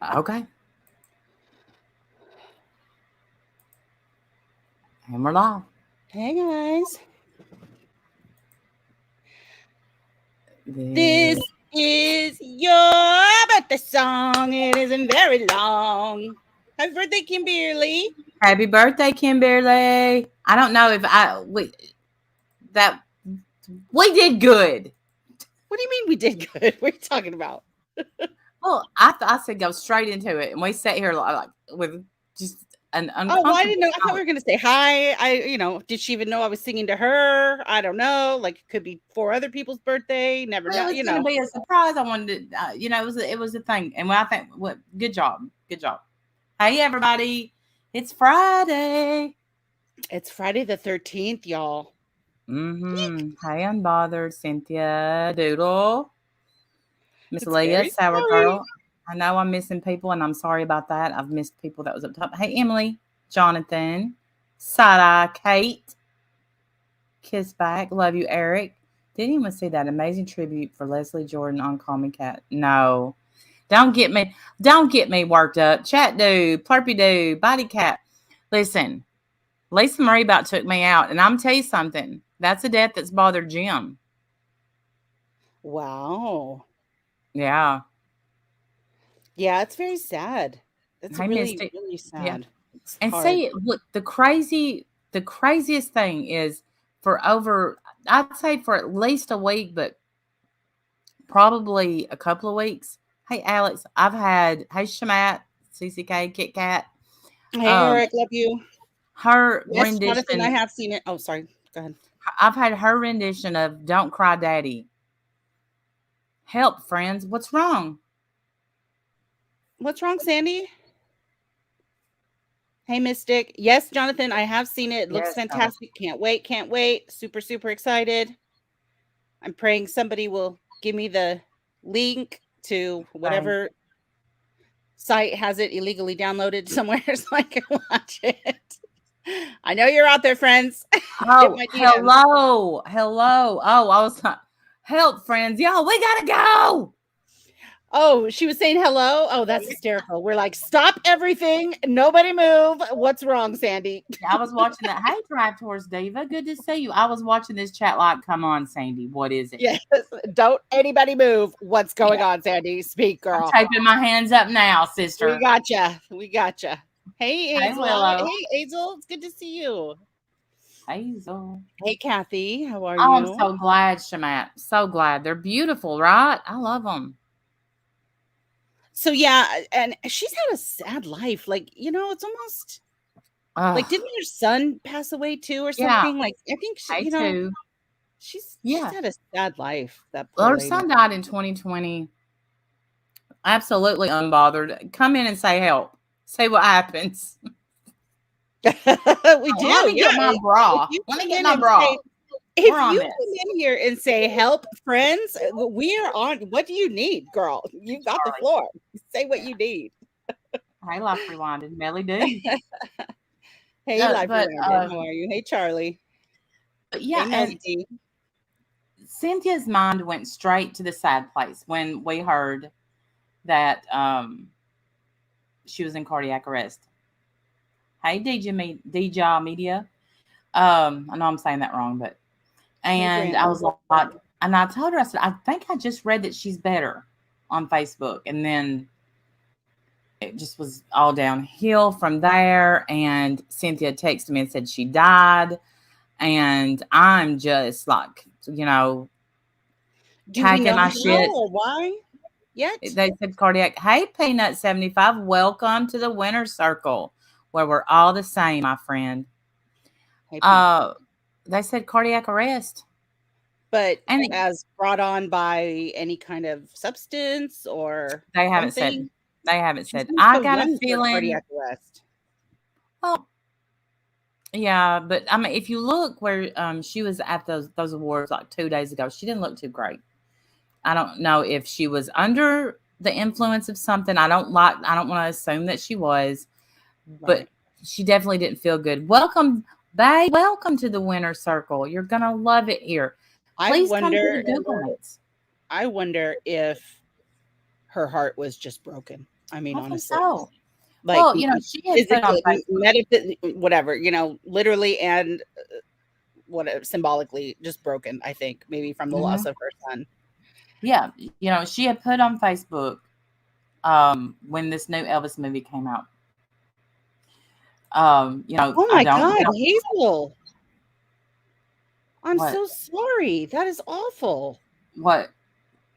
Okay. And we're live. Hey guys, This- this is your birthday song. It isn't very long. Happy birthday, Kimberly. Happy birthday, Kimberly. I don't know if that we did good. What do you mean we did good? What are you talking about? Well, I said go straight into it, and we sat here like with just an Oh, well, I didn't uncomfortable. know. I thought we were going to say hi. Did she even know I was singing to her? I don't know. Like, it could be 4 other people's birthday. Never It know. was going to be a surprise. I wanted to, it was a thing, and I think what good job. Hey, everybody, it's Friday. It's Friday the 13th, y'all. Hey, unbothered Cynthia Doodle, Miss It's Leah, very Sour sorry. Girl. I know I'm missing people, and I'm sorry about that. I've missed people that was up top. Hey, Emily, Jonathan, Side Eye, Kate, Kiss Back, love you, Eric. Didn't even see that amazing tribute for Leslie Jordan on Call Me Cat. No, don't get me worked up. Chat dude, plurpy dude, body cat. Listen, Lisa Marie about took me out, and I'm tell you something. That's a death that's bothered Jim. Wow. Yeah. Yeah, it's very sad. It's Hey, really, Misty. really Yeah. sad. It's And hard. see what the craziest thing is for over I'd say for at least a week, but probably a couple of weeks. Hey Alex, I've had hey Shamat, CCK, Kit Kat. Hey, Um Eric, love you. her Yes, Jonathan, I rendition have seen it. Oh, sorry. Go ahead. I've had her rendition of Don't Cry Daddy. Help, friends, what's wrong? What's wrong, Sandy? Hey, Mystic. Yes, Jonathan, I have seen it. It looks Yes, Alex. fantastic. Can't wait. Can't wait. Super, super excited. I'm praying somebody will give me the link to Same. whatever site has it illegally downloaded somewhere so I can watch it. I know you're out there, friends. Hit Oh, my DMs. hello. Hello. Oh, I was help, friends. Y'all, we gotta go. Oh, she was saying hello. Oh, that's hysterical. We're like, stop everything. Nobody move. What's wrong, Sandy? I was watching that. Hey, Drive Towards Diva. Good to see you. I was watching this chat like, come on, Sandy. What is it? Yes. Don't anybody move. What's going Yeah. on, Sandy? Speak, I'm girl. taping my hands up now, We sister. gotcha. We gotcha. Hey, Hey, Hazel. Willow. Hey, Hazel. It's good to see you. Hazel. Hey, Kathy. How are Oh, I'm you? so glad, Shamat. So glad. They're beautiful, right? I love them. So, yeah, and she's had a sad life. Like, it's almost like, Oh, didn't her son pass away too or yeah. something? Like, I think Hey, too. she's Yeah. had a sad life, that Well, poor her lady. son died in 2020. Absolutely unbothered. Come in and say help. See what happens. We Oh, let do, me yeah. get my If bra. you Let me come get in my and bra. say We're if on you this. come in here and say, "Help, friends," we are on. What do you need, girl? You got the Charlie. floor. Say what Yeah. you need. Hey, Life Rewinded. Melly do. Hey, Life But Rewinder. How are you? Hey, Charlie. Hey, yeah, Melly and D. Cynthia's mind went straight to the sad place when we heard that she was in cardiac arrest. Hey, DJ Media. I know I'm saying that wrong, but Hey, and I Brandon. was like, and I told her, I said, I think I just read that she's better on Facebook, and then it just was all downhill from there. And Cynthia texted me and said she died, and I'm just like, Do we packing know my how shit. or why yet? They said cardiac. Hey, Peanut 75, welcome to the winner's circle where we're all the same, my friend. Hey, Peanut. Uh, they said cardiac arrest, But and as brought on by any kind of substance or they haven't said. something, They haven't she's said. been I so got a young for feeling. cardiac arrest. Well, yeah, but I mean, if you look where she was at those awards like 2 days ago, she didn't look too great. I don't know if she was under the influence of something. I don't want to assume that she was, but Right. she definitely didn't feel good. Welcome, babe. Welcome to the winner circle. You're gonna love it here. I Please come to wonder the Google Meets. I wonder if her heart was just broken. I mean, I think honestly, so. like Well, you know, she had put on physically, whatever, literally and symbolically just broken, I think, maybe from the loss of her son. Yeah, you know, she had put on Facebook when this new Elvis movie came out. You know, Oh I my don't God, Hazel. I'm what so sorry. That is awful. what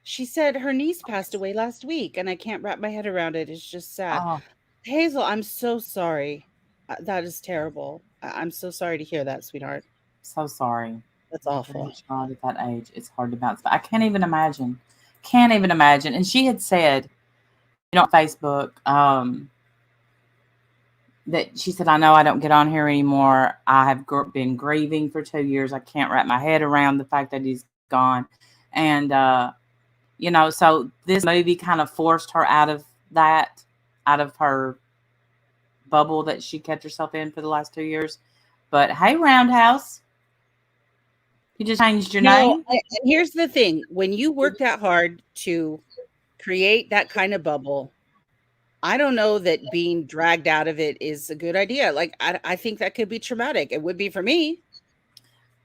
She said her niece passed away last week, and I can't wrap my head around it. It's just sad. oh, Hazel, I'm so sorry. That is terrible. I'm so sorry to hear that, sweetheart. so sorry. That's Having awful. a child at that age, it's hard to bounce back. I can't even imagine. Can't even imagine. And she had said, you know, on Facebook, that she said, I know I don't get on here anymore. I have been grieving for 2 years. I can't wrap my head around the fact that he's gone. And, you know, so this movie kind of forced her out of that, out of her bubble that she kept herself in for the last 2 years. But hey, Roundhouse, you just changed your name. And here's the thing. When you work that hard to create that kind of bubble, I don't know that being dragged out of it is a good idea. Like, I think that could be traumatic. It would be for me.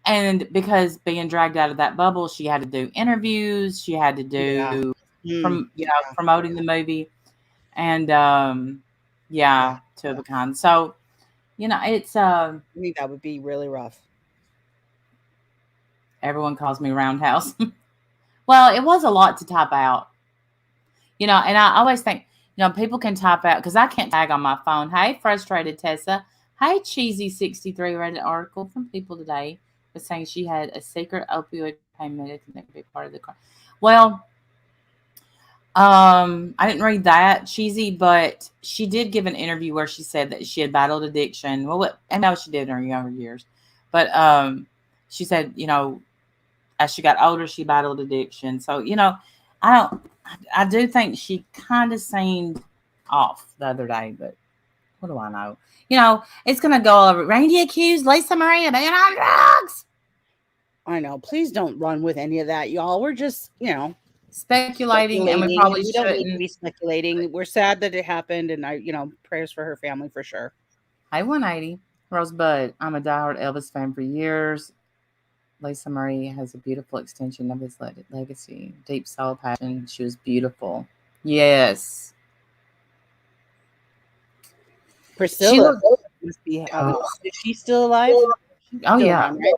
And because being dragged out of that bubble, she had to do interviews. She had to do promoting the movie, and two of a kind. So, you know, it's I think that would be really rough. Everyone calls me Roundhouse. Well, it was a lot to type out, you know. And I always think, you know, people can type out because I can't tag on my phone. Hey, frustrated Tessa. Hey, cheesy 63 read an article from People Today was saying she had a secret opioid pain medicine that could be part of the crime. Well, I didn't read that, cheesy, but she did give an interview where she said that she had battled addiction. Well, I know she did in her younger years, but she said, you know, as she got older, she battled addiction. So, you know, I do think she kind of seemed off the other day, but what do I know? You know, it's going to go all over. Randy accused Lisa Marie of being on drugs. I know. Please don't run with any of that, y'all. We're just, you know, speculating and we probably don't shouldn't. need to be speculating. We're sad that it happened, and prayers for her family for sure. Hi, 180. Rosebud, I'm a diehard Elvis fan for years. Lisa Marie has a beautiful extension of his legacy. Deep soul passion. She was beautiful. Yes. Priscilla must be. Is she still alive? Oh, yeah. Around, right?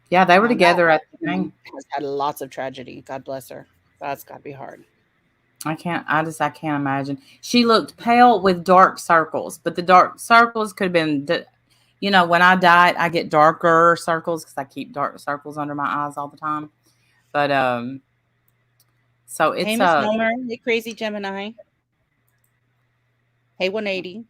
Yeah, they were together at the thing. Has had lots of tragedy. God bless her. That's got to be hard. I can't imagine. She looked pale with dark circles, but the dark circles could have been, you know, when I diet, I get darker circles because I keep dark circles under my eyes all the time. But, so it's, hey, Miss Homer, hey, crazy Gemini. Hey, 180.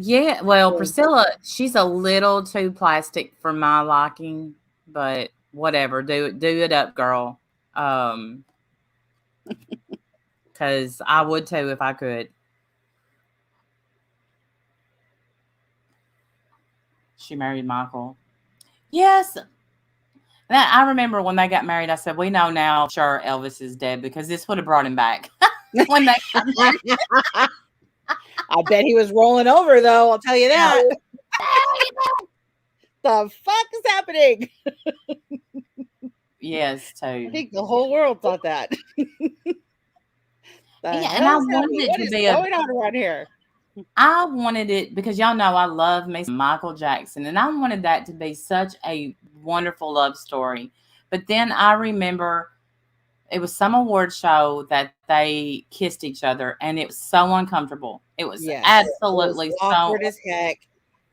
Yeah, well, Priscilla, she's a little too plastic for my liking, but whatever. Do it up, girl. Because I would too if I could. She married Michael. Yes. I remember when they got married, I said, we know now, sure, Elvis is dead because this would have brought him back. When they got married. I bet he was rolling over, though. I'll tell you that. The fuck is happening? Yes, too. I think the whole world thought that. And I wanted it to be going on around here. I wanted it because y'all know I love me some Michael Jackson, and I wanted that to be such a wonderful love story. But then I remember it was some award show that they kissed each other, and it was so uncomfortable. It was absolutely it was awkward as heck.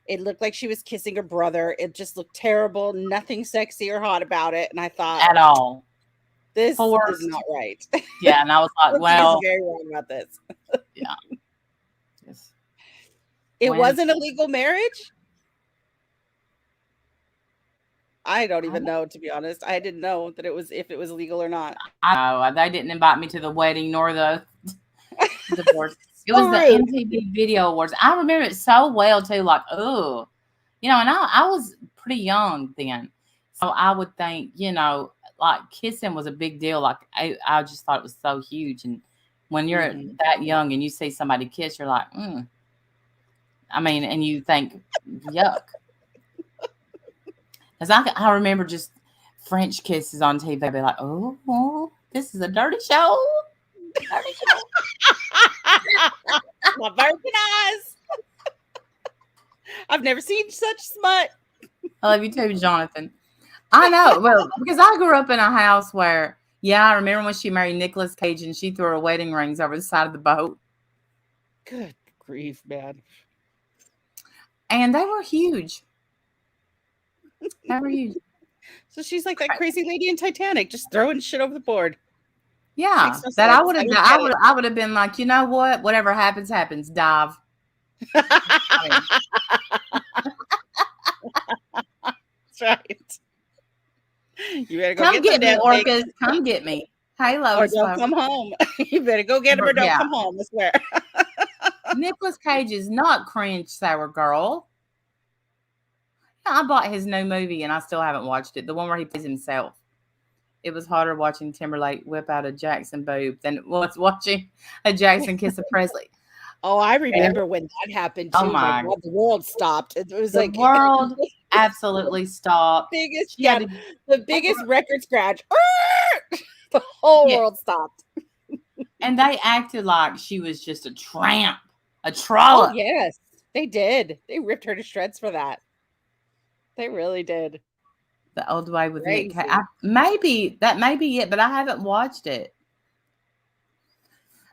It looked like she was kissing her brother. It just looked terrible. Nothing sexy or hot about it. And I thought, at all, this is not right. Yeah, and I was like, well, very wrong about this. Yeah. It wasn't a legal marriage? I don't even know, to be honest. I didn't know that if it was legal or not. I know. They didn't invite me to the wedding nor the divorce. It was the MTV Video Awards. I remember it so well too. Like, oh, you know, and I was pretty young then, so I would think, you know, like kissing was a big deal. Like I just thought it was so huge. And when you're that young and you see somebody kiss, you're like, I mean, and you think, yuck. Because I remember just French kisses on TV. I'd be like, oh, this is a dirty show. Dirty show. My virgin eyes. I've never seen such smut. I love you too, Jonathan. I know. Well, because I grew up in a house where, I remember when she married Nicolas Cage and she threw her wedding rings over the side of the boat. Good grief, man. And they were huge. They were huge. So she's like that crazy lady in Titanic, just throwing shit over the board. Yeah, no that I sense. I would have been like, you know what? Whatever happens, happens. Dive. That's right. You better go Come get me, them orcas. Come get me. Hey, Lois. Or don't come home. You better go get them or don't come home. I swear. Nicolas Cage is not cringe sour girl. I bought his new movie and I still haven't watched it. The one where he plays himself. It was harder watching Timberlake whip out a Jackson boob than it was watching a Jackson kiss a Presley. Oh, I remember when that happened too. Oh my God, the world stopped. It was the like world absolutely stopped. The biggest record scratch. The whole world stopped. And they acted like she was just a tramp, a trollop. Oh, yes, they did. They ripped her to shreds for that. They really did. The Old Way with Nick Cage. Maybe that may be it, but I haven't watched it.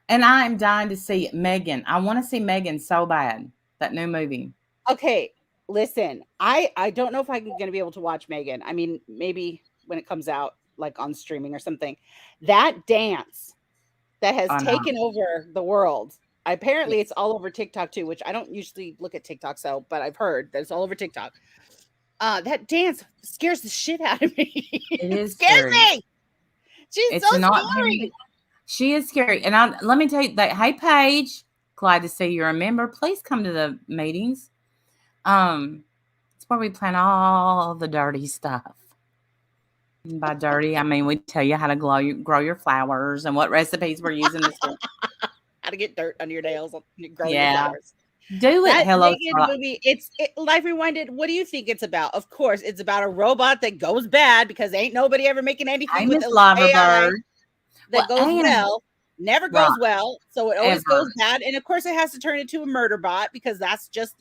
And I am dying to see Megan. I want to see Megan so bad. That new movie. Okay, listen. I don't know if I'm going to be able to watch Megan. I mean, maybe when it comes out, like on streaming or something. That dance that has taken over the world. Apparently, it's all over TikTok too, which I don't usually look at TikTok, but I've heard that it's all over TikTok. That dance scares the shit out of me. It scares me. She's so scary. She is scary. And let me tell you that, hey, Paige, glad to see you're a member. Please come to the meetings. It's where we plan all the dirty stuff. And by dirty, I mean we tell you how to grow your flowers and what recipes we're using. How to get dirt under your nails, grow your flowers. Do it. That Hello, movie. It's Life Rewinded. What do you think it's about? Of course, it's about a robot that goes bad because ain't nobody ever making anything with the AI that goes well. Never goes well, so it always goes bad. And of course, it has to turn into a murder bot because that's just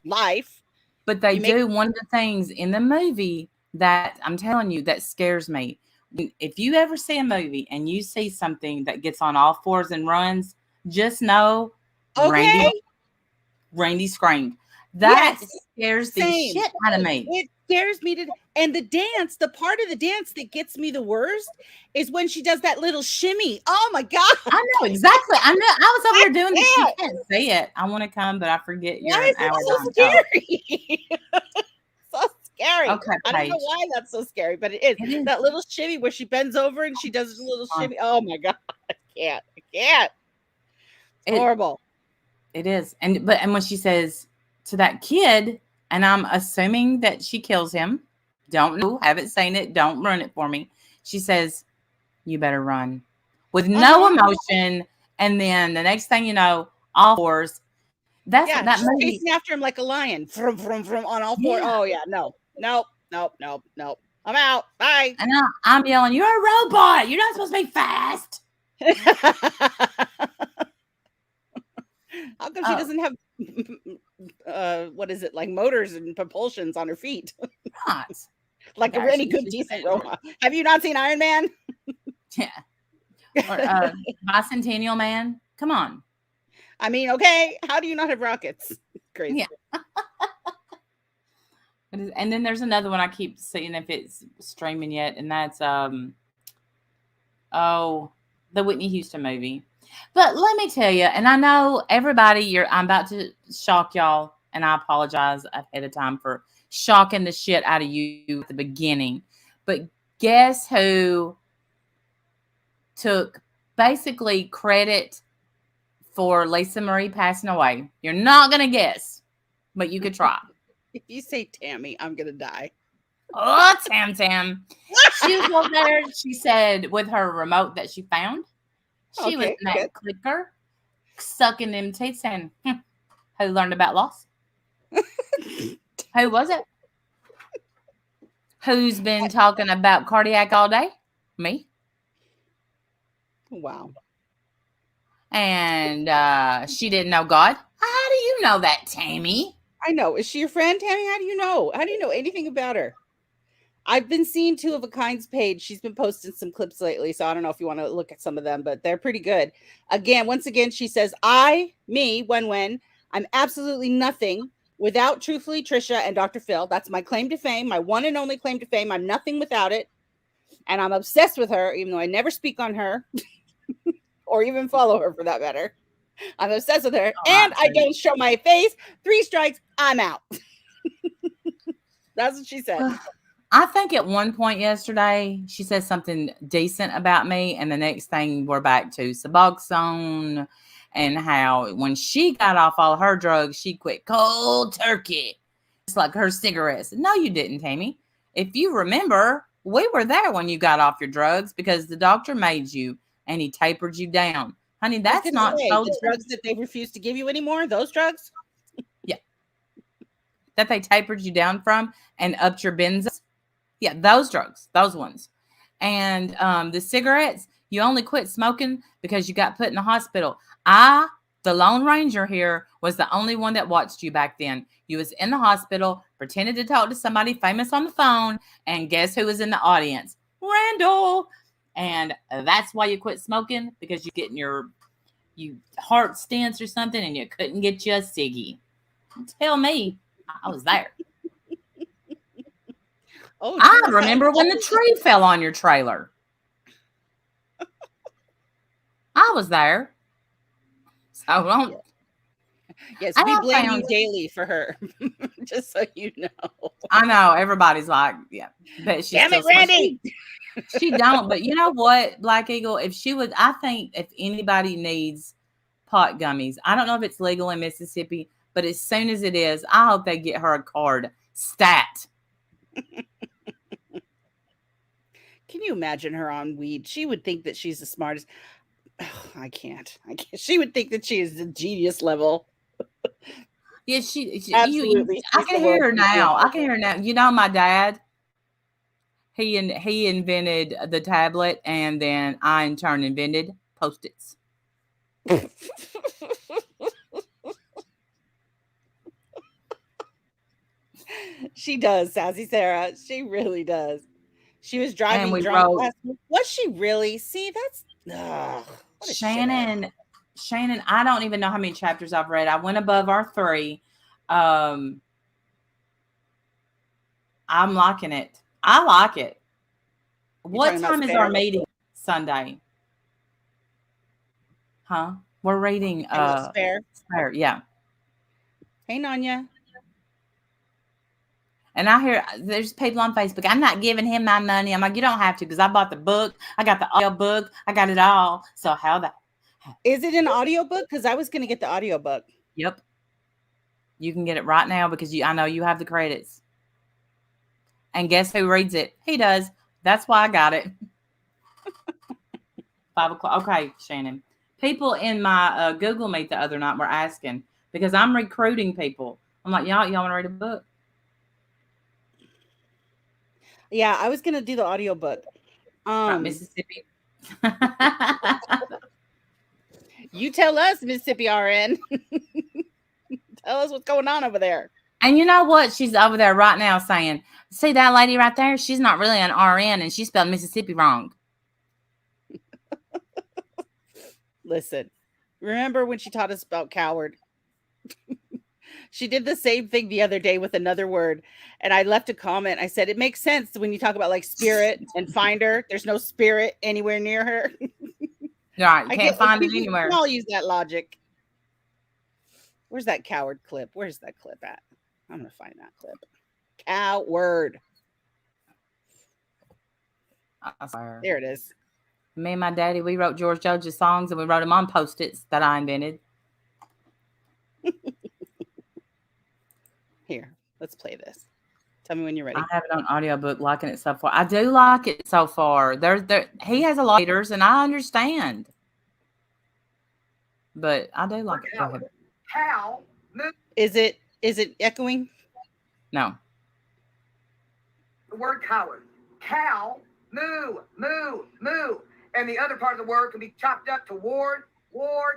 life. But they do one of the things in the movie that I'm telling you that scares me. If you ever see a movie and you see something that gets on all fours and runs, just know, Randy screamed. That scares the shit out of me. It scares me and the part of the dance that gets me the worst is when she does that little shimmy. Oh my God. I know exactly. I was over here doing this. You can't see it. I want to come, but I forget you're an hour. So scary. So scary. Okay, I don't know why that's so scary, but it is. That little shimmy where she bends over and she does a little shimmy. Oh my God. I can't. It's horrible. It is. And when she says to that kid, and I'm assuming that she kills him, don't know, haven't seen it, don't ruin it for me. She says, you better run with no emotion. And then the next thing you know, all fours. That movie chasing after him like a lion from on all four. Oh yeah, no. I'm out. Bye. And I'm yelling, you're a robot. You're not supposed to be fast. How come she doesn't have what is it, like motors and propulsions on her feet? Not like a really good decent robot. Have you not seen Iron Man? Yeah. Or Bicentennial Man. Come on. I mean, okay, how do you not have rockets? Crazy. Yeah. And then there's another one I keep seeing if it's streaming yet, and that's the Whitney Houston movie. But let me tell you, and I know everybody, I'm about to shock y'all, and I apologize ahead of time for shocking the shit out of you at the beginning. But guess who took basically credit for Lisa Marie passing away? You're not going to guess, but you could try. If you say Tammy, I'm going to die. Oh, Tam. She was over there, she said, with her remote that she found. She was Okay, in that good. clicker, sucking them teeth, saying, who learned about loss? Who was it? Who's been talking about cardiac all day? Me. Wow. And she didn't know God. How do you know that, Tammy? I know. Is she your friend, Tammy? How do you know? How do you know anything about her? I've been seeing Two of a Kind's page. She's been posting some clips lately, so I don't know if you want to look at some of them, but they're pretty good. Once again, she says, when, I'm absolutely nothing without truthfully Trisha and Dr. Phil. That's my claim to fame, my one and only claim to fame. I'm nothing without it. And I'm obsessed with her, even though I never speak on her or even follow her for that matter. I'm obsessed with her. And I don't show my face. 3 strikes, I'm out. That's what she said. I think at one point yesterday, she said something decent about me, and the next thing we're back to Suboxone and how when she got off all her drugs, she quit cold turkey. It's like her cigarettes. No, you didn't, Tammy. If you remember, we were there when you got off your drugs because the doctor made you and he tapered you down. Honey, that's not the drugs that they refuse to give you anymore, those drugs? Yeah. That they tapered you down from and upped your benzos. Yeah, those drugs, those ones. And the cigarettes, you only quit smoking because you got put in the hospital. The Lone Ranger here, was the only one that watched you back then. You was in the hospital, pretended to talk to somebody famous on the phone, and guess who was in the audience? Randall. And that's why you quit smoking, because you getting your heart stents or something, and you couldn't get you a ciggy. Tell me, I was there. Oh, I remember when the tree fell on your trailer. I was there. So don't. Yes, we blame you daily for her. Just so you know. I know everybody's like, yeah, but she's damn it, Randy. She don't, but you know what, Black Eagle? If she would, I think if anybody needs pot gummies, I don't know if it's legal in Mississippi, but as soon as it is, I hope they get her a card. Stat. Can you imagine her on weed? She would think that she's the smartest. Oh, I can't. She would think that she is the genius level. Yeah, she absolutely. I can hear her now. I can hear her now. You know, my dad, he invented the tablet, and then I in turn invented Post-its. She does, Sassy Sarah. She really does. She was driving drunk last week. Was she really? See, that's Shannon, I don't even know how many chapters I've read. I went above our 3. I'm liking it. I like it. What time is our meeting Sunday? Huh? We're reading Spare. Yeah. Hey, Nanya. And I hear there's people on Facebook, I'm not giving him my money. I'm like, you don't have to, because I bought the book. I got the audio book. I got it all. So how that? Is it an audio book? Because I was going to get the audio book. Yep. You can get it right now because I know you have the credits. And guess who reads it? He does. That's why I got it. 5 o'clock. Okay, Shannon. People in my Google Meet the other night were asking, because I'm recruiting people. I'm like, y'all want to read a book? Yeah, I was going to do the audio book. Mississippi. You tell us, Mississippi RN. Tell us what's going on over there. And you know what? She's over there right now saying, see that lady right there? She's not really an RN, and she spelled Mississippi wrong. Listen, remember when she taught us about coward? She did the same thing the other day with another word. And I left a comment. I said, it makes sense when you talk about like spirit and finder. There's no spirit anywhere near her. Right. Can't find it anywhere. I'll use that logic. Where's that coward clip? Where's that clip at? I'm going to find that clip. Coward. There it is. Me and my daddy, we wrote George Jones' songs, and we wrote them on Post-its that I invented. Here, let's play this. Tell me when you're ready. I have it on audiobook, liking it so far. I do like it so far. He has a lot of haters, and I understand. But I do like it. Go ahead. Cow. Is it echoing? No. The word coward. Cow. Moo. Moo. Moo. And the other part of the word can be chopped up to ward,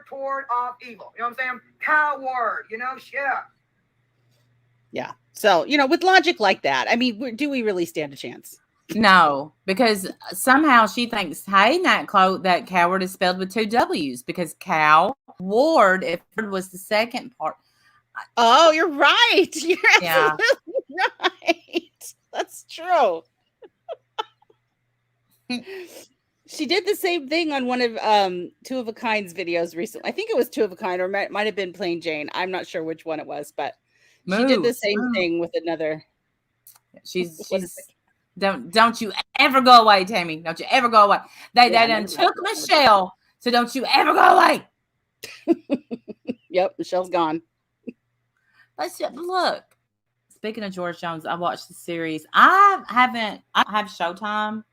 toward, off, evil. You know what I'm saying? Coward. Shit. Yeah. So, with logic like that, I mean, do we really stand a chance? No, because somehow she thinks, hey, that coward is spelled with 2 W's because cow, ward, if it was the second part. Oh, you're right. You're absolutely right. That's true. She did the same thing on one of Two of a Kind's videos recently. I think it was Two of a Kind, or might have been Plain Jane. I'm not sure which one it was, but she did the same thing with another. She's don't you ever go away, Tammy. Don't you ever go away. They done took Michelle, so don't you ever go away. Yep, Michelle's gone. Look. Speaking of George Jones, I watched the series. I have Showtime,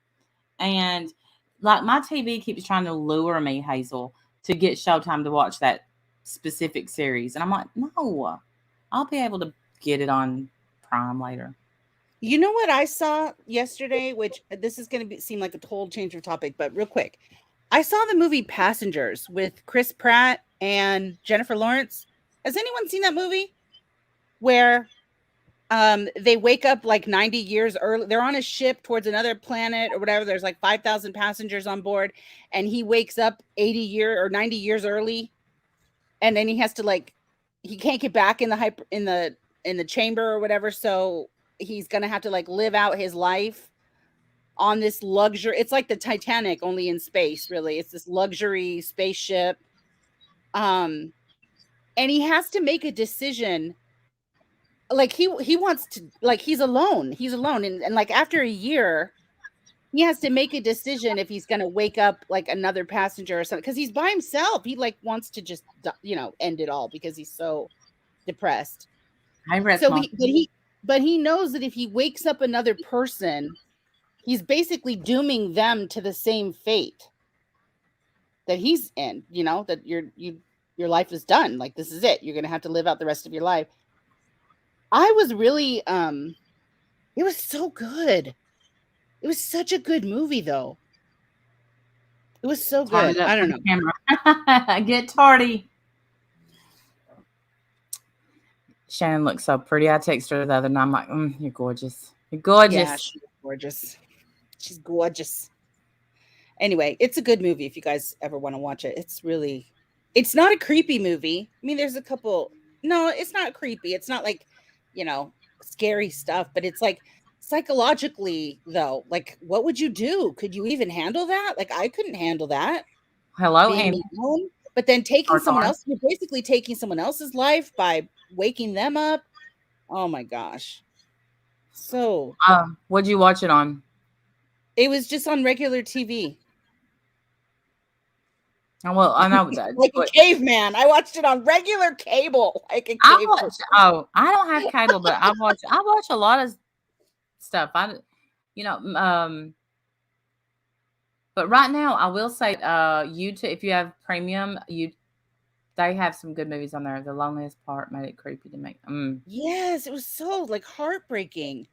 and like my TV keeps trying to lure me, Hazel, to get Showtime to watch that specific series. And I'm like, no, I'll be able to get it on Prime later. You know what I saw yesterday, which this is going to seem like a total change of topic, but real quick. I saw the movie Passengers with Chris Pratt and Jennifer Lawrence. Has anyone seen that movie? Where they wake up like 90 years early. They're on a ship towards another planet or whatever. There's like 5,000 passengers on board, and he wakes up 90 years early. And then he has to he can't get back in the chamber or whatever. So he's going to have to live out his life on this luxury. It's like the Titanic, only in space, really. It's this luxury spaceship. And he has to make a decision. He wants to, he's alone. And after a year, he has to make a decision if he's going to wake up another passenger or something. Cause he's by himself. He wants to just, end it all because he's so depressed. But he knows that if he wakes up another person, he's basically dooming them to the same fate that he's in, that your life is done. This is it. You're going to have to live out the rest of your life. I was really, it was so good. It was such a good movie though. It was so good. I don't know. Get tardy. Shannon looks so pretty. I texted her the other night. I'm like, you're gorgeous. You're gorgeous. Yeah, she's gorgeous. She's gorgeous. Anyway, it's a good movie if you guys ever want to watch it. It's not a creepy movie. I mean, there's a couple. No, it's not creepy. It's not scary stuff, but it's psychologically though. What would you do? Could you even handle that? I couldn't handle that. Hello, Amy. But then taking someone else, you're basically taking someone else's life by waking them up. Oh my gosh. So what'd you watch it on? It was just on regular TV. Oh, well, I know that. A caveman. I watched it on regular cable. I don't have cable, but I watch a lot of stuff. But right now I will say YouTube, if you have premium, they have some good movies on there. The Loneliest Part made it creepy to me. Yes, it was so heartbreaking.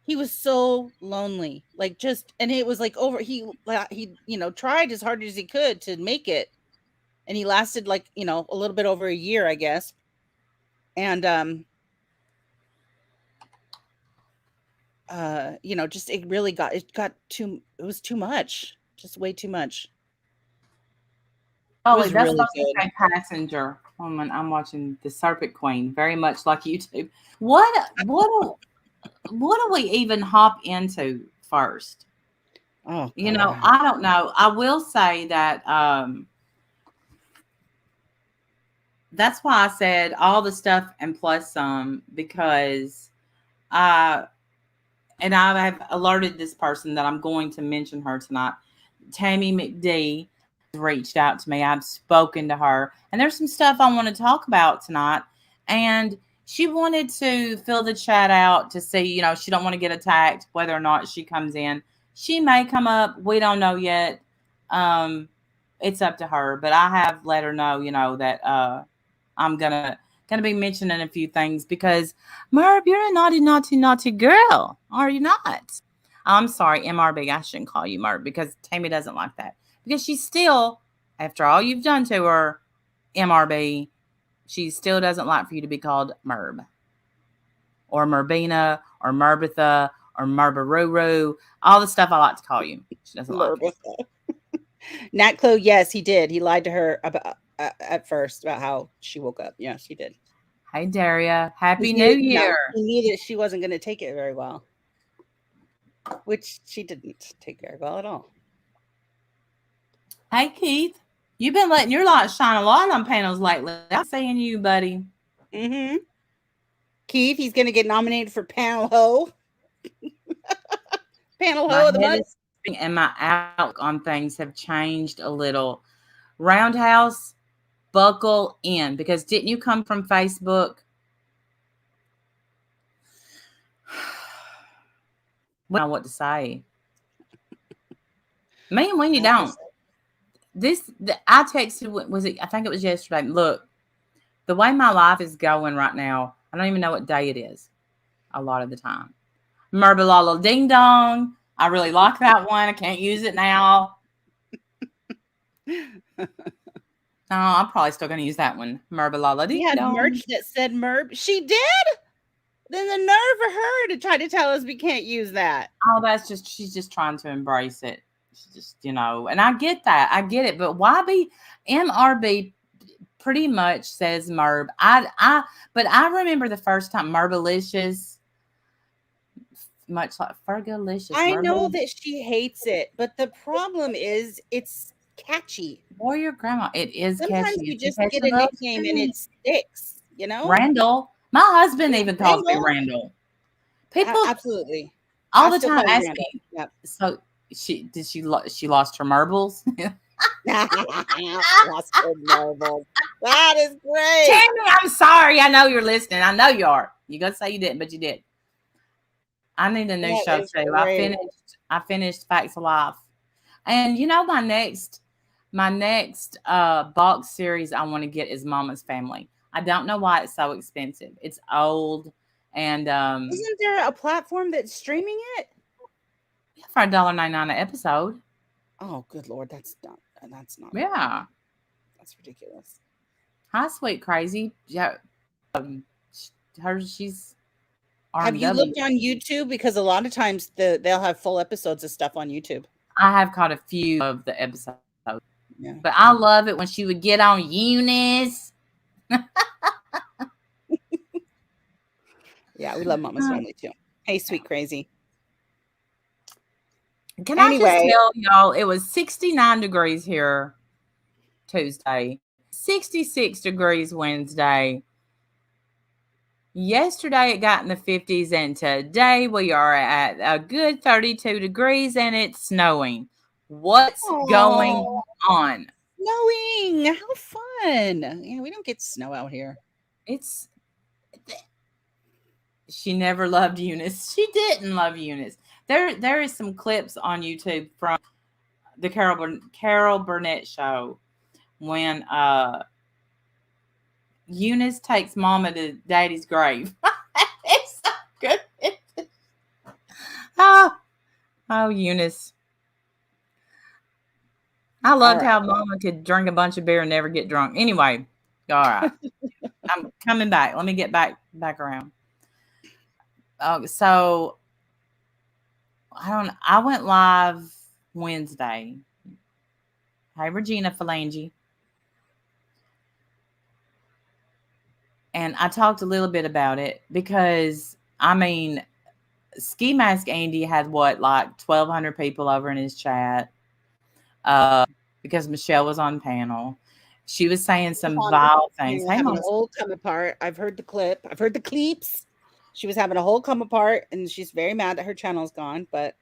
He was so lonely, and it was over. He tried as hard as he could to make it, and he lasted a little bit over a year, I guess. And just it was too much, just way too much. Oh, that's really good. Passenger. I'm watching The Serpent Queen, very much like YouTube. What do we even hop into first? Oh, I don't know. I will say that that's why I said all the stuff and plus some, because I have alerted this person that I'm going to mention her tonight. Tammy McD reached out to me. I've spoken to her, and there's some stuff I want to talk about tonight. And She wanted to fill the chat out to see, you know, she don't want to get attacked whether or not she comes in. She may come up. We don't know yet. It's up to her, but I have let her know, you know, that I'm gonna be mentioning a few things because Merb, you're a naughty girl, are you not? I'm sorry, MRB. I shouldn't call you Merb because Tammy doesn't like that because she's still, after all you've done to her, MRB, she still doesn't like for you to be called Merb or Merbina or Merbitha or Merbaruru, all the stuff I like to call you. She doesn't like it. Nat Clo, yes, he did. He lied to her about at first about how she woke up. Yes, he did. Hey, Daria. Happy New Year. He knew that she wasn't going to take it very well, which she didn't take very well at all. Hey, Keith. You've been letting your light shine a lot on panels lately. I'm saying you, buddy. Mm-hmm. Keith, he's going to get nominated for Panel Ho. Panel Ho of the month. And my outlook on things have changed a little. Roundhouse, buckle in, because didn't you come from Facebook? I don't know what to say. Me and when you don't. I texted, I think it was yesterday. Look, the way my life is going right now, I don't even know what day it is a lot of the time. Merbalala ding dong. I really like that one. I can't use it now. No, I'm probably still going to use that one. Merbalala ding dong. We had merch that said Merb. She did? Then the nerve of her to try to tell us we can't use that. Oh, she's just trying to embrace it. She's just, you know, and I get that. I get it. But why be MRB pretty much says Merb. But I remember the first time Merbalicious, much like Fergalicious. I know that she hates it, but the problem is it's catchy. Or your grandma. It is Sometimes catchy. you just get a nickname and it sticks, you know? Randall. My husband even calls me Randall. People absolutely all the time ask me. Yep. So she lost her marbles? Lost her marbles. That is great. Tammy, I'm sorry. I know you're listening. I know you are. You gotta say you didn't, but you did. I need a new show too. Great. I finished Facts of Life. And you know my next box series I want to get is Mama's Family. I don't know why it's so expensive. It's old and isn't there a platform that's streaming it? For $1.99 an episode. Oh, good Lord, that's not. Yeah, that's ridiculous. Hi, sweet crazy. Yeah, she's. Have you looked on YouTube? Because a lot of times they'll have full episodes of stuff on YouTube. I have caught a few of the episodes, but I love it when she would get on Eunice. Yeah, we love Mama's Family too. Hey, sweet crazy. Can I just tell y'all, it was 69 degrees here Tuesday, 66 degrees Wednesday. Yesterday it got in the 50s, and today we are at a good 32 degrees and it's snowing. What's going on? Snowing. How fun. Yeah, we don't get snow out here. She never loved Eunice. She didn't love Eunice. There is some clips on YouTube from the Carol Burnett show when Eunice takes Mama to Daddy's grave. It's so good. Oh, Eunice. I loved how Mama could drink a bunch of beer and never get drunk. Anyway, all right. I'm coming back. Let me get back around. So I went live Wednesday. Hi, Regina Phalange. And I talked a little bit about it because, I mean, Ski Mask Andy had like 1,200 people over in his chat because Michelle was on panel. She was saying some vile things. Having a whole come apart. I've heard the clip. I've heard the clips. She was having a whole come apart, and she's very mad that her channel's gone, but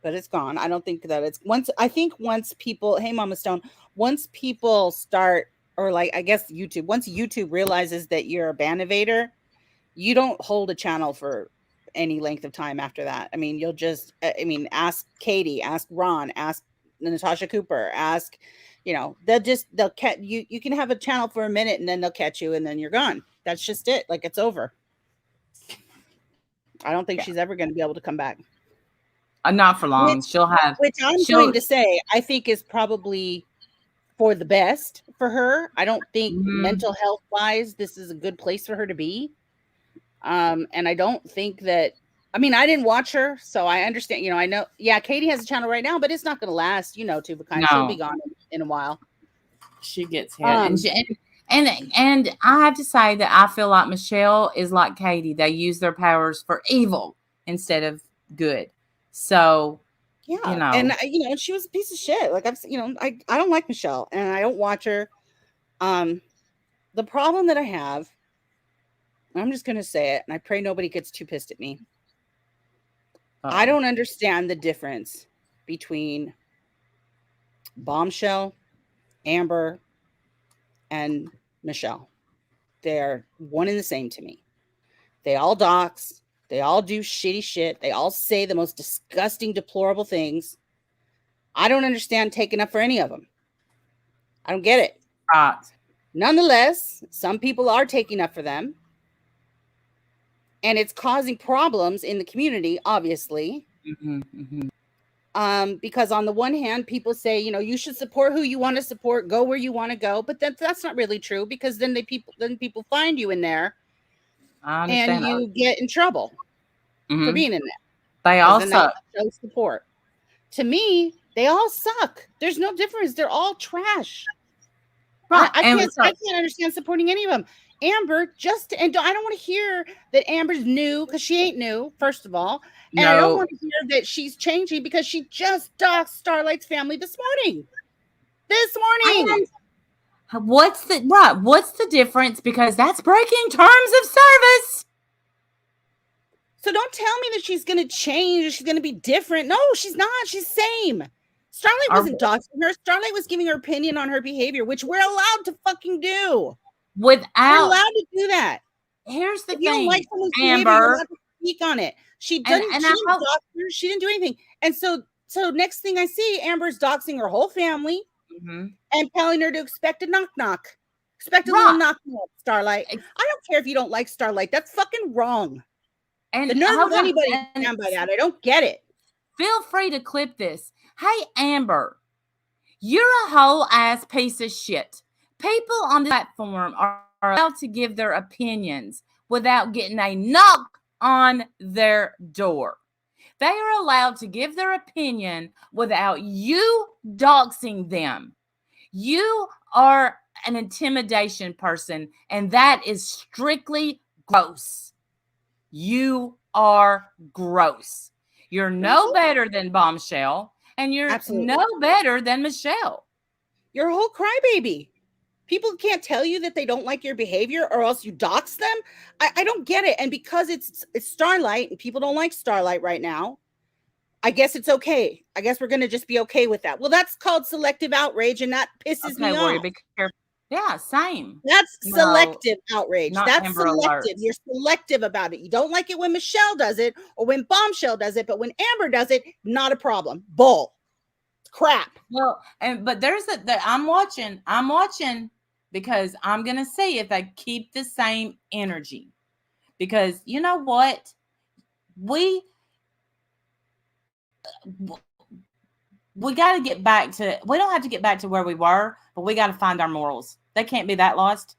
it's gone. I don't think that it's once people, hey Mama Stone, once people start or like, I guess YouTube, once YouTube realizes that you're a ban evader, you don't hold a channel for any length of time after that. I mean, you'll just, I mean, ask Katie, ask Ron, ask Natasha Cooper, ask, you know, they'll catch you. You can have a channel for a minute and then they'll catch you and then you're gone. That's just it. Like, it's over. I don't think she's ever going to be able to come back. Not for long. Which I'm going to say, I think is probably for the best for her. I don't think mental health wise, this is a good place for her to be. And I don't think that, I mean, I didn't watch her, so I understand, you know, I know, yeah, Katie has a channel right now, but it's not going to last, you know, Tuba-Kind. She'll be gone in a while. She gets hit. And I have to say that I feel like Michelle is like Katie. They use their powers for evil instead of good. So, yeah, you know, and you know, she was a piece of shit. Like, you know, I don't like Michelle and I don't watch her. The problem that I have, I'm just going to say it, and I pray nobody gets too pissed at me. I don't understand the difference between Bombshell, Amber, and Michelle. They're one and the same to me. They all dox. They all do shitty shit. They all say the most disgusting, deplorable things. I don't understand taking up for any of them. I don't get it. Nonetheless, some people are taking up for them. And it's causing problems in the community, obviously. Because on the one hand, people say, you know, you should support who you want to support, go where you want to go. But that's not really true, because then people find you in there and you get in trouble for being in there. They all suck. Show support. To me, they all suck. There's no difference. They're all trash. Right. I can't understand supporting any of them. Amber, and I don't want to hear that Amber's new, because she ain't new, first of all. And I don't want to hear that she's changing because she just doxed Starlight's family this morning. What's the difference? Because that's breaking terms of service. So don't tell me that she's going to change. She's going to be different. No, she's not. She's the same. Starlight wasn't doxing her. Starlight was giving her opinion on her behavior, which we're allowed to fucking do. We're allowed to do that. Here's the thing, you don't like someone's Amber. Behavior, you're allowed to speak on it. She didn't. She didn't do anything. And so next thing I see, Amber's doxing her whole family and telling her to expect a knock. Expect a little knock, Starlight. I don't care if you don't like Starlight. That's fucking wrong. And the nerve of anybody to stand by that. I don't get it. Feel free to clip this. Hey, Amber, you're a whole ass piece of shit. People on the platform are allowed to give their opinions without getting a knock on their door. They are allowed to give their opinion without you doxing them. You are an intimidation person, and that is strictly gross. You are gross. You're no better than Bombshell, and you're no better than Michelle. You're a whole crybaby. People can't tell you that they don't like your behavior or else you dox them. I don't get it. And because it's Starlight and people don't like Starlight right now, I guess it's okay. I guess we're going to just be okay with that. Well, that's called selective outrage, and that pisses me off. Be careful. Yeah, same. That's selective outrage. That's selective. You're selective about it. You don't like it when Michelle does it or when Bombshell does it, but when Amber does it, not a problem. Bull. Crap. Well, but there's I'm watching because I'm going to see if they keep the same energy. Because you know what? We got to get back to, we don't have to get back to where we were, but we got to find our morals. They can't be that lost.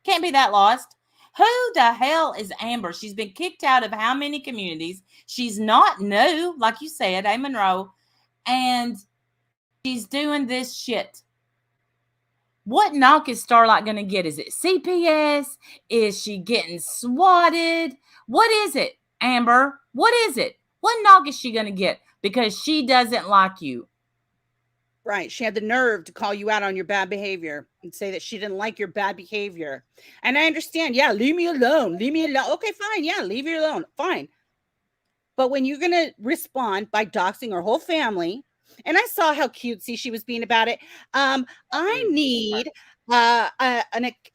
Can't be that lost. Who the hell is Amber? She's been kicked out of how many communities? She's not new, like you said, A. Monroe, and she's doing this shit. What knock is Starlight going to get? Is it CPS? Is she getting swatted? What is it, Amber? What is it? What knock is she going to get? Because she doesn't like you. Right. She had the nerve to call you out on your bad behavior and say that she didn't like your bad behavior. And I understand. Yeah, leave me alone. Leave me alone. Okay, fine. Yeah, leave you alone. Fine. But when you're going to respond by doxing her whole family and I saw how cutesy she was being about it. I need I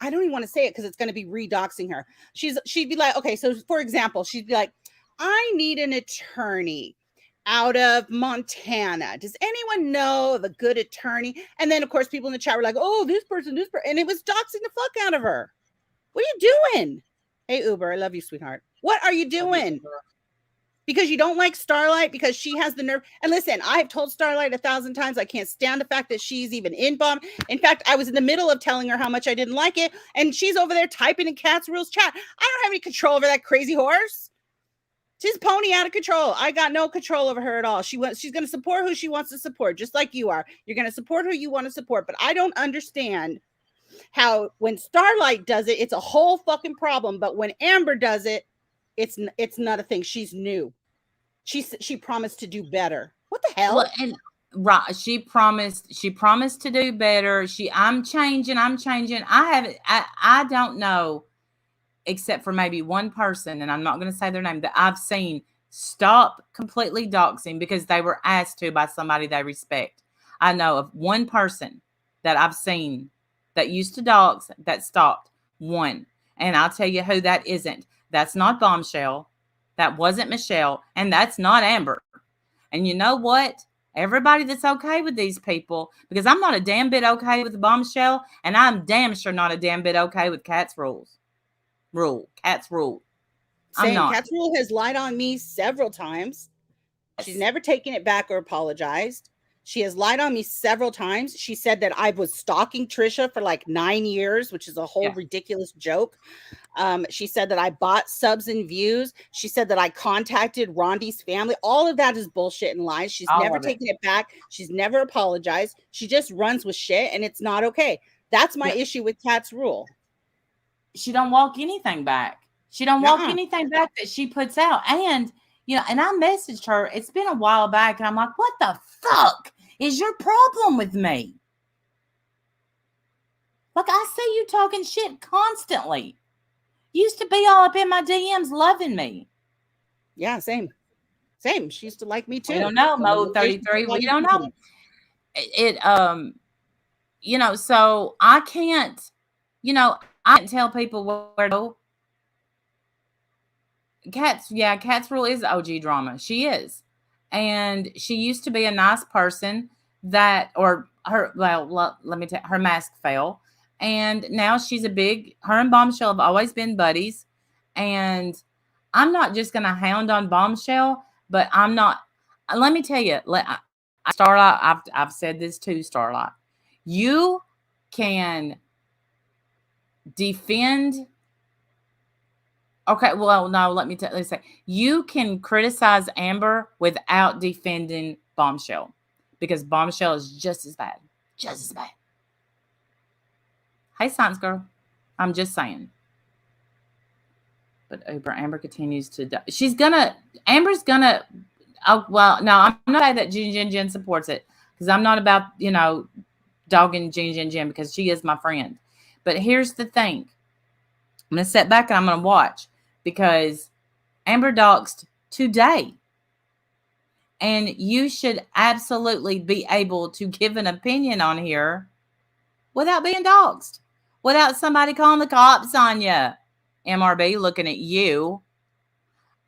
don't even want to say it because it's going to be redoxing her. She'd be like, okay, so for example, she'd be like, I need an attorney out of Montana. Does anyone know of a good attorney? And then, of course, people in the chat were like, oh, this person, and it was doxing the fuck out of her. What are you doing? Hey, Uber, I love you, sweetheart. What are you doing? Because you don't like Starlight, because she has the nerve. And listen, I've told Starlight 1,000 times I can't stand the fact that she's even in bomb. In fact, I was in the middle of telling her how much I didn't like it, and she's over there typing in Cat's Rules chat. I don't have any control over that crazy horse. She's pony out of control. I got no control over her at all. She's going to support who she wants to support, just like you are. You're going to support who you want to support. But I don't understand how when Starlight does it, it's a whole fucking problem. But when Amber does it, it's not a thing. She's new. She promised to do better. What the hell? Well, and right, she promised to do better. I'm changing. I don't know, except for maybe one person, and I'm not going to say their name, that I've seen stop completely doxing because they were asked to by somebody they respect. I know of one person that I've seen that used to dox that stopped. One. And I'll tell you who that isn't. That's not Bombshell. That wasn't Michelle. And that's not Amber. And you know what? Everybody that's okay with these people, because I'm not a damn bit okay with Bombshell, and I'm damn sure not a damn bit okay with Cat's rule. Cat's rule. I'm not. Cat's rule has lied on me several times. She's never taken it back or apologized. She has lied on me several times. She said that I was stalking Trisha for like 9 years, which is a whole ridiculous joke. She said that I bought subs and views. She said that I contacted Rondi's family. All of that is bullshit and lies. She's never taken it back. She's never apologized. She just runs with shit, and it's not okay. That's my issue with Cat's rule. She don't walk anything back. She don't walk anything back that she puts out. And, and I messaged her. It's been a while back. And I'm like, what the fuck is your problem with me? Like, I see you talking shit constantly. Used to be all up in my DMs loving me. Yeah, same. She used to like me too. We don't know. Mode 33. We don't know. So I can't, I can't tell people where to go. Cat's rule is OG drama. She is. And she used to be a nice person let me tell her mask fell. And now she's her and Bombshell have always been buddies. And I'm not just going to hound on Bombshell, but I'm not, let me tell you, Starlight, I've said this too, Starlight. You can defend. Okay, well, no, let's say you can criticize Amber without defending Bombshell, because Bombshell is just as bad. Hey, Science Girl, I'm just saying. But Amber continues to. Amber's gonna. Oh well, no, I'm not saying that Jen supports it, because I'm not about dogging Jen because she is my friend. But here's the thing. I'm gonna sit back and I'm gonna watch. Because Amber doxed today. And you should absolutely be able to give an opinion on here without being doxed. Without somebody calling the cops on you. MRB looking at you.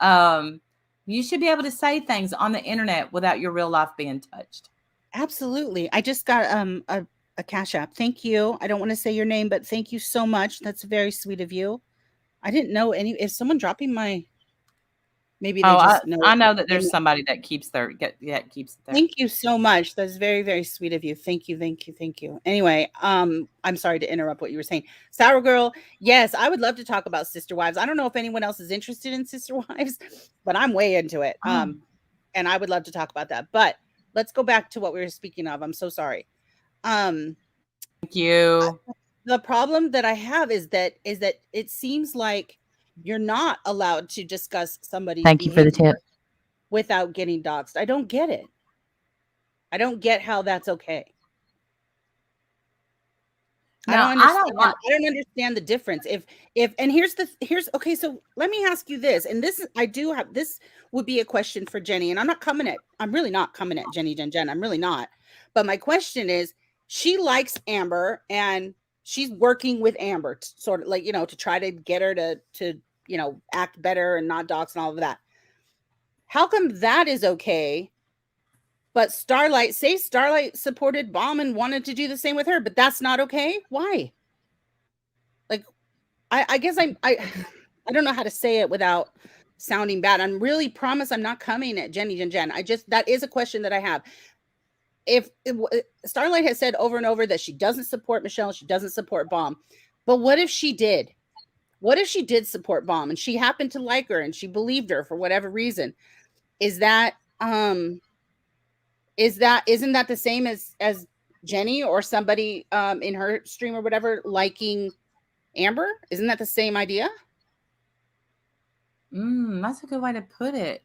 You should be able to say things on the internet without your real life being touched. Absolutely. I just got a Cash App. Thank you. I don't want to say your name, but thank you so much. That's very sweet of you. I didn't know is someone dropping my, maybe they just know. I know that there's somebody that keeps keeps it there. Thank you so much. That's very, very sweet of you. Thank you. Anyway, I'm sorry to interrupt what you were saying. Sour Girl, yes, I would love to talk about Sister Wives. I don't know if anyone else is interested in Sister Wives, but I'm way into it. And I would love to talk about that. But let's go back to what we were speaking of. I'm so sorry. Thank you. The problem that I have is that it seems like you're not allowed to discuss somebody's Thank you for the tip. Without getting doxxed. I don't get it. I don't get how that's okay. I No, don't I understand. don't like. I don't understand the difference. If and here's okay. So let me ask you this, and I do have this would be a question for Jenny, and I'm really not coming at Jenny Jen. I'm really not. But my question is, she likes Amber, and she's working with Amber, sort of like to try to get her to act better and not dox and all of that. How come that is okay? But Starlight supported Bomb and wanted to do the same with her, but that's not okay. Why? Like, I guess I don't know how to say it without sounding bad. I'm really promise I'm not coming at Jenny and Jen. That is a question that I have. If Starlight has said over and over that she doesn't support Michelle, she doesn't support Bomb, but what if she did? What if she did support Bomb and she happened to like her and she believed her for whatever reason? Isn't that the same as Jenny or somebody in her stream or whatever liking Amber? Isn't that the same idea? That's a good way to put it.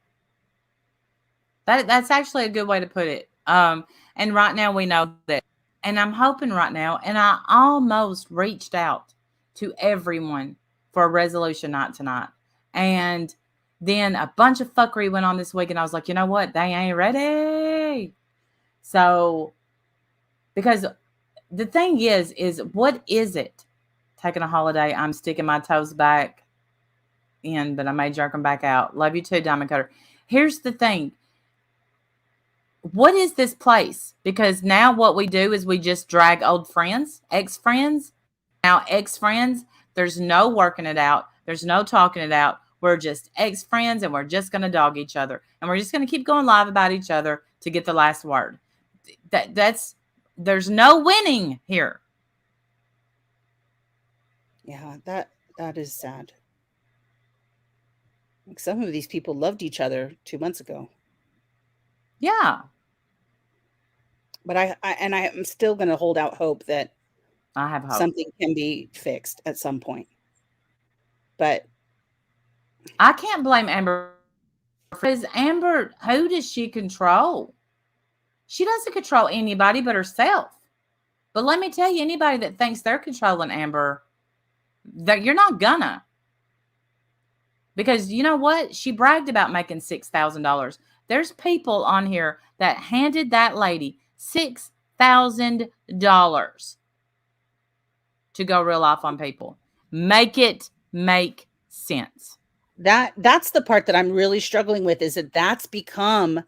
That's actually a good way to put it. And right now we know that, and I'm hoping right now, and I almost reached out to everyone for a resolution night tonight, and then a bunch of fuckery went on this week, and I was like, you know what, they ain't ready. So, because the thing is what is it? Taking a holiday, I'm sticking my toes back in, but I may jerk them back out. Love you too, Diamond Cutter. Here's the thing. What is this place? Because now what we do is we just drag old friends, ex-friends. Now ex-friends, there's no working it out. There's no talking it out. We're just ex-friends and we're just going to dog each other. And we're just going to keep going live about each other to get the last word. There's no winning here. Yeah, that is sad. Like some of these people loved each other 2 months ago. Yeah. But I am still going to hold out hope that I have hope something can be fixed at some point. But I can't blame Amber. Because Amber, who does she control? She doesn't control anybody but herself. But let me tell you, anybody that thinks they're controlling Amber, that you're not gonna. Because you know what? She bragged about making $6,000. There's people on here that handed that lady $6,000 to go real life on people. Make it make sense. That's the part that I'm really struggling with, is that that's become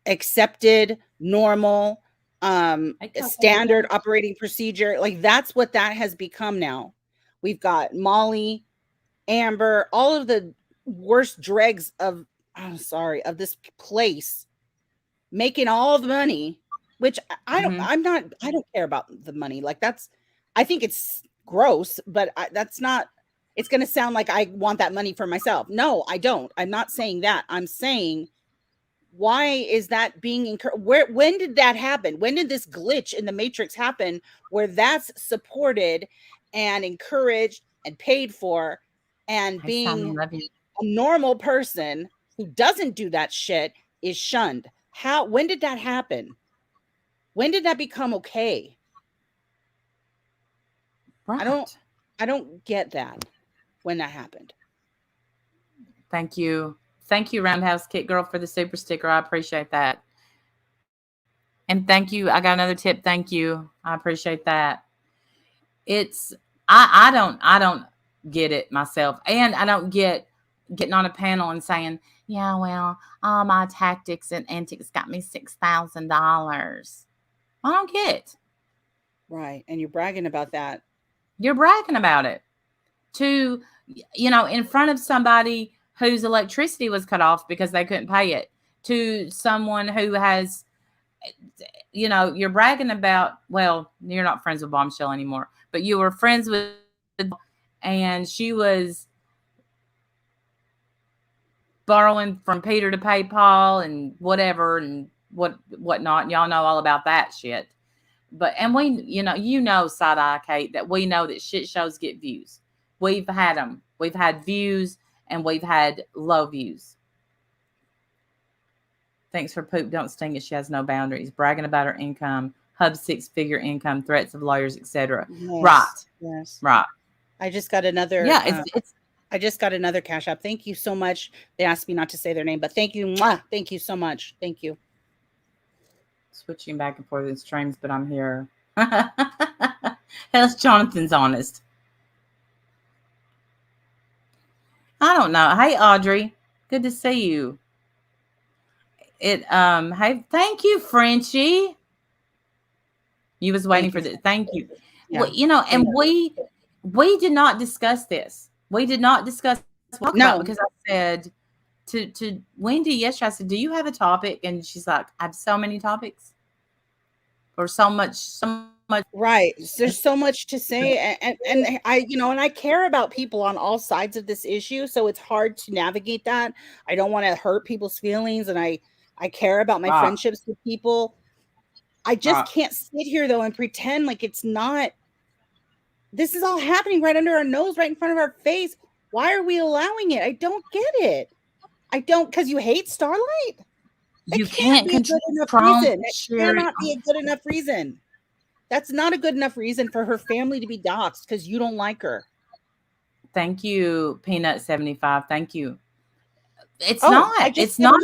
accepted, normal, standard operating procedure. Like that's what that has become now. We've got Molly, Amber, all of the worst dregs of this place making all the money, which I don't care about the money. Like I think it's gross, but that's not, it's going to sound like I want that money for myself. No, I don't. I'm not saying that. I'm saying, why is that being encouraged? When did that happen? When did this glitch in the matrix happen where that's supported and encouraged and paid for, and being a normal person who doesn't do that shit is shunned? When did that happen? When did that become okay? Right. I don't get that when that happened. Thank you. Thank you, Roundhouse Kick Girl, for the super sticker. I appreciate that. And thank you. I got another tip. Thank you. I appreciate that. I don't get it myself. And I don't get getting on a panel and saying, yeah, well, all my tactics and antics got me $6,000. I don't get it. Right. And you're bragging about that. You're bragging about it to, in front of somebody whose electricity was cut off because they couldn't pay it, to someone who has, you're bragging about, well, you're not friends with Bombshell anymore, but you were friends with, and she was borrowing from Peter to pay Paul and whatever and whatnot. Y'all know all about that shit. And we, side-eye Kate, that we know that shit shows get views. We've had them. We've had views and we've had low views. Thanks for poop. Don't sting it. She has no boundaries. Bragging about her income hub 6-figure income, threats of lawyers, etc. Yes, Right. Yes. Right. I just got another. Yeah, it's I just got another Cash App. Thank you so much. They asked me not to say their name, but thank you. Mwah. Thank you so much. Thank you. switching back and forth in streams, but I'm here. How's Jonathan's honest? I don't know. Hey, Audrey. Good to see you. Hey, thank you, Frenchie. You was waiting for this. Thank you. Yeah. Well, you know, and we did not discuss this. We did not discuss about because I said to Wendy yesterday, I said, do you have a topic? And she's like, I have so many topics. Or so much. Right. There's so much to say. And I, you know, and I care about people on all sides of this issue. So it's hard to navigate that. I don't want to hurt people's feelings. And I care about my friendships with people. I just can't sit here though and pretend like it's not. This is all happening right under our nose, right in front of our face. Why are we allowing it? I don't get it. I don't, because you hate Starlight. You can't be a good enough reason. It cannot be a good enough reason. That's not a good enough reason for her family to be doxxed because you don't like her. Thank you, Peanut 75. Thank you. It's not a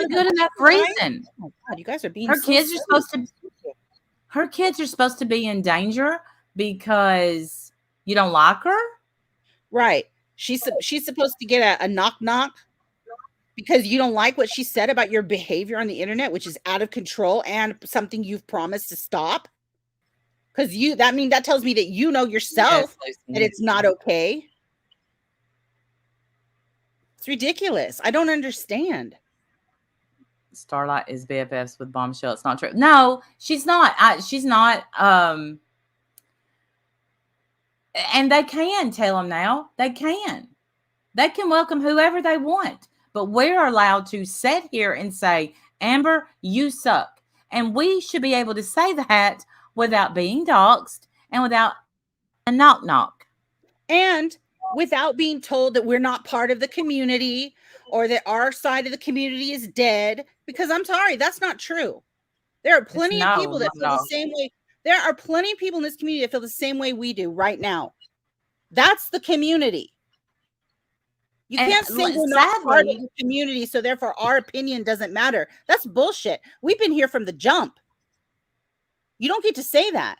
good enough reason. Oh God, you guys are being her kids are supposed to be in danger because you don't like her. Right. She's supposed to get a knock because you don't like what she said about your behavior on the internet, which is out of control and something you've promised to stop. Because that tells me that you know yourself that it's not okay. It's ridiculous. I don't understand. Starlight is BFFs with Bombshell. It's not true. No, she's not. She's not. And they can tell them now. They can welcome whoever they want. But we're allowed to sit here and say, Amber, you suck. And we should be able to say that without being doxxed and without a knock. And without being told that we're not part of the community or that our side of the community is dead. Because I'm sorry, that's not true. There are plenty of people that feel the same way. There are plenty of people in this community that feel the same way we do right now. That's the community. You can't say we're not part of the community, so therefore our opinion doesn't matter. That's bullshit. We've been here from the jump. You don't get to say that.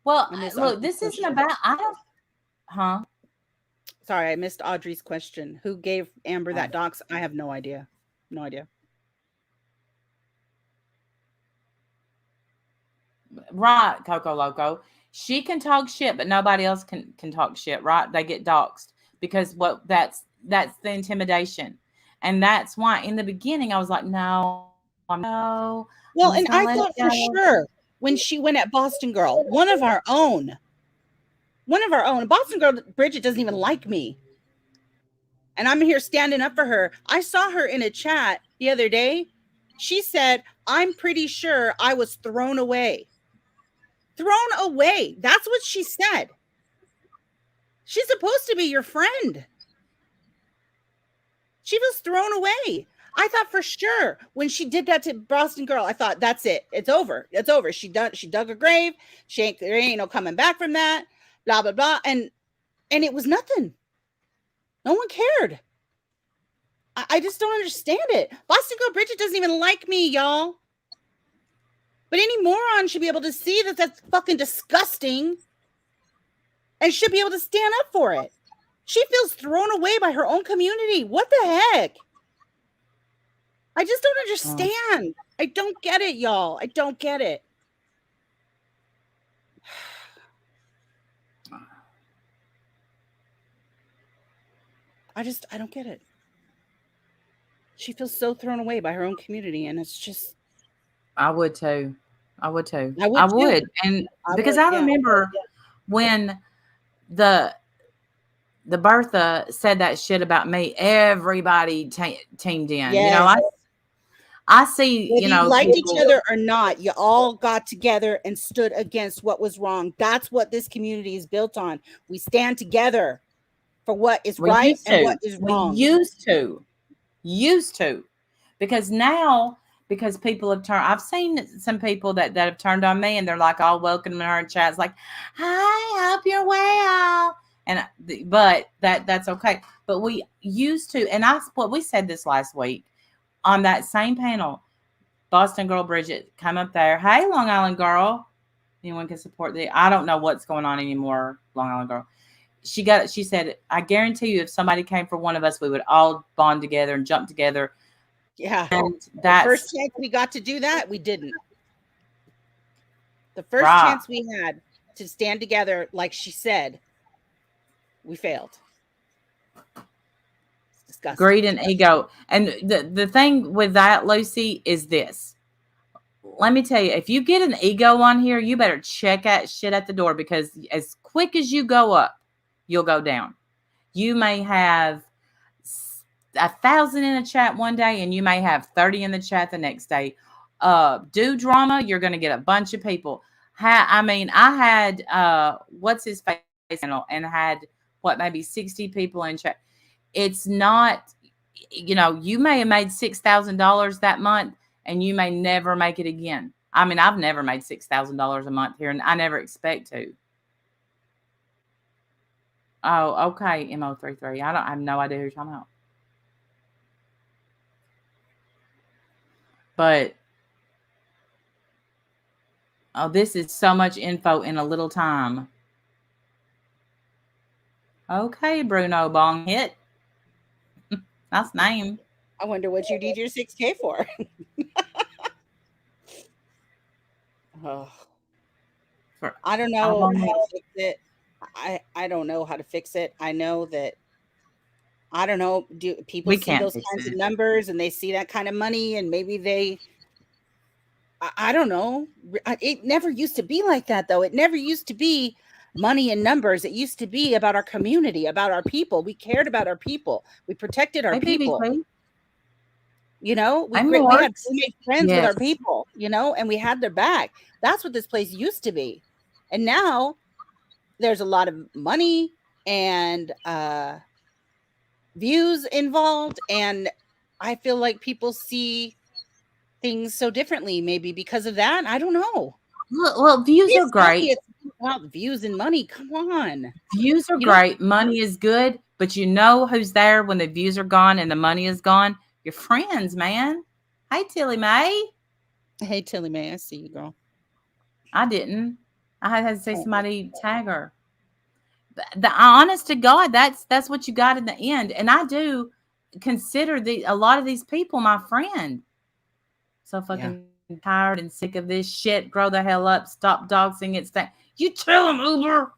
Well, look, this isn't about, Sorry, I missed Audrey's question. Who gave Amber that dox? I have no idea. No idea. Right, Coco Loco. She can talk shit, but nobody else can talk shit, right? They get doxxed because that's the intimidation. And that's why in the beginning I was like, no. Well, and I thought for sure when she went at Boston Girl, one of our own, Boston Girl, Bridget doesn't even like me. And I'm here standing up for her. I saw her in a chat the other day. She said, I'm pretty sure I was thrown away. Thrown away. That's what she said. She's supposed to be your friend. She was thrown away. I thought for sure when she did that to Boston Girl, I thought that's it. It's over. It's over. She dug a grave. There ain't no coming back from that. Blah, blah, blah. And it was nothing. No one cared. I just don't understand it. Boston Girl Bridget doesn't even like me, y'all. But any moron should be able to see that that's fucking disgusting and should be able to stand up for it. She feels thrown away by her own community. What the heck? I just don't understand. I don't get it, y'all. I don't get it. I don't get it. She feels so thrown away by her own community, and it's just. I would too. I would. And because I remember when the Bertha said that shit about me, everybody teamed in. Yes. You know, I see, whether you liked each other or not, you all got together and stood against what was wrong. That's what this community is built on. We stand together for what is We right used and to. what is We wrong. used to, because now, because people have turned, I've seen some people that have turned on me, and they're like all welcoming her in chats, like, "Hi, hope you're well," and but that's okay. But we used to, and what we said this last week on that same panel. Boston girl Bridget, come up there. Hey, Long Island girl. Anyone can support the. I don't know what's going on anymore, Long Island girl. She said, I guarantee you, if somebody came for one of us, we would all bond together and jump together. Yeah. And The first chance we got to do that, we didn't. The first chance we had to stand together, like she said, we failed. It's disgusting. Greed and ego. And the thing with that, Lucy, is this. Let me tell you, if you get an ego on here, you better check that shit at the door, because as quick as you go up, you'll go down. You may have 1,000 in a chat one day, and you may have 30 in the chat the next day. Do drama, you're going to get a bunch of people. I had what's his face channel, and had maybe 60 people in chat. It's not, you may have made $6,000 that month, and you may never make it again. I mean, I've never made $6,000 a month here, and I never expect to. Oh, okay, MO33. I have no idea who you're talking about. But this is so much info in a little time. Okay, Bruno Bong Hit. Nice name. I wonder what you need your 6K for. Oh. I don't know how to fix it. I don't know how to fix it. I know that, I don't know, do people see those kinds of numbers, and they see that kind of money, and maybe I don't know. It never used to be like that, though. It never used to be money and numbers. It used to be about our community, about our people. We cared about our people. We protected our people. We made friends with our people, and we had their back. That's what this place used to be. And now there's a lot of money and views involved. And I feel like people see things so differently, maybe because of that. I don't know. Well, views are great. It's about views and money. Come on. Views are great. Money is good. But you know who's there when the views are gone and the money is gone? Your friends, man. Hey, Tilly Mae. Hey, Tilly Mae. I see you, girl. I didn't. I had to say somebody tag her. The honest to God, that's what you got in the end. And I do consider a lot of these people my friend. So fucking tired and sick of this shit. Grow the hell up. Stop doxing. It's that. You tell him, Uber.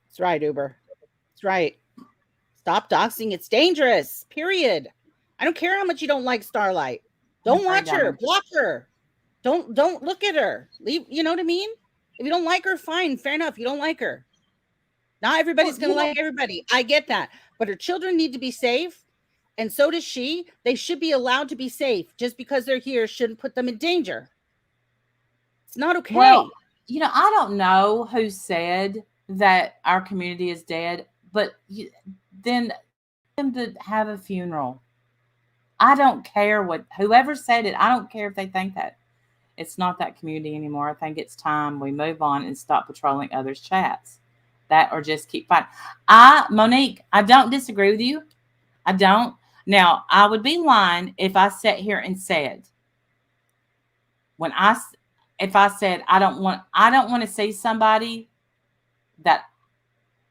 That's right, Uber. That's right. Stop doxing. It's dangerous. Period. I don't care how much you don't like Starlight. Don't watch her. Block her. Don't look at her. Leave. You know what I mean? If you don't like her, fine. Fair enough. You don't like her. Not everybody's going to like everybody. I get that. But her children need to be safe. And so does she. They should be allowed to be safe. Just because they're here shouldn't put them in danger. It's not okay. Well, I don't know who said that our community is dead, but then them to have a funeral. I don't care whoever said it. I don't care if they think that. It's not that community anymore. I think it's time we move on and stop patrolling others' chats. That, or just keep fighting. Monique, I don't disagree with you. I don't. Now, I would be lying if I sat here and said, if I said I don't want to see somebody that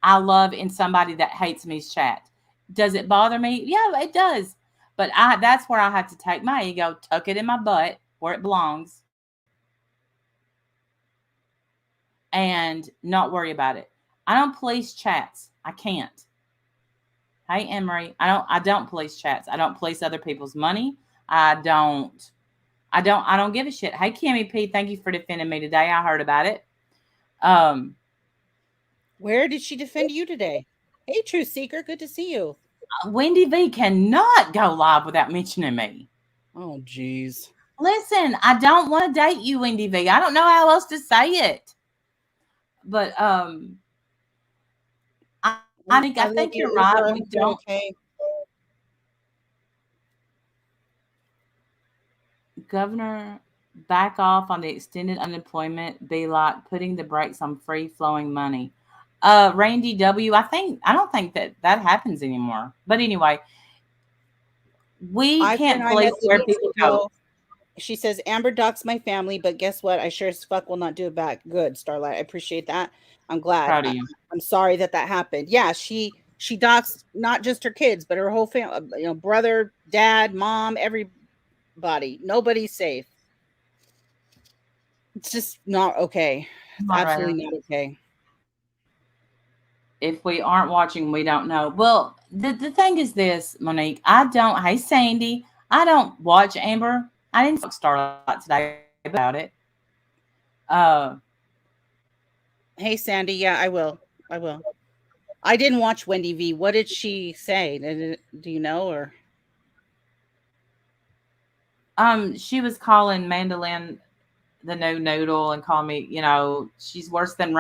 I love in somebody that hates me's chat. Does it bother me? Yeah, it does. But that's where I have to take my ego, tuck it in my butt where it belongs, and not worry about it. I don't police chats. I can't. Hey, Emery, I don't police chats. I don't police other people's money. I don't give a shit. Hey, Kimmy P, thank you for defending me today. I heard about it. Where did she defend you today? Hey, Truth Seeker, good to see you. Wendy V cannot go live without mentioning me. Oh, geez. Listen, I don't want to date you, Wendy V. I don't know how else to say it. But I think you're right. We don't. Okay. Governor, back off on the extended unemployment. Be like putting the brakes on free flowing money. Randy W. I don't think that happens anymore. But anyway, we I sent can't police where people go. She says, Amber doxed my family, but guess what? I sure as fuck will not do it back. Good, Starlight. I appreciate that. I'm glad. Proud of you. I'm sorry that happened. Yeah, she doxed not just her kids, but her whole family. You know, brother, dad, mom, everybody. Nobody's safe. It's just not okay. It's absolutely not okay. If we aren't watching, we don't know. Well, the thing is this, Monique. I don't. Hey, Sandy. I don't watch Amber. I didn't talk Starlight today about it. Hey, Sandy. Yeah, I will. I didn't watch Wendy V. What did she say? Do you know? Or she was calling Mandolin the no noodle and calling me, you know, she's worse than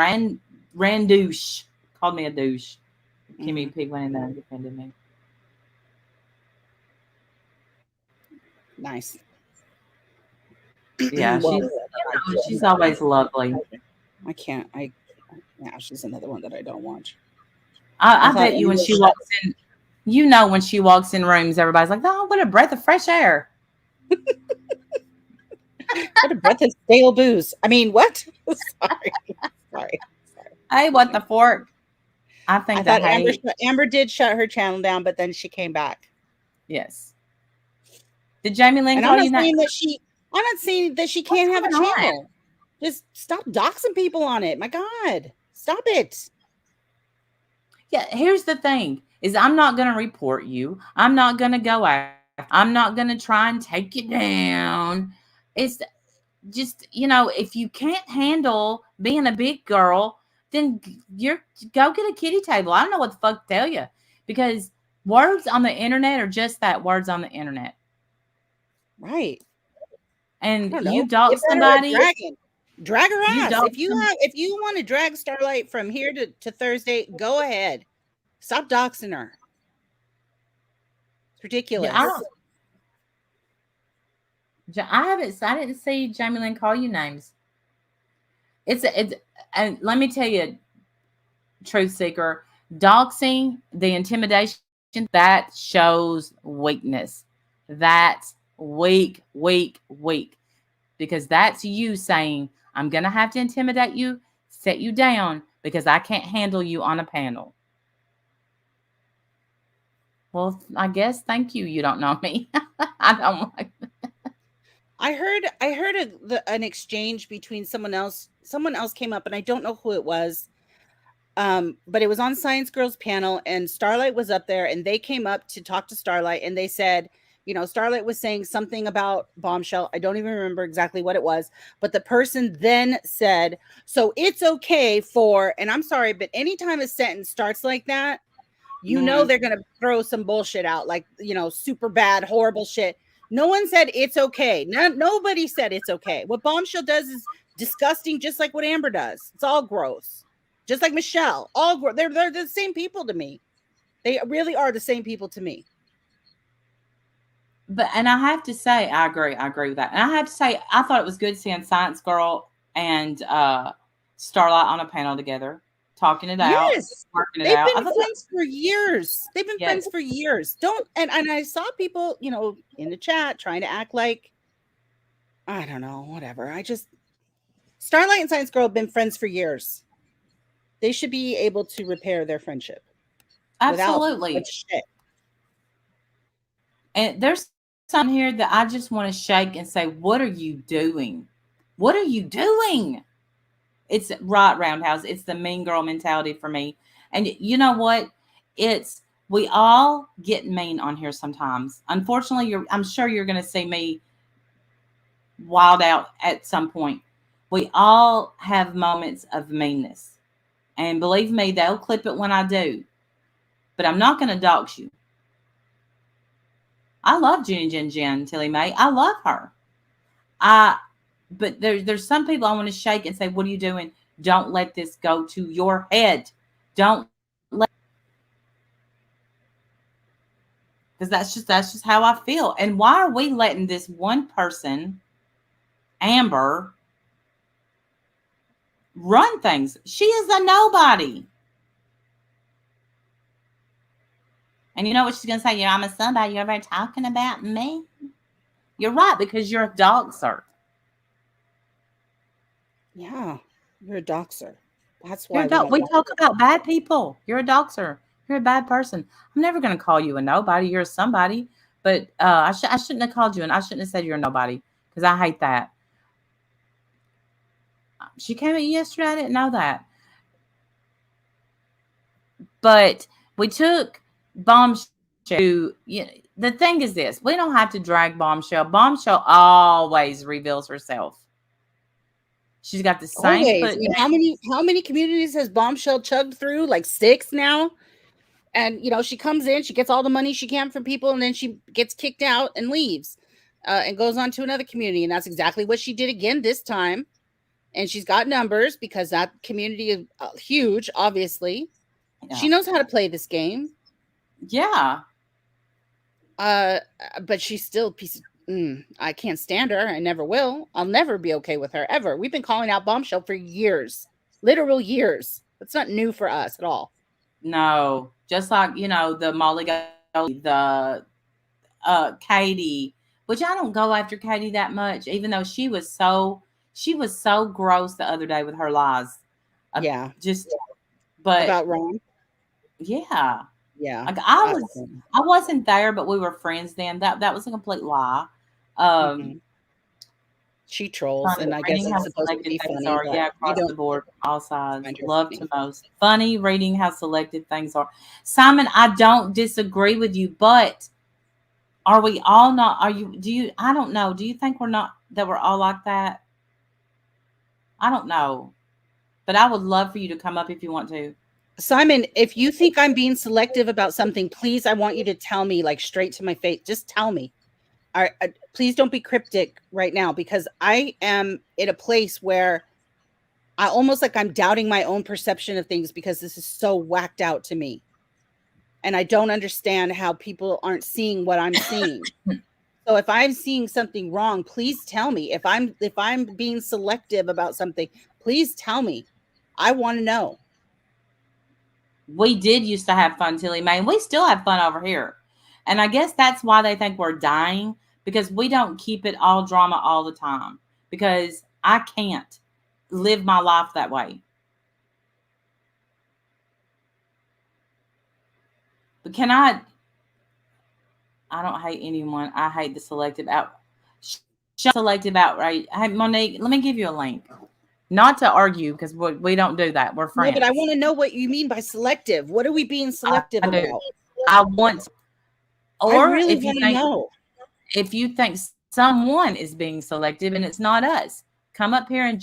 Randouche. Called me a douche. Kimmy Pig went in there and defended me. Nice. Yeah, she's always lovely. I can't. Yeah, she's another one that I don't watch. I bet you when she walks in, you know, when she walks in rooms, everybody's like, "Oh, what a breath of fresh air." What a breath of stale booze. I mean, what? Sorry. Hey, what the fork? I thought Amber did shut her channel down, but then she came back. Yes. Did Jamie Lynn call you that? I'm not saying that she can't have a channel. Just stop doxing people on it. My God. Stop it. Yeah, here's the thing, is I'm not going to report you. I'm not going to go out. I'm not going to try and take you down. It's just, you know, if you can't handle being a big girl, then go get a kiddie table. I don't know what the fuck to tell you, because words on the internet are just that, words on the internet. Right. And you dox somebody, drag her ass. If you want to drag Starlight from here to Thursday, go ahead. Stop doxing her. It's ridiculous. Yeah, I didn't see Jamie Lynn call you names. And let me tell you, truth seeker, doxing, the intimidation, that shows weakness. That's weak. Because that's you saying, I'm going to have to intimidate you, set you down, because I can't handle you on a panel. Well, I guess, thank you. You don't know me. I don't like that. I heard an exchange between someone else. Someone else came up, and I don't know who it was. But it was on Science Girls panel, and Starlight was up there, and they came up to talk to Starlight, and they said, you know, Starlight was saying something about Bombshell. I don't even remember exactly what it was, but the person then said, so it's okay for, and I'm sorry, but anytime a sentence starts like that, you know, they're going to throw some bullshit out, like, you know, super bad, horrible shit. No one said it's okay. Nobody said it's okay. What Bombshell does is disgusting, just like what Amber does. It's all gross. Just like Michelle. They're the same people to me. They really are the same people to me. And I have to say, I agree with that. And I have to say, I thought it was good seeing Science Girl and Starlight on a panel together, talking it out, working it out. They've been friends for years. They've been friends for years. And I saw people, you know, in the chat trying to act like, I don't know, whatever. Starlight and Science Girl have been friends for years. They should be able to repair their friendship. Absolutely. Shit. And there's some here that I just want to shake and say, what are you doing? What are you doing? It's right, Roundhouse. It's the mean girl mentality for me. And you know what? We all get mean on here sometimes. Unfortunately, I'm sure you're going to see me wild out at some point. We all have moments of meanness. And believe me, they'll clip it when I do. But I'm not going to dox you. I love Jen Tilly Mae. I love her. But there's some people I want to shake and say, what are you doing? Don't let this go to your head. Don't let. because that's just how I feel. And why are we letting this one person, Amber, run things? She is a nobody. And you know what she's gonna say? Yeah, I'm a somebody. You're ever talking about me? You're right, because you're a doxer. Yeah, you're a doxer. That's You're why a dog. We don't talk about bad people. You're a doxer. You're a bad person. I'm never gonna call you a nobody. You're a somebody. But I shouldn't have called you, and I shouldn't have said you're a nobody, because I hate that. She came in yesterday. I didn't know that. But we took Bombshell to, the thing is this: we don't have to drag Bombshell. Bombshell always reveals herself. She's got the same always. I foot. mean, how many communities has Bombshell chugged through? Like 6 now. And she comes in, she gets all the money she can from people, and then she gets kicked out and leaves, and goes on to another community. And that's exactly what she did again this time. And she's got numbers because that community is huge, obviously. Yeah. She knows how to play this game. Yeah. But she's still a piece of I can't stand her. I never will. I'll never be okay with her ever. We've been calling out Bombshell for years, literal years. It's not new for us at all. No, just like the Molly, the Katie, which I don't go after Katie that much, even though she was so gross the other day with her lies. Yeah, but about Ron. Yeah, Yeah, like I wasn't there, but we were friends then. That was a complete lie. She trolls, and I guess it's supposed to be funny. But yeah, across the board, all sides, love funny. to most. Funny reading how selective things are. Simon, I don't disagree with you, but are we all not? I don't know. Do you think that we're all like that? I don't know, but I would love for you to come up if you want to. Simon, if you think I'm being selective about something, please, I want you to tell me, like, straight to my face. Just tell me. Please don't be cryptic right now, because I am in a place where I almost like I'm doubting my own perception of things, because this is so whacked out to me. And I don't understand how people aren't seeing what I'm seeing. So if I'm seeing something wrong, please tell me. If I'm being selective about something, please tell me. I want to know. We did used to have fun, Tilly Mae, and we still have fun over here. And I guess that's why they think we're dying, because we don't keep it all drama all the time, because I can't live my life that way. But I don't hate anyone. I hate the selective outrage. Hey, Monique, let me give you a link. Not to argue, because we don't do that. We're friends. No, but I want to know what you mean by selective. What are we being selective about? I want to. Or I really want to know. If you think someone is being selective and it's not us, come up here and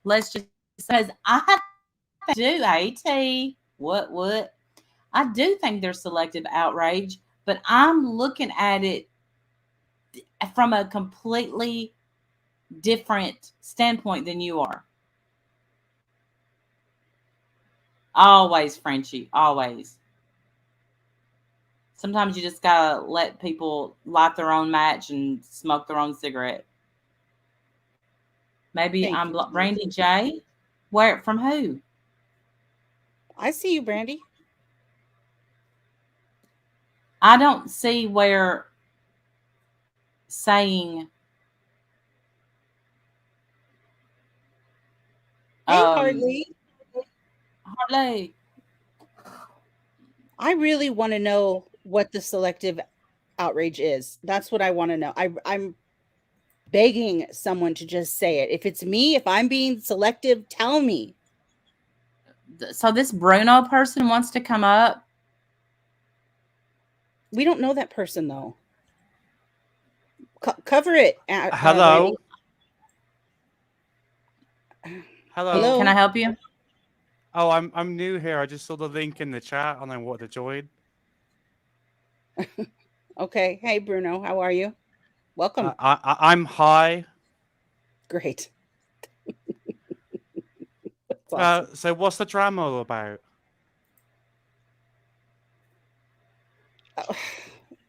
let's just, because I do, AT, what? I do think there's selective outrage, but I'm looking at it from a completely different standpoint than you are. Always, Frenchie, always. Sometimes you just gotta let people light their own match and smoke their own cigarette. Maybe I'm Brandy J. Where from who? I see you, Brandy. I don't see where saying Hardly. I really want to know what the selective outrage is. That's what I want to know. I'm begging someone to just say it. If it's me, if I'm being selective, tell me. So this Bruno person wants to come up. We don't know that person, though. Cover it. Hello. Hello. Can I help you? Oh, I'm new here. I just saw the link in the chat and I wanted to join. Okay. Hey, Bruno. How are you? Welcome. I'm high. Great. Awesome. So what's the drama all about?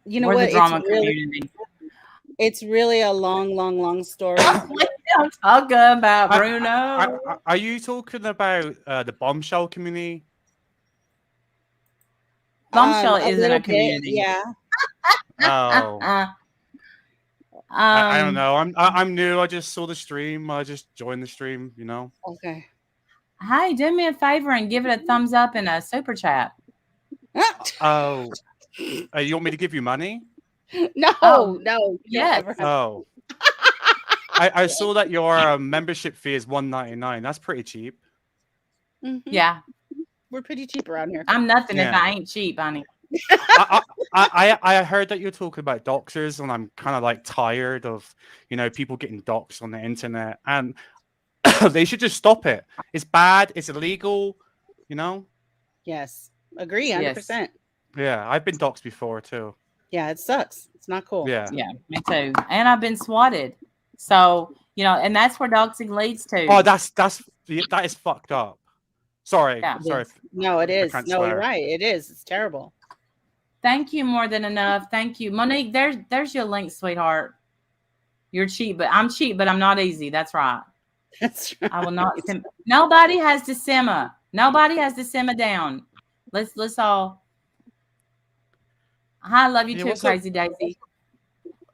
You know We're what? the drama community. It's really a long story. We don't talk about Bruno. Are you talking about the bombshell community? Bombshell isn't a little bit, community. yeah. Oh, I don't know. I'm new. I just saw the stream. I just joined the stream. You know. Okay. Hey, do me a favor and give it a thumbs up and a super chat. Oh, you want me to give you money? No, Oh, no. yes. Oh, I saw that your membership fee is $1.99. That's pretty cheap. Mm-hmm. Yeah, We're pretty cheap around here. I'm nothing if Yeah. I ain't cheap, honey. I heard that you're talking about doxers, and I'm kind of like tired of people getting doxed on the internet, and they should just stop it. It's bad. It's illegal. Yes, agree, 100%. Yeah, I've been doxed before too. Yeah, it sucks. It's not cool. Yeah. Yeah, me too. And I've been swatted. So, and that's where doxing leads to. Oh, that is fucked up. Sorry. Yeah. Sorry. No, it is. can't No, swear. you're right. It is. It's terrible. Thank you more than enough. Thank you. Monique, there's your link, sweetheart. You're cheap, but I'm cheap, but I'm not easy. That's right. That's right. I will not nobody has to simmer. Nobody has to simmer down. Let's all. I love you too, Crazy Daisy.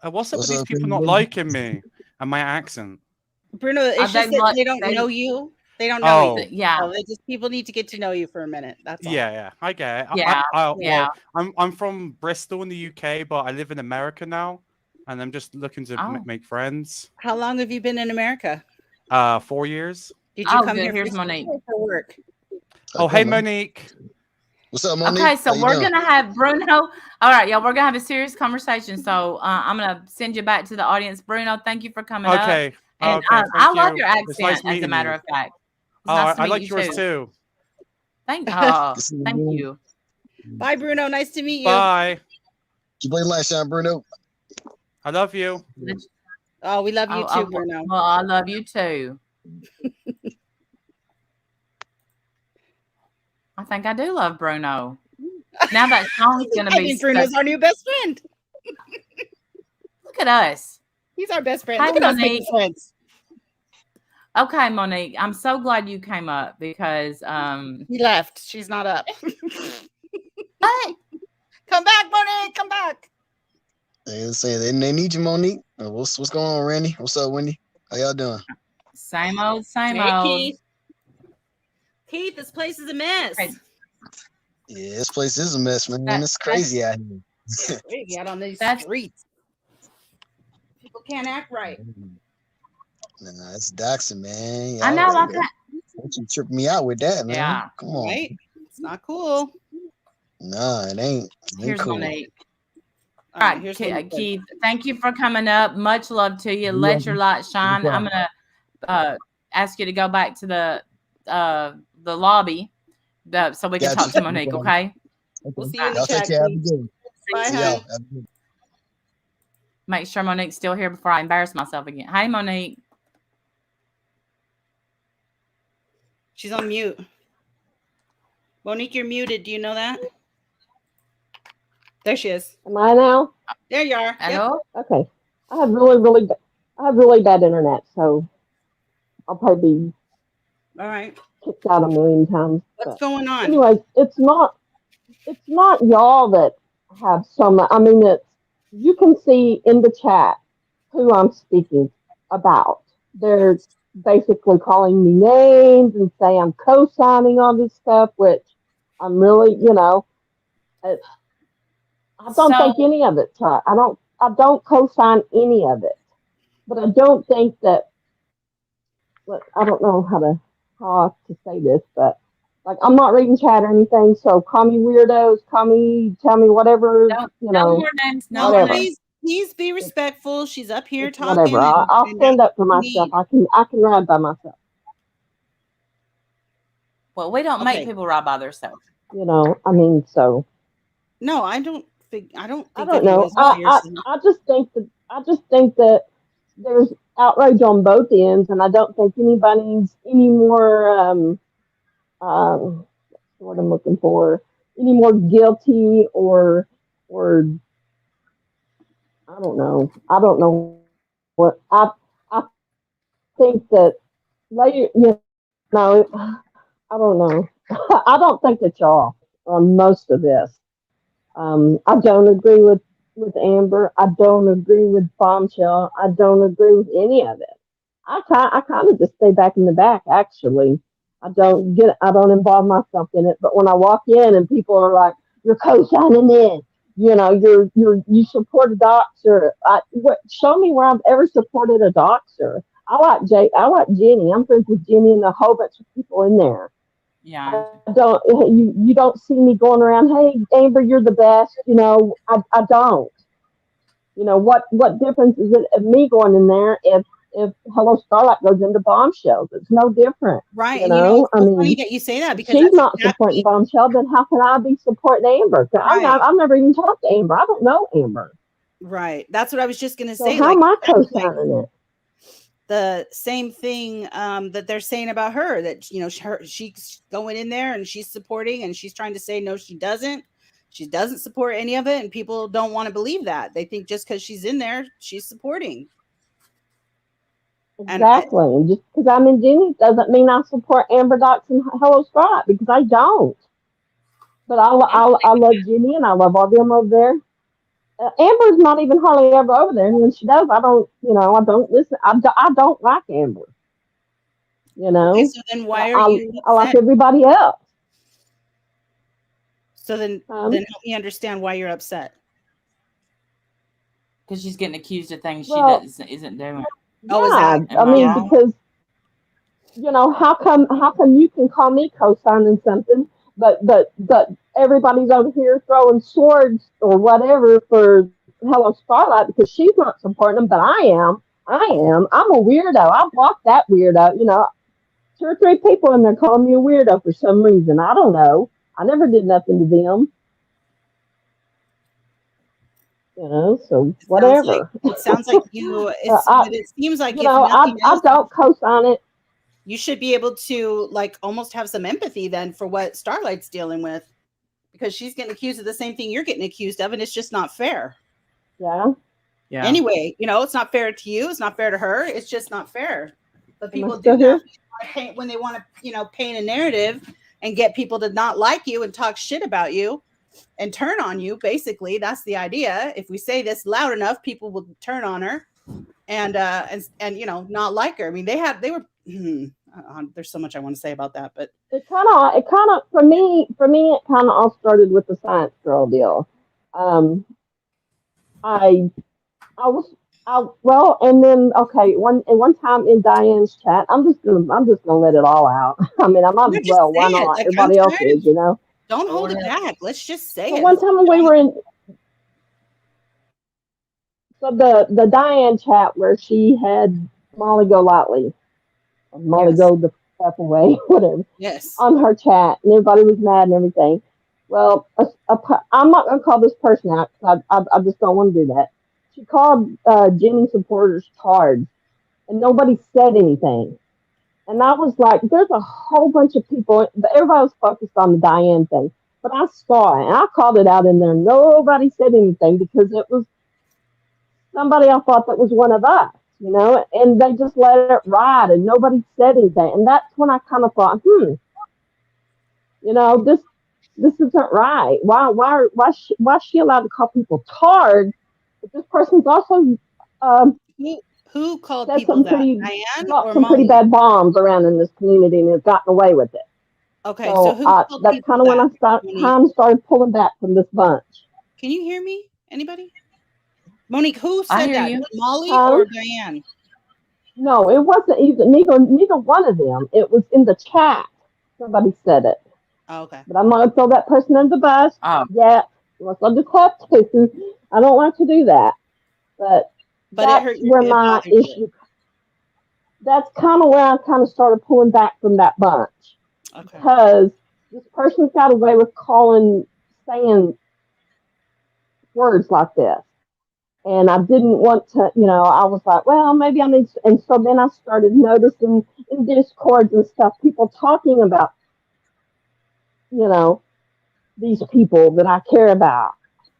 What's up with these people not liking me and my accent? Bruno, it's just that they don't know you. They don't know you. Yeah. So people need to get to know you for a minute. That's all. Yeah, I get it. Yeah, Well, I'm from Bristol in the UK, but I live in America now, and I'm just looking to make friends. How long have you been in America? 4 years. Did you come here here's Monique for work? Oh, hey, Monique. What's up, Monique? Okay, so we're going to have Bruno. All right, y'all, we're going to have a serious conversation. So I'm going to send you back to the audience. Bruno, thank you for coming up. Okay. And I love your accent, as a matter of fact. Nice I like yours too. Thank you. Bye, Bruno. Nice to meet you. Bye. You play last time, Bruno? I love you. Oh, we love you too, Bruno. Well, I love you too. I think I do love Bruno. Now that song's going to be... Bruno's our new best friend. Look at us. He's our best friend. Hi, Look at us Monique. making friends. Okay, Monique. I'm so glad you came up because... He left. She's not up. What? Come back, Monique. Come back. They say they need you, Monique. What's going on, Randy? What's up, Wendy? How y'all doing? Same old. Hey, Keith, this place is a mess. Crazy. Yeah, this place is a mess, man. It's crazy out here. Crazy out on these streets. People can't act right. Nah, it's Doxxing, man. I know. Don't you trip me out with that, man? Yeah. Come on. Right? It's not cool. Nah, it ain't. Here's cool. Monique. All right, here's Keith. Thank you for coming up. Much love to you. Let your light shine. I'm gonna ask you to go back to the lobby, so we can talk to Monique. Okay. We'll see you in the Y'all chat. take care. Have a good one. Bye, See hi. y'all. Make sure Monique's still here before I embarrass myself again. Hey, Monique. She's on mute. Monique, you're muted. Do you know that? There she is. Am I now? There you are. Hello. Yep. Okay. I have really bad internet, so I'll probably be All right. kicked out a million times. What's going on? Anyway, it's not y'all that have so much. I mean, you can see in the chat who I'm speaking about. They're basically calling me names and say I'm co-signing all this stuff, which I'm really, I don't think any of it's right. I don't co-sign any of it, but I don't think that. I don't know how to say this, but like I'm not reading chat or anything. So call me weirdos, tell me whatever. No more names. No whatever. Please be respectful. She's up here It's talking. whatever. I'll stand up for myself. I can ride by myself. Well, we don't make people ride by themselves. I mean, so. No, I don't think. I don't know. I just think that there's outrage on both ends, and I don't think anybody's any more what I'm looking for, any more guilty or don't know. I don't know what I think that later, know, I don't know. I don't think that y'all on most of this. I don't agree with Amber. I don't agree with Bombshell. I don't agree with any of it. I kind of just stay back in the back. Actually, I don't involve myself in it. But when I walk in and people are like, "You're co-signing in," you support a doxer. Show me where I've ever supported a doxer. I like Jenny. I'm friends with Jenny and a whole bunch of people in there. Yeah. I don't you don't see me going around, hey Amber, you're the best. I don't. What difference is it of me going in there if Hello Starlight goes into Bombshells? It's no different. Right. And it's I so mean, funny that you say that if because she's that's not supporting exactly Bombshell, then how can I be supporting Amber? 'Cause right. I've never even talked to Amber. I don't know Amber. Right. That's what I was just gonna So say. how Like am I that's like co-signing it? the same thing that they're saying about her, that she's going in there and she's supporting and she's trying to say no, she doesn't support any of it, and people don't want to believe that. They think just because she's in there she's supporting. Exactly. And just because I'm in Jenny doesn't mean I support Amber Dox and Hello Scott, because I don't. But I love Jenny and I love all them over there. Amber's not even hardly ever over there. And when she does, I don't listen. I don't like Amber. Okay, so then why are you I like upset? everybody else. So then help me understand why you're upset. Because she's getting accused of things Well, she isn't doing. Oh, is yeah, that? I mean, wrong? because how come you can call me co-signing something, but everybody's over here throwing swords or whatever for Hello Starlight because she's not supporting them, but I am. I'm a weirdo. I blocked that weirdo. 2 or 3 people in there calling me a weirdo for some reason. I don't know. I never did nothing to them. So whatever. It sounds like you. I, But it seems like if nothing I else, don't co-sign it. you should be able to like almost have some empathy then for what Starlight's dealing with, because she's getting accused of the same thing you're getting accused of, and it's just not fair. Yeah. Yeah. Anyway, it's not fair to you. It's not fair to her. It's just not fair. But people still do here? that when they want to, paint a narrative and get people to not like you and talk shit about you and turn on you. Basically, that's the idea. If we say this loud enough, people will turn on her and not like her. I mean, they were. There's so much I want to say about that, but It kind of for me it kind of all started with the Science Girl deal. I I was well, and then okay, one time in Diane's chat, I'm just gonna let it all out. I mean, I might no, as just well. say Why it. not? Like, I'm Everybody else tired is, of. Don't hold it back. Let's just say So it. one time when we were in, so the Diane chat where she had Molly Golightly, or Molly Yes. Go the F away, whatever, Yes. on her chat, and everybody was mad and everything. Well, I'm not gonna call this person out because I just don't want to do that. She called Jenny supporters tards, and nobody said anything. And I was like, there's a whole bunch of people, but everybody was focused on the Diane thing. But I saw it, and I called it out in there. Nobody said anything because it was somebody I thought that was one of us, and they just let it ride, and nobody said anything. And that's when I kind of thought, this isn't right. Why is she allowed to call people tards? But this person's also Who called said people some that? pretty Diane dropped or some pretty Molly? bad bombs around in this community and has gotten away with it. Okay, so So who called that's people kind of when I that? Monique, kind of started pulling back from this bunch. can you hear me? Anybody? Monique, who I said hear that? you. Molly or Diane? No, it wasn't either. Neither one of them. It was in the chat. Somebody said it. Oh, okay. But I'm not gonna throw that person under the bus Oh. yet. Unless I just have to. I don't like to do that. But that's where my issue. That's kind of where I kind of started pulling back from that bunch. Okay. Because this person's got away with saying words like this. And I didn't want to, I was like, well, maybe I need to. And so then I started noticing in Discords and stuff, people talking about, these people that I care about.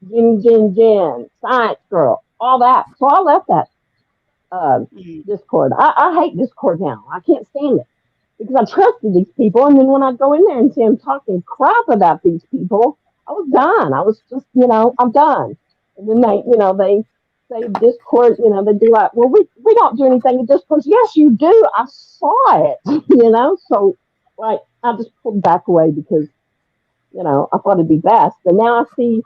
Jen, Science Girl, all that. So I left that Mhm. Discord. I hate Discord now. I can't stand it because I trusted these people, and then when I go in there and see them talking crap about these people, I was done. I was just, I'm done. And then they say Discord, they'd be like, well, we don't do anything in Discord. Yes, you do. I saw it, So, like, I just pulled back away because, I thought it'd be best. And now I see,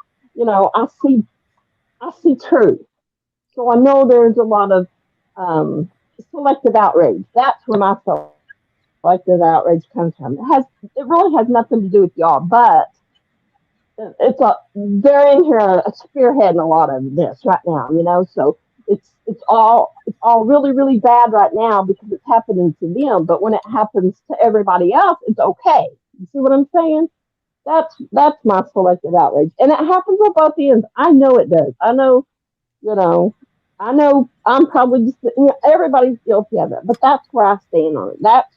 I see truth. So I know there's a lot of selective outrage. That's where my selective outrage comes from. It really has nothing to do with y'all, but they're in here spearheading a lot of this right now, So it's all really, really bad right now because it's happening to them. But when it happens to everybody else, it's okay. You see what I'm saying? That's my selective outrage, and it happens on both ends. I know it does. You know, I know I'm probably just, everybody's guilty of it, but that's where I stand on it. That's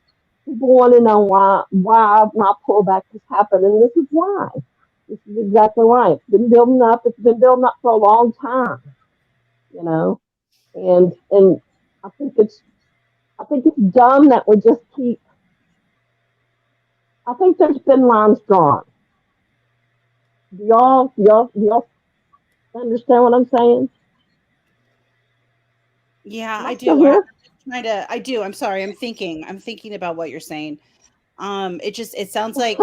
people want to know why my pullback has happened, and this is why. This is exactly why. It's been building up. It's been building up for a long time, you know, and I think it's dumb that we just keep. I think there's been lines drawn. Do y'all understand what I'm saying? Yeah, Am I I still do. here? I do. I'm sorry. I'm thinking about what you're saying. It sounds like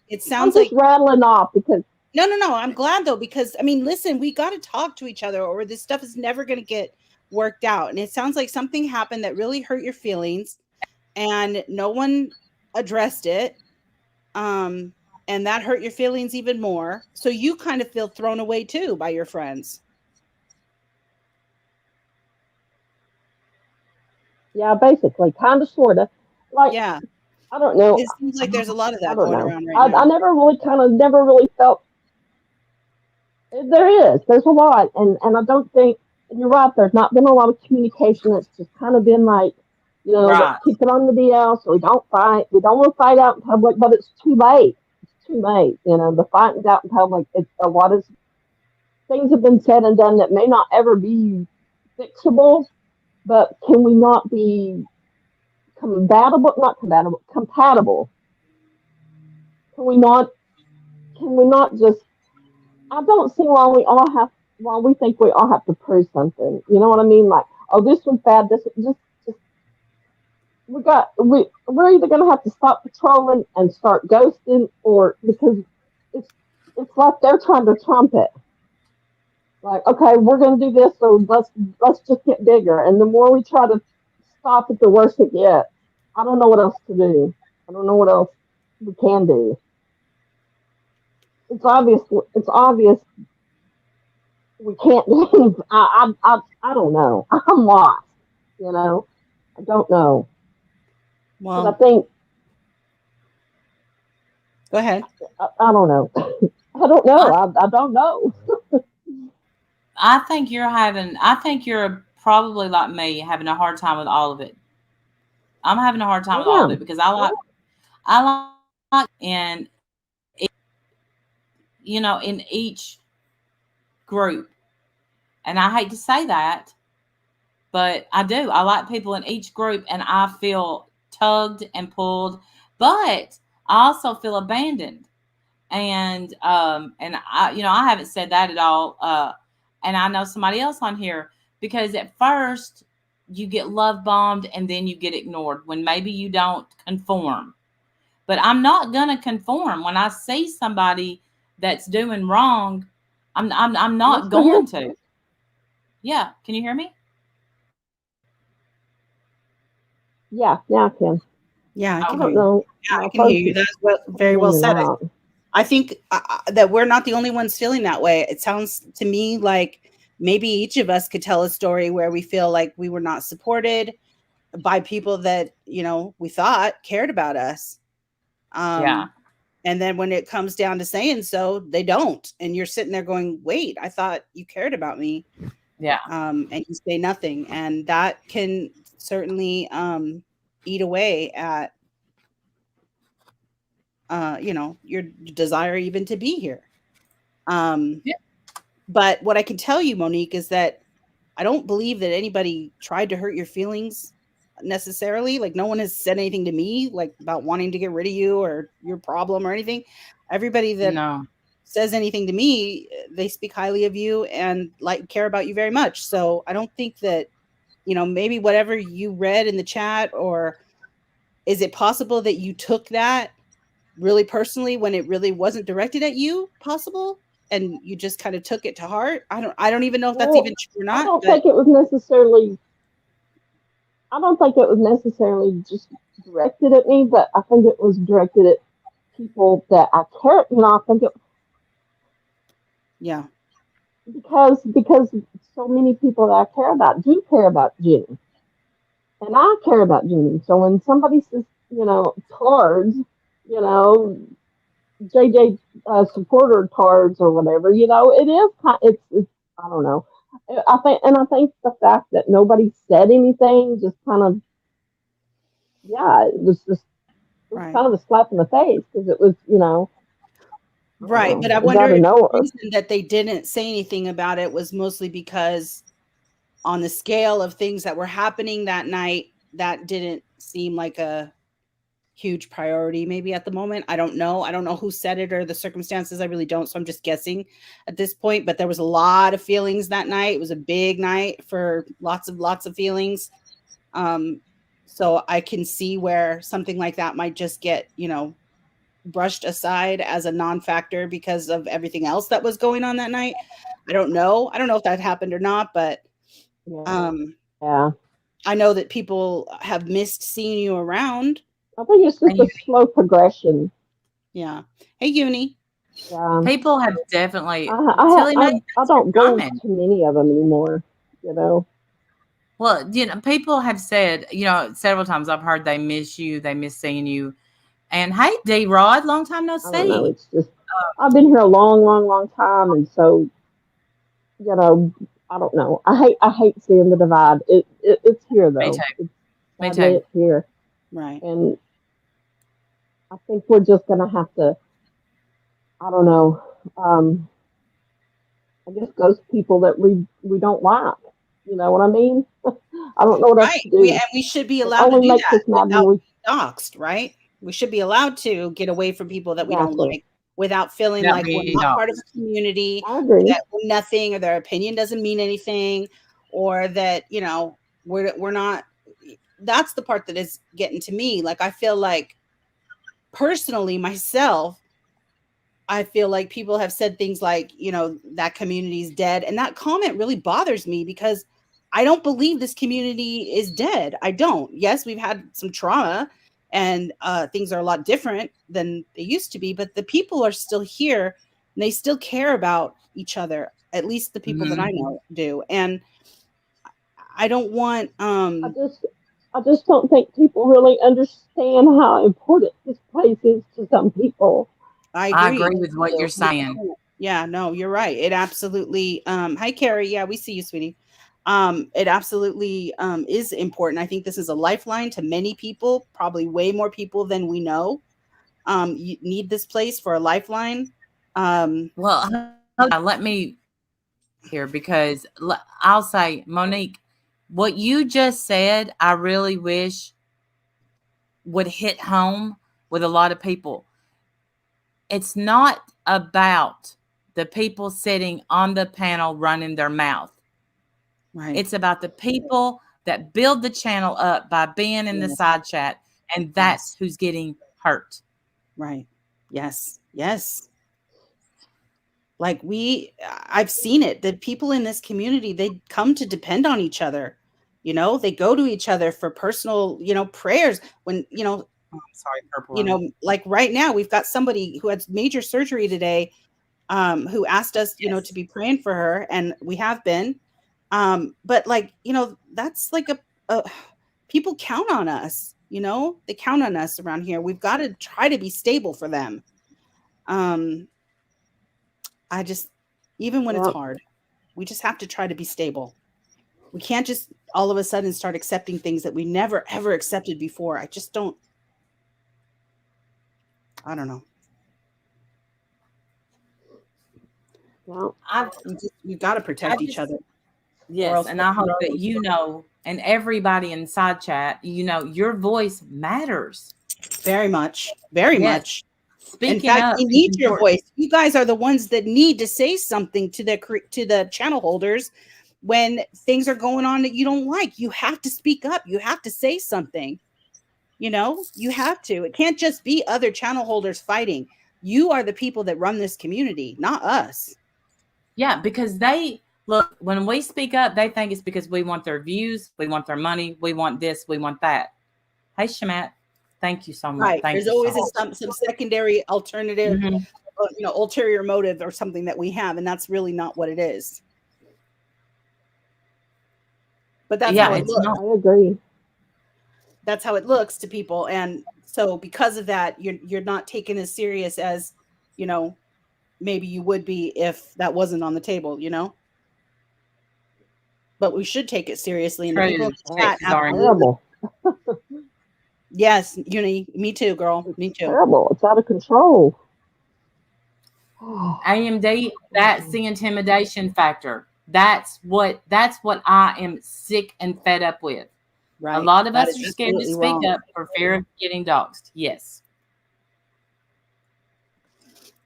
it I'm sounds just like rattling off because no. I'm glad though, because I mean, listen, we got to talk to each other, or this stuff is never going to get worked out. And it sounds like something happened that really hurt your feelings, and no one addressed it. Um, and that hurt your feelings even more. So you kind of feel thrown away too by your friends. yeah, basically, kind of, sort of, like Yeah, I don't know. it seems like there's a lot of I that don't going know. around right I now. never really felt there's a lot, and I don't think, and you're right. There's not been a lot of communication. It's just kind of been like, let's Right. keep it on the DL so we don't fight. We don't want to fight out in public, but it's too late. It's too late. The fighting's out in public. It's a lot of things have been said and done that may not ever be fixable. But can we not be compatible? Not compatible. Compatible. Can we not? Can we not just? I don't see why we think we all have to prove something. You know what I mean? Like, oh, this was bad. This just we're either gonna have to stop patrolling and start ghosting, or because it's it's like they're trying to trump it. Like, okay, we're gonna do this, so let's just get bigger. And the more we try to stop it, the worse it gets. I don't know what else to do. I don't know what else we can do. It's obvious. It's obvious we can't do anything. I don't know. I'm lost. I don't know because I Well, think go ahead. I don't know. I don't know. I don't know. I think you're probably like me, having a hard time with all of it. I'm having a hard time with all of Yeah. it because I like in in each group, and I hate to say that, but I do. I like people in each group, and I feel tugged and pulled, but I also feel abandoned. And I haven't said that at all. And I know somebody else on here, because at first you get love bombed and then you get ignored when maybe you don't conform. But I'm not gonna conform when I see somebody that's doing wrong. I'm Am I not still here? going to. Yeah, can you hear me? Yeah. Yeah. I can. Yeah, I I can hear don't you. know. Yeah, I My can phone hear you. keeps That's very coming well in and said. out. I think that we're not the only ones feeling that way. It sounds to me like maybe each of us could tell a story where we feel like we were not supported by people that, we thought cared about us. Yeah, Um, and then when it comes down to saying so, they don't. And you're sitting there going, wait, I thought you cared about me. yeah, And you say nothing. And that can certainly eat away at, your desire even to be here. Um, yeah. But what I can tell you, Monique, is that I don't believe that anybody tried to hurt your feelings necessarily. Like no one has said anything to me like about wanting to get rid of you or your problem or anything. Everybody that No. says anything to me, they speak highly of you and like care about you very much. So I don't think that, you know, maybe whatever you read in the chat, or is it possible that you took that really personally when it really wasn't directed at you? Possible, and you just kind of took it to heart. I don't even know if that's Well, even true or I not. don't But think it was necessarily. I don't think it was necessarily just directed at me, but I think it was directed at people that I care. You know, I think it yeah, because so many people that I care about do care about Jenny, and I care about Jenny. So when somebody says, you know, cards, you know, JJ supporter cards or whatever, you know, it is kind. It's I don't know. I think the fact that nobody said anything just kind of, yeah, it was right. kind of a slap in the face because it was, you know, I don't Right, but know, I it was wonder out of if the nowhere. reason that they didn't say anything about it was mostly because on the scale of things that were happening that night, that didn't seem like a huge priority maybe at the moment. I don't know. I don't know who said it or the circumstances. I really don't. So I'm just guessing at this point, but there was a lot of feelings that night. It was a big night for lots of feelings. Um, so I can see where something like that might just get, you know, brushed aside as a non-factor because of everything else that was going on that night. I don't know. I don't know if that happened or not, but um Yeah, I know that people have missed seeing you around. I think it's just And a slow progression. Yeah. Hey, Uni. Yeah, people have definitely I Tilly Mae, I thanks for don't go coming. to many of them anymore. You know, Well, you know, people have said, you know, several times I've heard they miss you, they miss seeing you. And hey, D Rod, long time no I don't know. see. It's just I've been here a long, long, long time, and so you know, I don't know. I hate seeing the divide. It's here Me though. too. It's Me sadly too. it's here, Right. and I think we're just gonna have to. I don't know. I guess those people that we don't like. You know what I mean? I don't know what else Right. to We do. and we should be It allowed to only do makes that us mad when without we being doxxed, right? We should be allowed to get away from people that we don't exactly. like without feeling Without like we're being not dog. part of a community, I or agree. that we're nothing, or their opinion doesn't mean anything, or that, you know, we're not. That's the part that is getting to me. Like I feel like personally myself, I feel like people have said things like, you know, that community's dead. And that comment really bothers me because I don't believe this community is dead. I don't. Yes, we've had some trauma and things are a lot different than they used to be, but the people are still here and they still care about each other. At least the people that I Mhm. know do. And I don't want I just I just don't think people really understand how important this place is to some people. I I agree. agree with what you're So saying. Yeah, no, you're right. It absolutely hi Carrie. Yeah, we see you, sweetie. It absolutely is important. I think this is a lifeline to many people, probably way more people than we know. You need this place for a lifeline. Um Well, let me here because I'll say, Monique, what you just said, I really wish would hit home with a lot of people. It's not about the people sitting on the panel running their mouth. right. It's about the people that build the channel up by being in the Yes. side chat, and that's Yes. who's getting hurt. Right. Yes. Yes. Like I've seen it. The people in this community, they come to depend on each other. You know, they go to each other for personal, you know, prayers when, Oh, I'm sorry, Purple you Rain. know, like right now we've got somebody who had major surgery today, who asked us, you know, to Yes. be praying for her, and we have been. But like, you know, that's like a people count on us, you know, they count on us around here. We've got to try to be stable for them. Um, I just, even when it's yeah, hard, we just have to try to be stable. We can't just all of a sudden start accepting things that we never ever accepted before. I just don't, I don't know. yeah. I've, We've got to I protect each just, other. Yes, else and I hope we'll that you know, and everybody in side chat, you know, your voice matters. very much, very Yes. much. In Speaking fact, up we is need your important. voice. You guys are the ones that need to say something to the channel holders when things are going on that you don't like. You have to speak up. You have to say something. You know, you have to. It can't just be other channel holders fighting. You are the people that run this community, not us. Yeah, because they look, when we speak up, they think it's because we want their views, we want their money, we want this, we want that. Hey, Shamat, thank you so much. Right. Thank There's you always so much. some secondary alternative, Mhm. ulterior motive or something that we have, and that's really not what it is. But that's Yeah, how it it's looks. not. I agree. That's how it looks to people, and so because of that, you're not taken as serious as, you know, maybe you would be if that wasn't on the table, you know. But we should take it seriously, and the people in True. the chat Texts are absolutely. Terrible. Yes, Uni, me too, girl, It's me too. terrible. It's out of control. AMD, that's the intimidation factor. That's what I am sick and fed up with. Right. A lot of That us is are scared to absolutely speak wrong. up for fear of getting doxxed. Yes.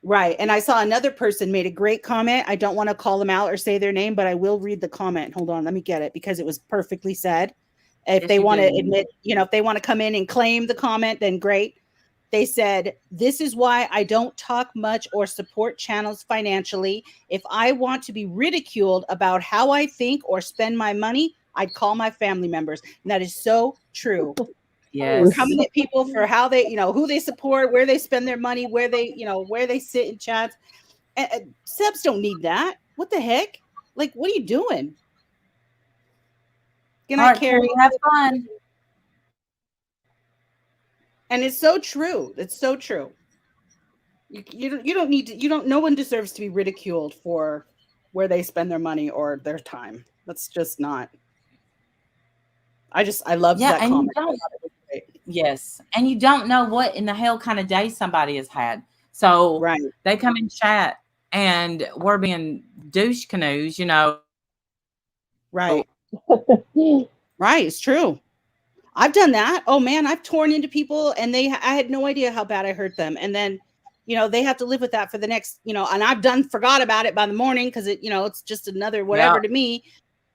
Right. And I saw another person made a great comment. I don't want to call them out or say their name, but I will read the comment. Hold on, let me get it because it was perfectly said. If Yes, they you want to do. admit, you know, if they want to come in and claim the comment, then great. They said, "This is why I don't talk much or support channels financially. If I want to be ridiculed about how I think or spend my money, I'd call my family members." And that is so true. We're Yes. coming at people for how they, you know, who they support, where they spend their money, where they, you know, where they sit in chats. And subs don't need that. What the heck? Like, what are you doing? Good All night, right, Carrie. Carrie, have fun. And it's so true. It's so true. You don't need to, you don't, no one deserves to be ridiculed for where they spend their money or their time. That's just not. I loved Yeah, that and you comment. don't. Yes, and you don't know what in the hell kind of day somebody has had. So Right. they come in chat and we're being douche canoes, you know. Right. Right. It's true. I've done that. Oh man, I've torn into people and I had no idea how bad I hurt them. And then, you know, they have to live with that for the next, you know, and I've forgot about it by the morning because it, you know, it's just another whatever to me.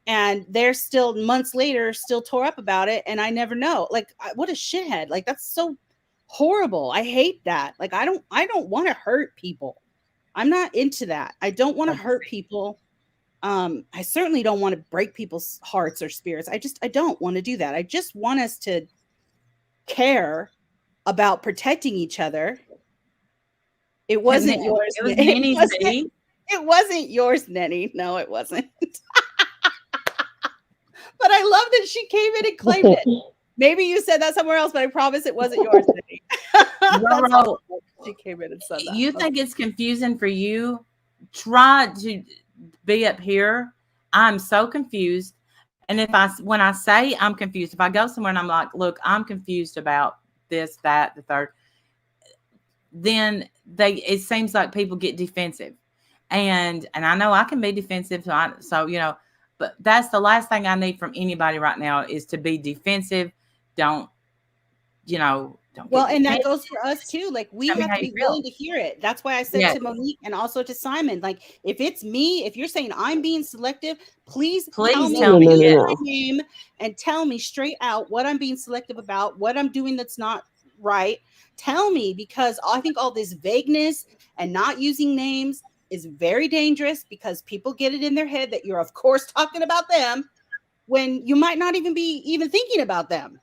And they're still months later, still tore up about it. And I never know. Like, what a shithead. Like, that's so horrible. I hate that. Like, I don't want to hurt people. I'm not into that. I don't want to hurt people. I certainly don't want to break people's hearts or spirits. I don't want to do that. I just want us to care about protecting each other. It wasn't yours. It was Nenny's baby. It wasn't yours, Nenny. No, it wasn't. But I love that she came in and claimed it. Maybe you said that somewhere else, but I promise it wasn't yours, Nenny. She came in and said that. You think it's confusing for you? Try to be up here. I'm so confused. And when I say I'm confused, if I go somewhere and I'm like, look, I'm confused about this, that, the third, then it seems like people get defensive. And I know I can be defensive. So, you know, but that's the last thing I need from anybody right now is to be defensive. Don't, you know, don't. Well, and that goes for us too. Like, we have to be feel. willing to hear it. That's why I said to Monique and also to Simon, like, if it's me, if you're saying I'm being selective, please tell me my name and tell me straight out what I'm being selective about, what I'm doing that's not right. Tell me, because I think all this vagueness and not using names is very dangerous because people get it in their head that you're, of course, talking about them when you might not even be thinking about them.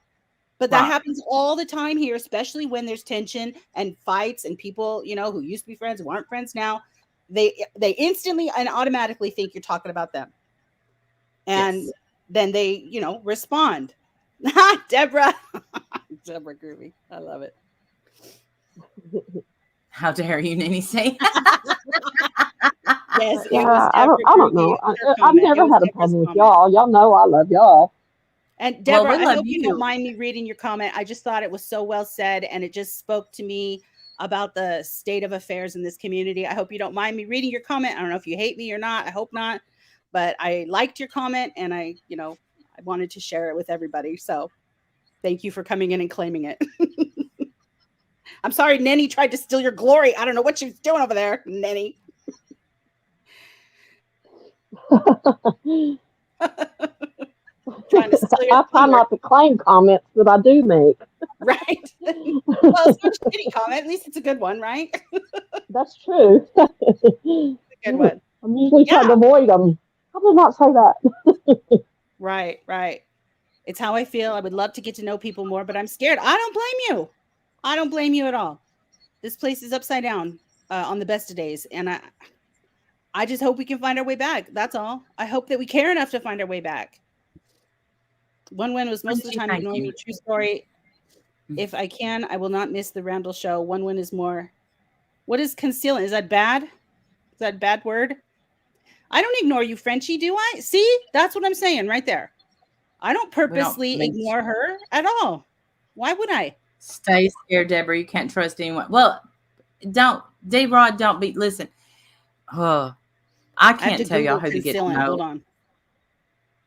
But that happens all the time here, especially when there's tension and fights and people, you know, who used to be friends who aren't friends now. They instantly and automatically think you're talking about them. And then they, you know, respond. Deborah Groovy. I love it. How dare you, Nini say? Yes, yeah, I don't know. I've never had a problem with y'all. Y'all know I love y'all. And Deborah, I hope you don't mind me reading your comment. I just thought it was so well said, and it just spoke to me about the state of affairs in this community. I hope you don't mind me reading your comment. I don't know if you hate me or not. I hope not. but I liked your comment and I wanted to share it with everybody. So thank you for coming in and claiming it. I'm sorry, Nenny tried to steal your glory. I don't know what she's doing over there, Nenny. Trying to steal your I try not to claim comments that I do make. Right. Well, it's not a shitty comment. At least it's a good one, right? That's true. It's a good one. I'm usually trying to avoid them. I did not say that. Right, right. It's how I feel. I would love to get to know people more, but I'm scared. I don't blame you. I don't blame you at all. This place is upside down on the best of days. And I just hope we can find our way back. That's all. I hope that we care enough to find our way back. One win was most of the time ignoring me. True story. If I can, I will not miss the Randall show. One win is more. What is concealing? Is that bad? Is that a bad word? I don't ignore you, Frenchie, do I? See? That's what I'm saying right there. I don't purposely ignore her at all. Why would I? Stay scared, Deborah. You can't trust anyone. Well, D-Rod, don't be, listen. I can't tell y'all who to get to know. Hold on.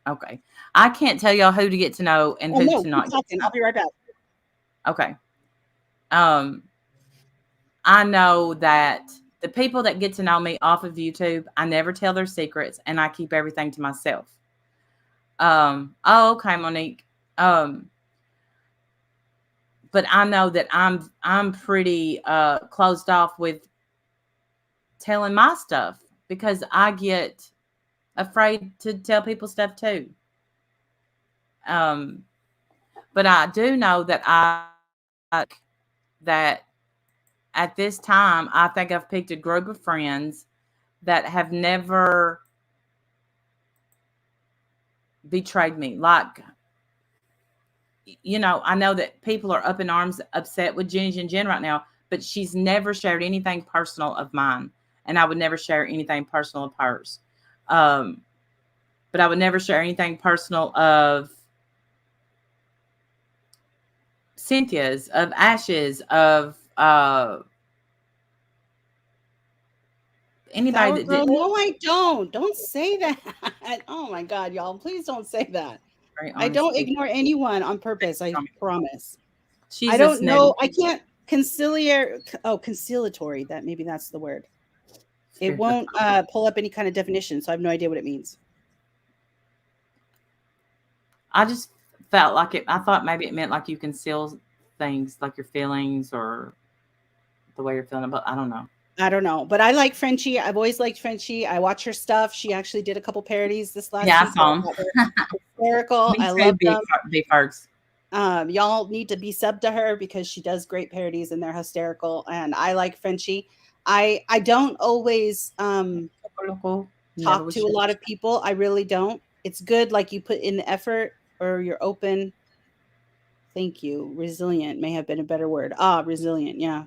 Okay. I can't tell y'all who to get to know and who to not get to know. I'll be right back. Okay. I know that the people that get to know me off of YouTube, I never tell their secrets and I keep everything to myself. Okay, Monique. But I know that I'm pretty closed off with telling my stuff because I get afraid to tell people stuff too. But I do know that that at this time, I think I've picked a group of friends that have never betrayed me. Like, I know that people are up in arms, upset with Jenny and Jen right now, but she's never shared anything personal of mine. And I would never share anything personal of hers. But I would never share anything personal of Cynthia's, of Ash's, of anybody that did. No, I don't. Don't say that. Oh my God, y'all. Please don't say that. I don't ignore anyone on purpose. I promise. I don't know. I can't conciliatory. Maybe that's the word. It won't pull up any kind of definition, so I have no idea what it means. I just felt like it. I thought maybe it meant like you conceal things, like your feelings or the way you're feeling. But I don't know. But I like Frenchie. I've always liked Frenchie. I watch her stuff. She actually did a couple parodies this last week. I saw them. Hysterical. I love them. Big Fergs. Y'all need to be subbed to her because she does great parodies and they're hysterical. And I like Frenchie. I don't always talk to a lot of people. I really don't. It's good, like you put in the effort or you're open. Thank you. Resilient may have been a better word. Resilient. Yeah,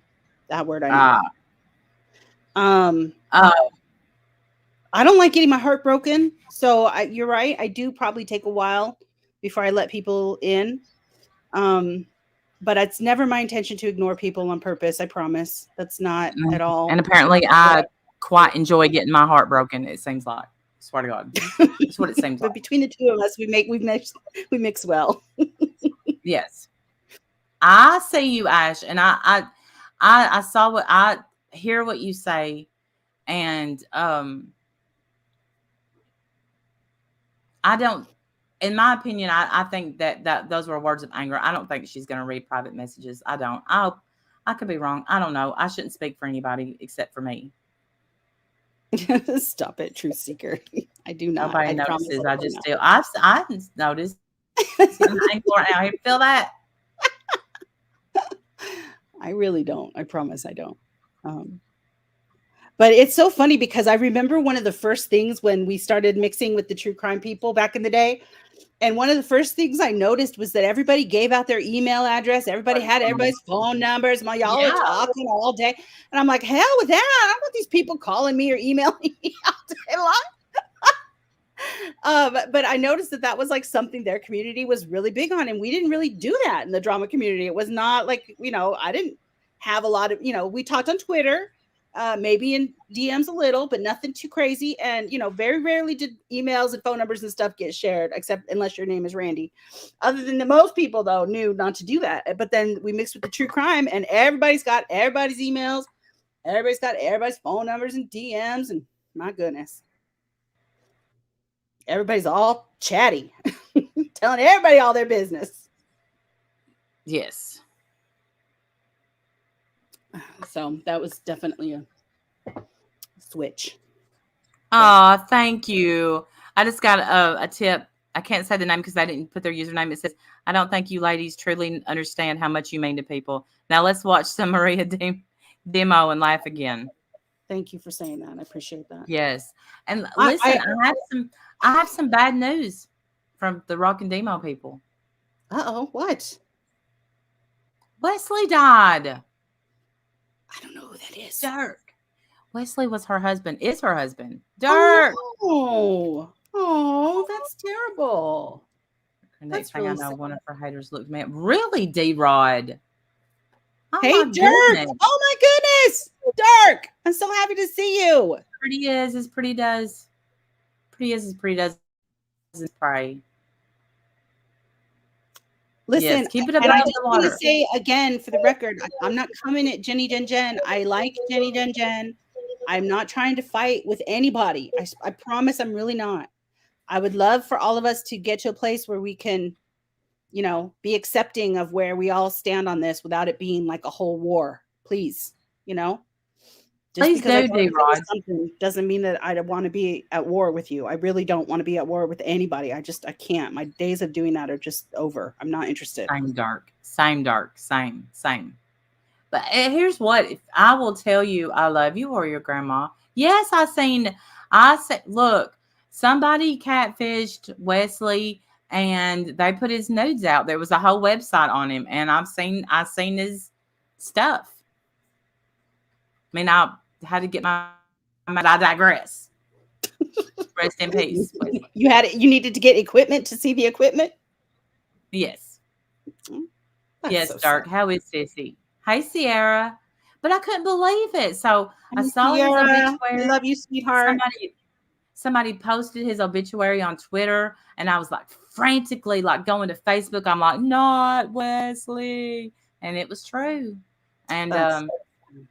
that word I know. I don't like getting my heart broken. So you're right. I do probably take a while before I let people in. But it's never my intention to ignore people on purpose. I promise. That's not at all. And apparently I quite enjoy getting my heart broken, it seems like. Swear to God. That's what it seems like. But between the two of us, we mix well. Yes. I see you, Ash, and I saw I hear what you say, and I don't, in my opinion, I think that those were words of anger. I don't think she's going to read private messages. I don't. I could be wrong. I don't know. I shouldn't speak for anybody except for me. Stop it, truth seeker. I do not. Nobody notices. I just still. I noticed. I feel that. I really don't. I promise I don't. But it's so funny because I remember one of the first things when we started mixing with the true crime people back in the day. And one of the first things I noticed was that everybody gave out their email address. Everybody had everybody's phone numbers. Y'all are talking all day. And I'm like, hell with that. I don't want these people calling me or emailing me all day long. But I noticed that was like something their community was really big on. And we didn't really do that in the drama community. It was not like, I didn't have a lot of, we talked on Twitter. maybe in DMs a little, but nothing too crazy. And, very rarely did emails and phone numbers and stuff get shared, except unless your name is Randy. Other than most people, though, knew not to do that. But then we mixed with the true crime, and everybody's got everybody's emails. Everybody's got everybody's phone numbers and DMs. And my goodness, everybody's all chatty, telling everybody all their business. Yes. So that was definitely a switch. Oh, thank you. I just got a tip. I can't say the name because I didn't put their username. It says, I don't think you ladies truly understand how much you mean to people. Now let's watch some Maria demo and laugh again. Thank you for saying that. I appreciate that. Yes. And listen, I have some bad news from the Rock and Demo people. Uh-oh, what? Wesley died. I don't know who that is. Dirk. Wesley was her husband. Is her husband. Dirk. Oh, that's terrible. And next That's thing really I know, sad. one of her haters looked at me. Really, D-Rod? Oh, Hey, my Dirk. goodness. Oh, my goodness. Dirk, I'm so happy to see you. Pretty is as pretty does. Pretty is as pretty does. Pray. Listen, Yes, keep it and above I the just want to water. say again, for the record, I'm not coming at Jenny Jen. I like Jenny Jen. I'm not trying to fight with anybody. I promise I'm really not. I would love for all of us to get to a place where we can, be accepting of where we all stand on this without it being like a whole war. Please, Just Please because I do, don't agree with D-Rod. something doesn't mean that I want to be at war with you. I really don't want to be at war with anybody. I can't. My days of doing that are just over. I'm not interested. Same dark. Same. But here's what, if I will tell you I love you or your grandma. Yes, look, somebody catfished Wesley and they put his nudes out. There was a whole website on him, and I've seen his stuff. I mean, I had to get I digress. Rest in peace. Wesley. You needed to get equipment to see the equipment? Yes. That's Yes, so Dark. sad. How is Sissy? Hey, Sierra. But I couldn't believe it. So I Hey, saw his Sierra, obituary. we love you, sweetheart. Somebody posted his obituary on Twitter, and I was like frantically like going to Facebook. I'm like, not Wesley. And it was true. And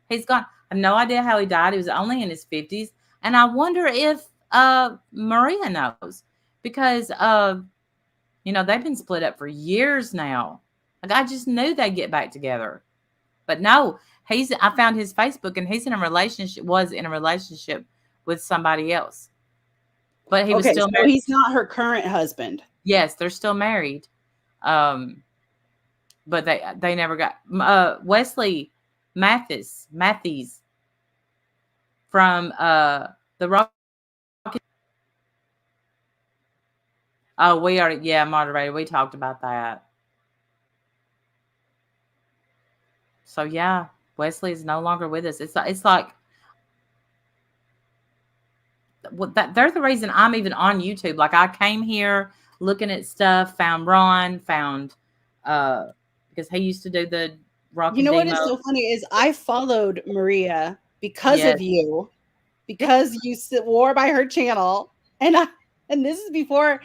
he's gone. I have no idea how he died. He was only in his 50s. And I wonder if Maria knows, because they've been split up for years now. Like, I just knew they'd get back together. But no, I found his Facebook, and was in a relationship with somebody else. But he was still so married. he's not her current husband. Yes, they're still married. But they never got Wesley Matthews from the Rock. Oh, moderator. We talked about that. So yeah, Wesley is no longer with us. It's like they're the reason I'm even on YouTube. Like, I came here looking at stuff, found Ron, because he used to do the Rock. You know what is so funny is I followed Maria because of you, because you swore by her channel, and this is before,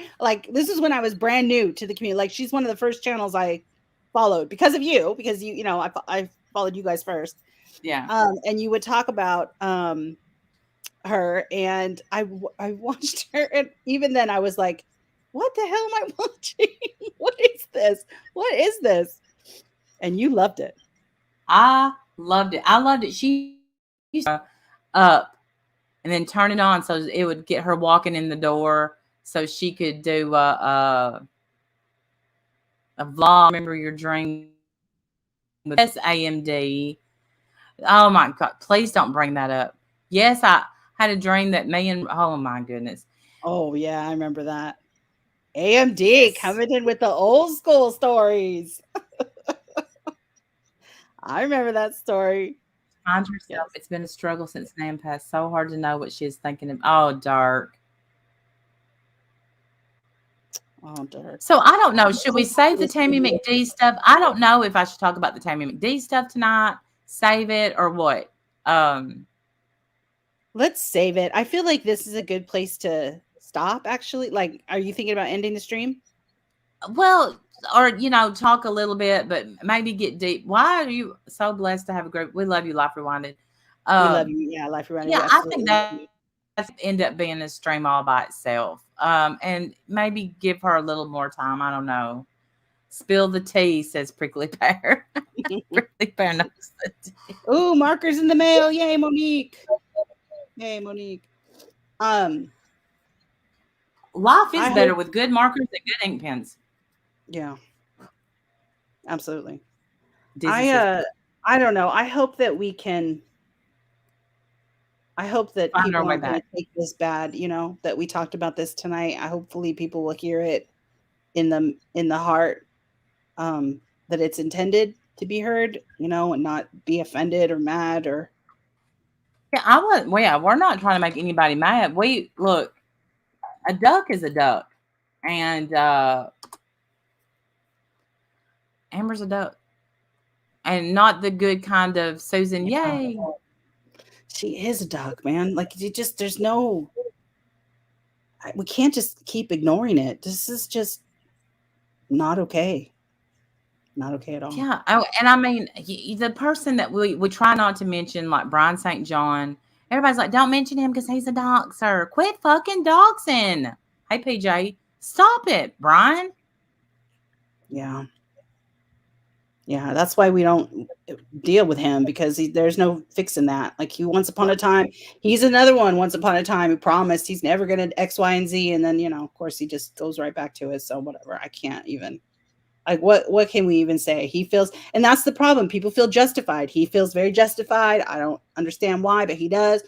this is when I was brand new to the community. Like, she's one of the first channels I followed because of you, because I followed you guys first. Yeah. And you would talk about her, and I watched her, and even then I was like, what the hell am I watching? What is this? And you loved it. I loved it. She used to up and then turn it on so it would get her walking in the door so she could do a vlog. Remember your dream with AMD. Oh my God, please don't bring that up. Yes, I had a dream that oh my goodness. Oh yeah, I remember that. AMD coming in with the old school stories. I remember that story. Find herself. Yes. It's been a struggle since Nan passed. So hard to know what she is thinking of. Oh, Dark. Oh, Dark. So I don't know. Should we save the Tammy McD stuff? I don't know if I should talk about the Tammy McD stuff tonight. Save it or what? Let's save it. I feel like this is a good place to stop, actually. Like, are you thinking about ending the stream? Well, or talk a little bit, but maybe get deep. Why are you so blessed to have a group? We love you, Life Rewinded. We love you. Yeah, Life Rewinded. Yeah, I think that's end up being a stream all by itself. And maybe give her a little more time. I don't know. Spill the tea, says Prickly Pear. Prickly Pear knows the tea. Ooh, markers in the mail. Yay, Monique. Yay, Monique. Life is better with good markers and good ink pens. Yeah. Absolutely. I don't know. I hope that we can. I hope that people aren't going to take this bad, that we talked about this tonight. Hopefully people will hear it in the heart, that it's intended to be heard, and not be offended or mad or. Yeah, we're not trying to make anybody mad. Look, a duck is a duck, and Amber's a duck, and not the good kind of Susan. Yeah. Yay. She is a duck, man. Like, there's no, we can't just keep ignoring it. This is just not okay. Not okay at all. Yeah. Oh, and I mean, the person that we try not to mention, like Brian St. John, everybody's like, don't mention him because he's a doxer. Quit fucking doxing. Hey, PJ, stop it, Brian. Yeah. Yeah, that's why we don't deal with him, because there's no fixing that. Like, once upon a time, he's another one. Once upon a time, he promised he's never going to X, Y, and Z, and then of course, he just goes right back to it. So whatever. I can't even. Like, what can we even say? He feels, and that's the problem. People feel justified. He feels very justified. I don't understand why, but he does,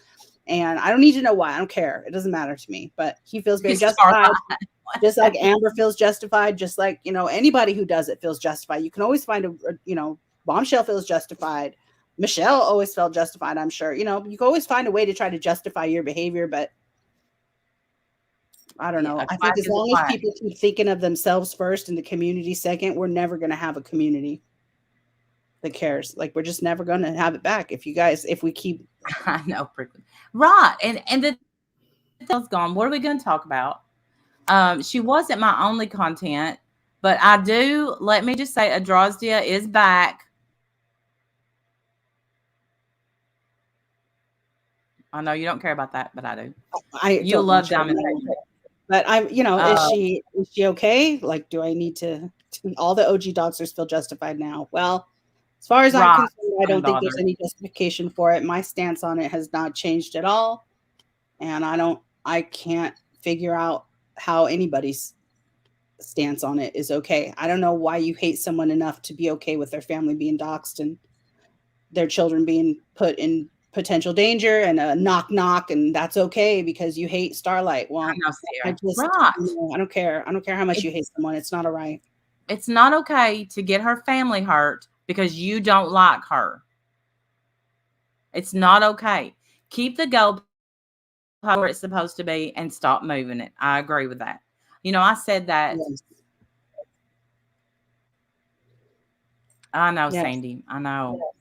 and I don't need to know why. I don't care. It doesn't matter to me. But he feels very justified. Just like Amber feels justified, just like, anybody who does it feels justified. You can always find Bombshell feels justified. Michelle always felt justified, I'm sure. You can always find a way to try to justify your behavior, but I don't know. I think as long as people keep thinking of themselves first and the community second, we're never going to have a community that cares. Like, we're just never going to have it back if we keep. I know. Right. And the thing's gone. What are we going to talk about? She wasn't my only content, but let me just say, Adrasdia is back. I know you don't care about that, but I do. You love Diamond. But is she okay? Like, do I need to all the OG doxers feel justified now? Well, as far as I'm concerned, I don't think there's any justification for it. My stance on it has not changed at all. And I can't figure out how anybody's stance on it is okay. I don't know why you hate someone enough to be okay with their family being doxxed and their children being put in potential danger and a knock, and that's okay because you hate Starlight. Well, I don't care. I don't care how much you hate someone. It's not all right. It's not okay to get her family hurt because you don't like her. It's not okay. Keep the goal where it's supposed to be and stop moving it. I agree with that. I said that. Yes. I know, yes. Sandy. I know. Yes.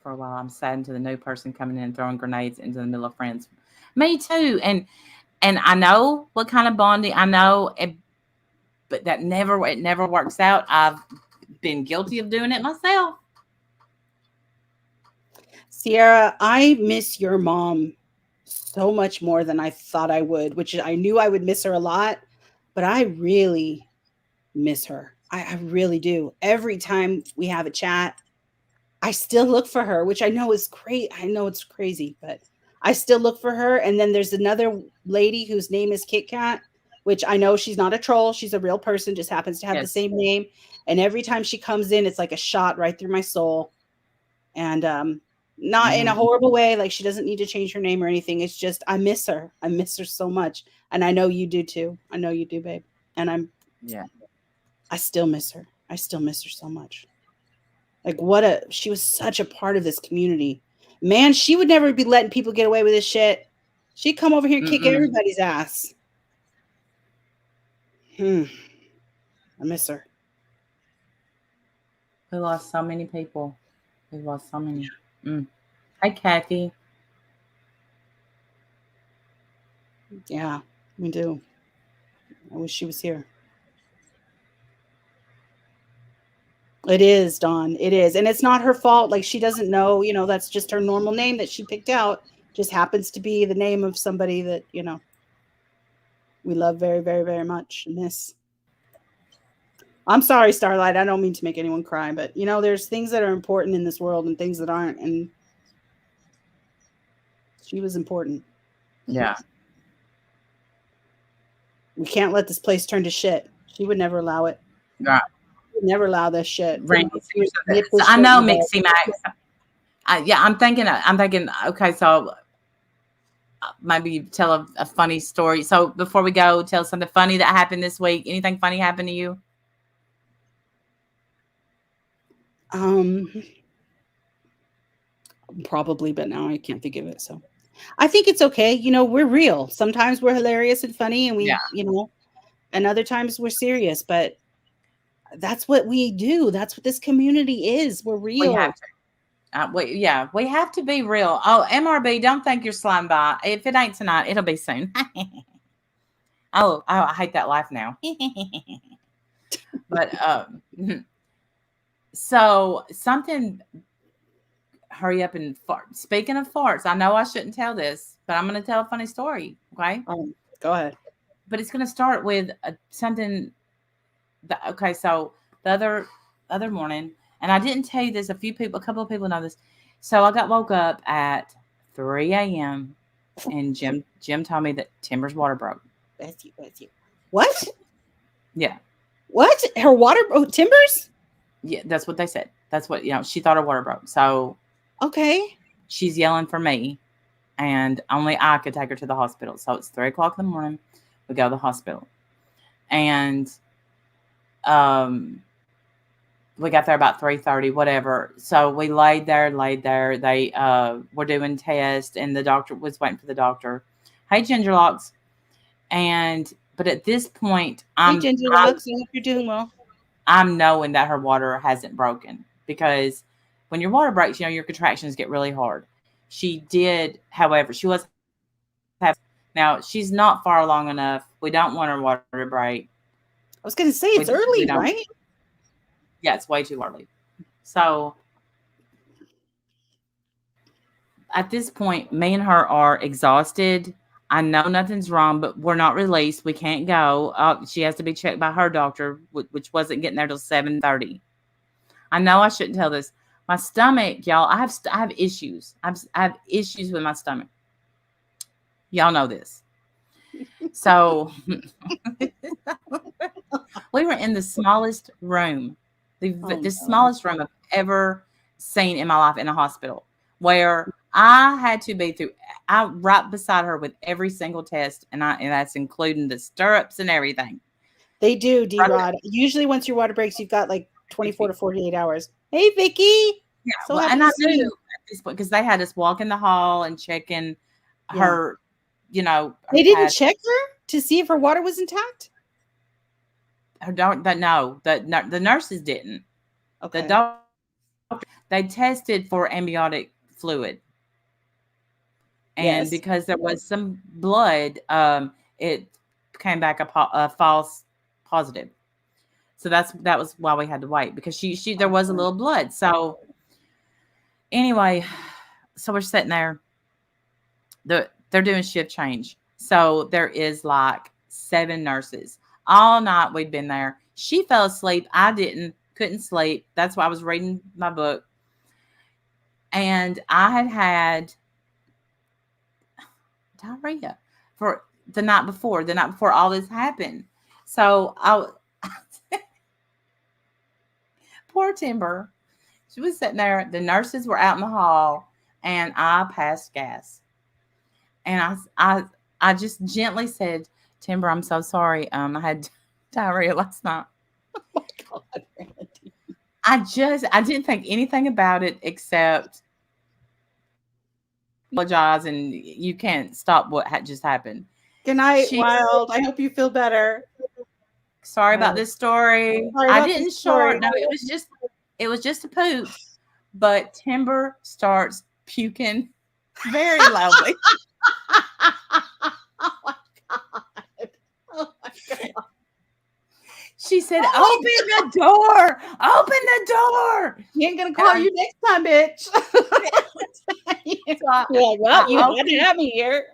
For a while, I'm saddened to the new person coming in and throwing grenades into the middle of friends. Me too. And I know what kind of bonding. I know, but it never works out. I've been guilty of doing it myself. Sierra, I miss your mom so much more than I thought I would, which I knew I would miss her a lot, but I really miss her. I really do. Every time we have a chat, I still look for her, which I know is great. I know it's crazy, but I still look for her. And then there's another lady whose name is Kit Kat, which I know she's not a troll. She's a real person, just happens to have the same name. And every time she comes in, it's like a shot right through my soul. And not in a horrible way. Like, she doesn't need to change her name or anything. It's just, I miss her. I miss her so much. And I know you do too. I know you do, babe. And I still miss her. I still miss her so much. Like, she was such a part of this community. Man, she would never be letting people get away with this shit. She'd come over here and kick everybody's ass. I miss her. We lost so many people. We lost so many. Hi, Kathy. Yeah, we do. I wish she was here. It is, Dawn. It is. And it's not her fault. Like, she doesn't know, that's just her normal name that she picked out. Just happens to be the name of somebody that, we love very, very, very much and miss. I'm sorry, Starlight. I don't mean to make anyone cry, but, there's things that are important in this world and things that aren't. And she was important. Yeah. We can't let this place turn to shit. She would never allow it. Right. She would never allow this shit. Randy, so I know Mixie Max. I'm thinking. Okay, so maybe tell a funny story. So before we go, tell something funny that happened this week. Anything funny happened to you? Probably, but now I can't think of it. So I think it's okay. We're real. Sometimes we're hilarious and funny, and we, and other times we're serious. But that's what we do. That's what this community is. We're real. We have to. We have to be real. Oh, MRB, don't think you're slime by. If it ain't tonight, it'll be soon. Oh, I hate that laugh now. But so something. Hurry up and fart. Speaking of farts, I know I shouldn't tell this, but I'm going to tell a funny story. Okay, go ahead. But it's going to start with something. Okay, so the other morning, and I didn't tell you this. A couple of people know this. So I got woke up at 3 a.m. and Jim told me that Timber's water broke. That's you. What? Yeah. What? Her water broke? Timber's? Yeah, that's what they said. That's what she thought her water broke. So. Okay. She's yelling for me, and only I could take her to the hospital. So it's 3 o'clock in the morning. We go to the hospital, and we got there about 3:30, whatever. So we laid there. They were doing tests, and the doctor was waiting for the doctor. Hey, Gingerlocks. But at this point, hey, Gingerlocks, I hope you're doing well. I'm knowing that her water hasn't broken, because when your water breaks, your contractions get really hard. She did, however, she was. Now, she's not far along enough. We don't want her water to break. I was going to say, it's early, right? Yeah, it's way too early. So, at this point, me and her are exhausted. I know nothing's wrong, but we're not released. We can't go. She has to be checked by her doctor, which wasn't getting there till 7:30. I know I shouldn't tell this. My stomach, y'all, I have issues. I have issues with my stomach. Y'all know this. So we were in the smallest room, the smallest room I've ever seen in my life in a hospital, where I had to be right beside her with every single test, and that's including the stirrups and everything. They do, D-Rod. Usually once your water breaks, you've got like 24 to 48 hours. Hey, Vicky. Yeah, and I knew at this point, because they had us walk in the hall and checking her, They didn't check her to see if her water was intact? The nurses didn't. Okay. The doctor, they tested for amniotic fluid. And because there was some blood, it came back a false positive. So that was why we had to wait, because there was a little blood. So anyway, so we're sitting there. They're doing shift change. So there is like 7 nurses. All night we'd been there. She fell asleep. I couldn't sleep. That's why I was reading my book. And I had diarrhea for the night before all this happened. So poor Timber. She was sitting there. The nurses were out in the hall, and I passed gas. And I just gently said, Timber, I'm so sorry. I had diarrhea last night. Oh my God, Randy. I didn't think anything about it except apologize, and you can't stop what just happened. Good night, Wild. I hope you feel better. Sorry about this story. I didn't short. No, it was just a poop. but Timber starts puking very loudly. Oh my God. Oh my God. She said, "Open the door! Open the door!" He ain't gonna call you next time, bitch. So I, You're like, well, you I had to have me here.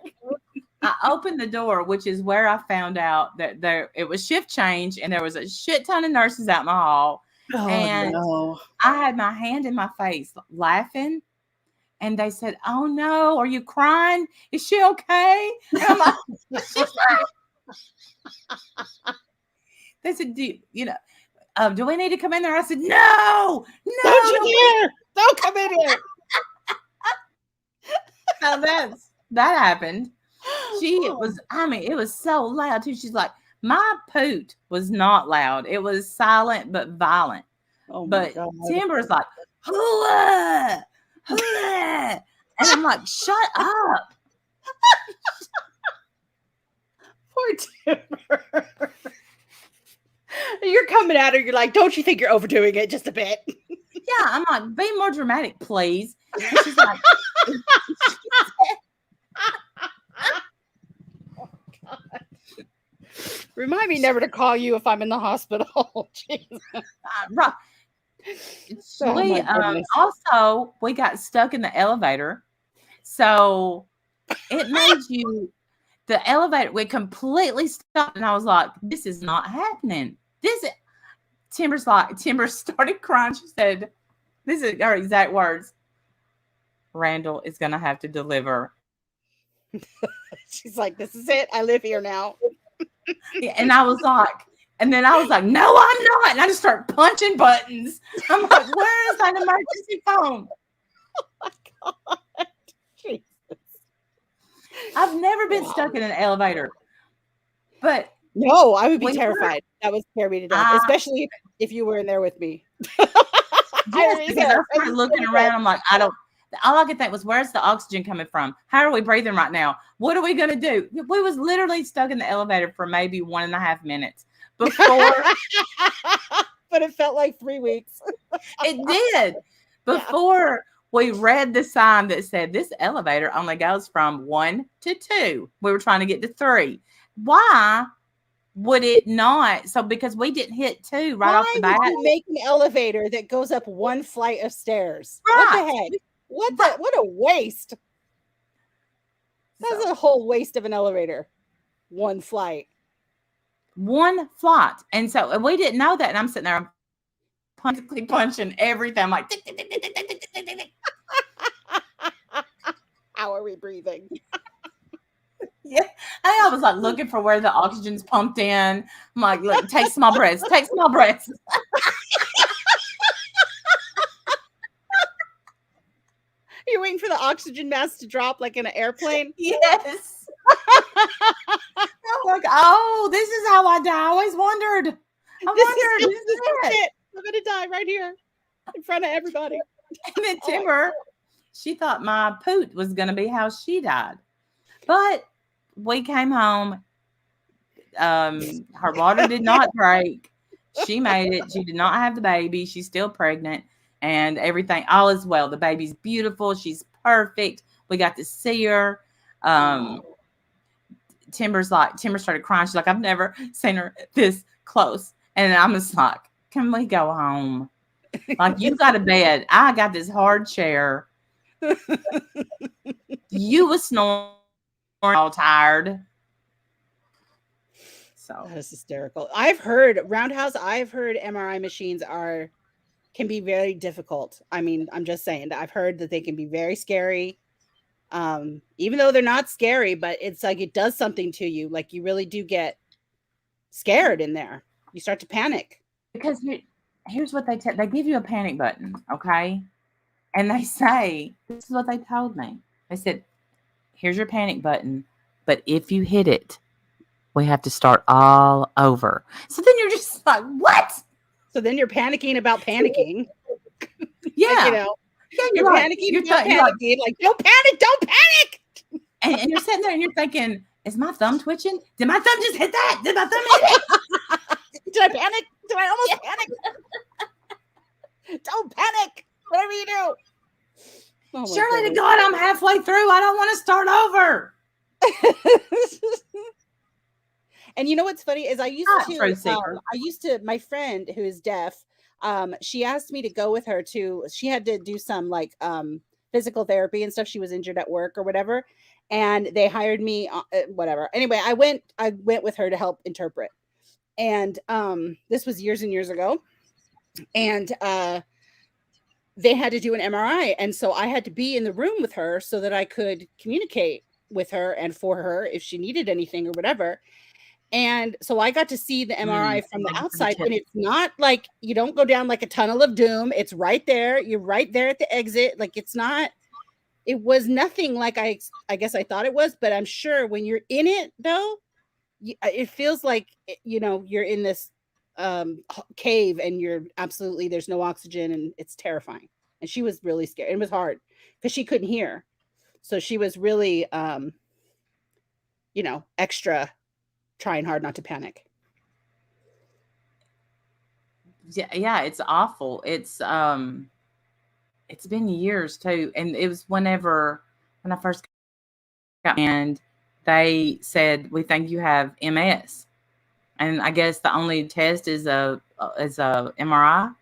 I opened the door, which is where I found out that it was shift change and there was a shit ton of nurses out in the hall. Oh And no. I had my hand in my face laughing. And they said, "Oh no, are you crying? Is she okay?" And I'm like, "She's fine." They said, "Do we need to come in there?" I said, "No, Don't you dare! Don't come in here. So that happened. It was so loud too. She's like, my poot was not loud. It was silent but violent. Oh my But God. Timber's like, hula, hula. And I'm like, shut up. Poor Timber. You're coming at her. You're like, don't you think you're overdoing it just a bit? Yeah, I'm like, be more dramatic, please. And she's like, oh, God. Remind me never to call you if I'm in the hospital. Jesus. Right. Oh, Also, we got stuck in the elevator. So it made the elevator, we completely stopped. And I was like, this is not happening. Timber started crying. She said, this is her exact words. Randall is going to have to deliver. She's like, this is it. I live here now. And I was like, no, I'm not. And I just start punching buttons. I'm like, where is that emergency phone? Oh my God. Jesus. I've never been stuck in an elevator. But no, I would be terrified. That would scare me to death, especially if you were in there with me. I started looking around. I'm like, all I could think was, where's the oxygen coming from? How are we breathing right now? What are we going to do? We was literally stuck in the elevator for maybe 1.5 minutes before. But it felt like 3 weeks. It did. Before we read the sign that said this elevator only goes from 1 to 2. We were trying to get to 3. Why would it not? So because we didn't hit 2 right off the bat. Why would you make an elevator that goes up 1 flight of stairs? Right. What the heck? What a waste. That's a whole waste of an elevator. 1 flight. 1 flight. And so we didn't know that. And I'm sitting there punching everything. I'm like, tick, tick, tick, tick, tick, tick, tick, tick, tick. How are we breathing? Yeah. I was like looking for where the oxygen's pumped in. I'm like, look, take small breaths. Take small breaths. You're waiting for the oxygen mask to drop like in an airplane? Yes. I'm like, oh, this is how I die. I always wondered. This is it. I'm going to die right here in front of everybody. And then Timber, she thought my poot was going to be how she died. But we came home. Her water did not break. She made it. She did not have the baby. She's still pregnant. And everything, all is well. The baby's beautiful. She's perfect. We got to see her. Timber started crying. She's like, I've never seen her this close. And I'm just like, can we go home? Like, you got a bed. I got this hard chair. You was snoring all tired. So that is hysterical. I've heard MRI machines can be very difficult. I mean, I'm just saying that I've heard that they can be very scary. Even though they're not scary, but it's like it does something to you. Like you really do get scared in there. You start to panic. Because here's what they give you a panic button, okay? And they say, this is what they told me. They said, here's your panic button, but if you hit it, we have to start all over. So then you're just like, what? So then you're panicking about panicking. Yeah. Like, you know, yeah, you're panicking about panicking. Like, don't panic. And you're sitting there and you're thinking, is my thumb twitching? Did my thumb just hit that? Did my thumb hit it? Did I panic? Did I almost panic? Don't panic. Whatever you do. Oh my Surely to goodness. God, I'm halfway through. I don't want to start over. And you know what's funny is Truth seeker. my friend who is deaf, she asked me to go with her to, she had to do some like physical therapy and stuff. She was injured at work or whatever. And they hired me, whatever. Anyway, I went with her to help interpret. And this was years and years ago. And they had to do an MRI. And so I had to be in the room with her so that I could communicate with her and for her if she needed anything or whatever. And so I got to see the MRI from the outside, and it's not like you don't go down like a tunnel of doom. It's right there. You're right there at the exit. Like it was nothing like I guess I thought it was, but I'm sure when you're in it though, it feels like, you're in this cave and there's no oxygen and it's terrifying. And she was really scared. It was hard because she couldn't hear. So she was really, extra trying hard not to panic. Yeah, it's awful. It's been years too. And it was when I first got, and they said, we think you have MS. And I guess the only test is a MRI.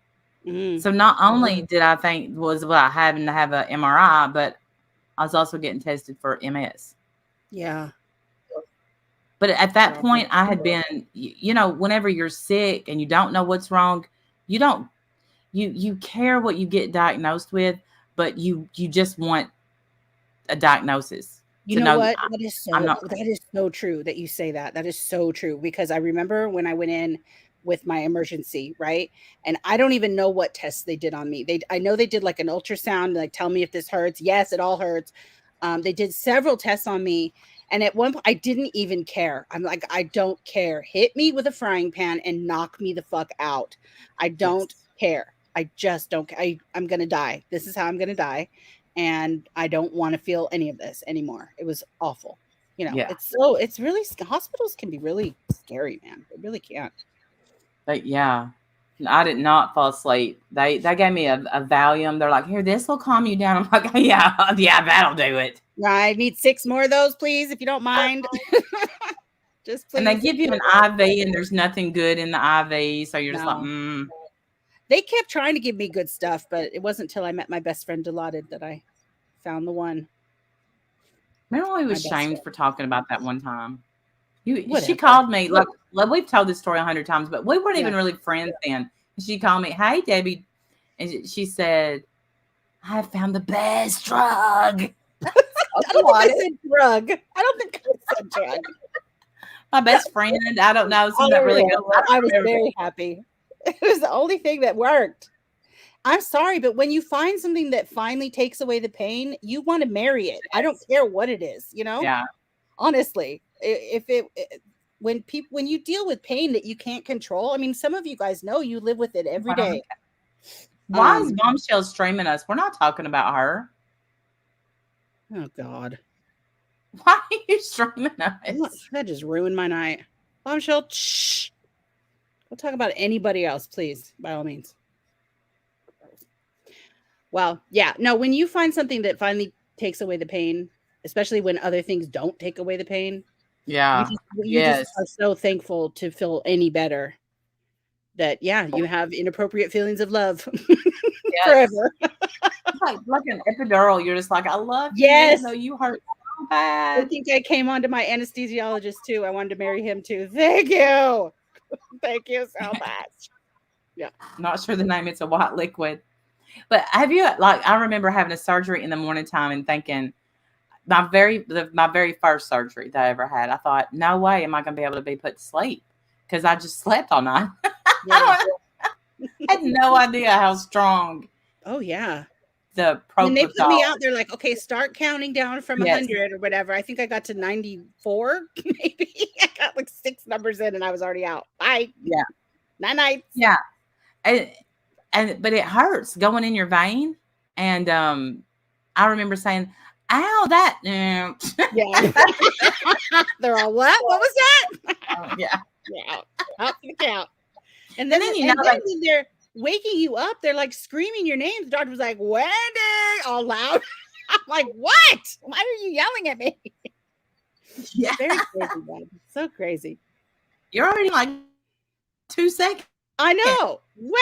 Mm-hmm. So not only did I think I having to have a MRI, but I was also getting tested for MS. Yeah. But at that point, I had been, whenever you're sick and you don't know what's wrong, you care what you get diagnosed with, but you just want a diagnosis. You know what? That is so true that you say that. That is so true, because I remember when I went in with my emergency, right? And I don't even know what tests they did on me. I know they did like an ultrasound, like tell me if this hurts. Yes, it all hurts. They did several tests on me. And at one point, I didn't even care. I'm like, I don't care. Hit me with a frying pan and knock me the fuck out. I don't care. I just don't. I'm going to die. This is how I'm going to die. And I don't want to feel any of this anymore. It was awful. It's really, hospitals can be really scary, man. They really can. But yeah, I did not fall asleep. They gave me a Valium. They're like, here, this will calm you down. I'm like, yeah, that'll do it. I need 6 more of those, please, if you don't mind. Just please. And they give you an IV, and there's nothing good in the IV. So you're just like, They kept trying to give me good stuff, but it wasn't until I met my best friend Dilaudid that I found the one. Remember we was shamed for talking about that one time? She called me, like we've told this story 100 times, but we weren't even really friends then. She called me, hey, Debbie. And she said, I found the best drug. I don't think I said drug. I don't think I said drug. My best friend, I don't know. That really good. I was very happy. It was the only thing that worked. I'm sorry, but when you find something that finally takes away the pain, you want to marry it. I don't care what it is, Yeah. Honestly, when you deal with pain that you can't control, I mean, some of you guys know you live with it every day. Why is Bombshell streaming us? We're not talking about her. Oh God. Why are you streaming us? That just ruined my night. Bombshell, shh. We'll talk about anybody else, please, by all means. Well, yeah. No, when you find something that finally takes away the pain, especially when other things don't take away the pain, yeah, you just are so thankful to feel any better. That you have inappropriate feelings of love forever. like an epidural. You're just like, I love you. Yes, even though you hurt so bad. I think I came on to my anesthesiologist too. I wanted to marry him too. Thank you. Thank you so much. Yeah. Not sure the name. It's a white liquid. But have you, I remember having a surgery in the morning time and thinking, my very first surgery that I ever had, I thought, no way am I going to be able to be put to sleep, because I just slept all night. I had no idea how strong. Oh, yeah. When they put me out, they're like, okay, start counting down from 100 or whatever. I think I got to 94, maybe. I got like 6 numbers in and I was already out. Bye. Yeah. Night. Yeah. But it hurts going in your vein. And I remember saying, ow, that. Yeah. They're all, what? What was that? Yeah. Yeah. Out for the count. And then waking you up. They're like screaming your name. The doctor was like, Wendy, all loud. I'm like, what? Why are you yelling at me? Yeah. Very crazy, man. So crazy. You're already like 2 seconds. I know. Wendy,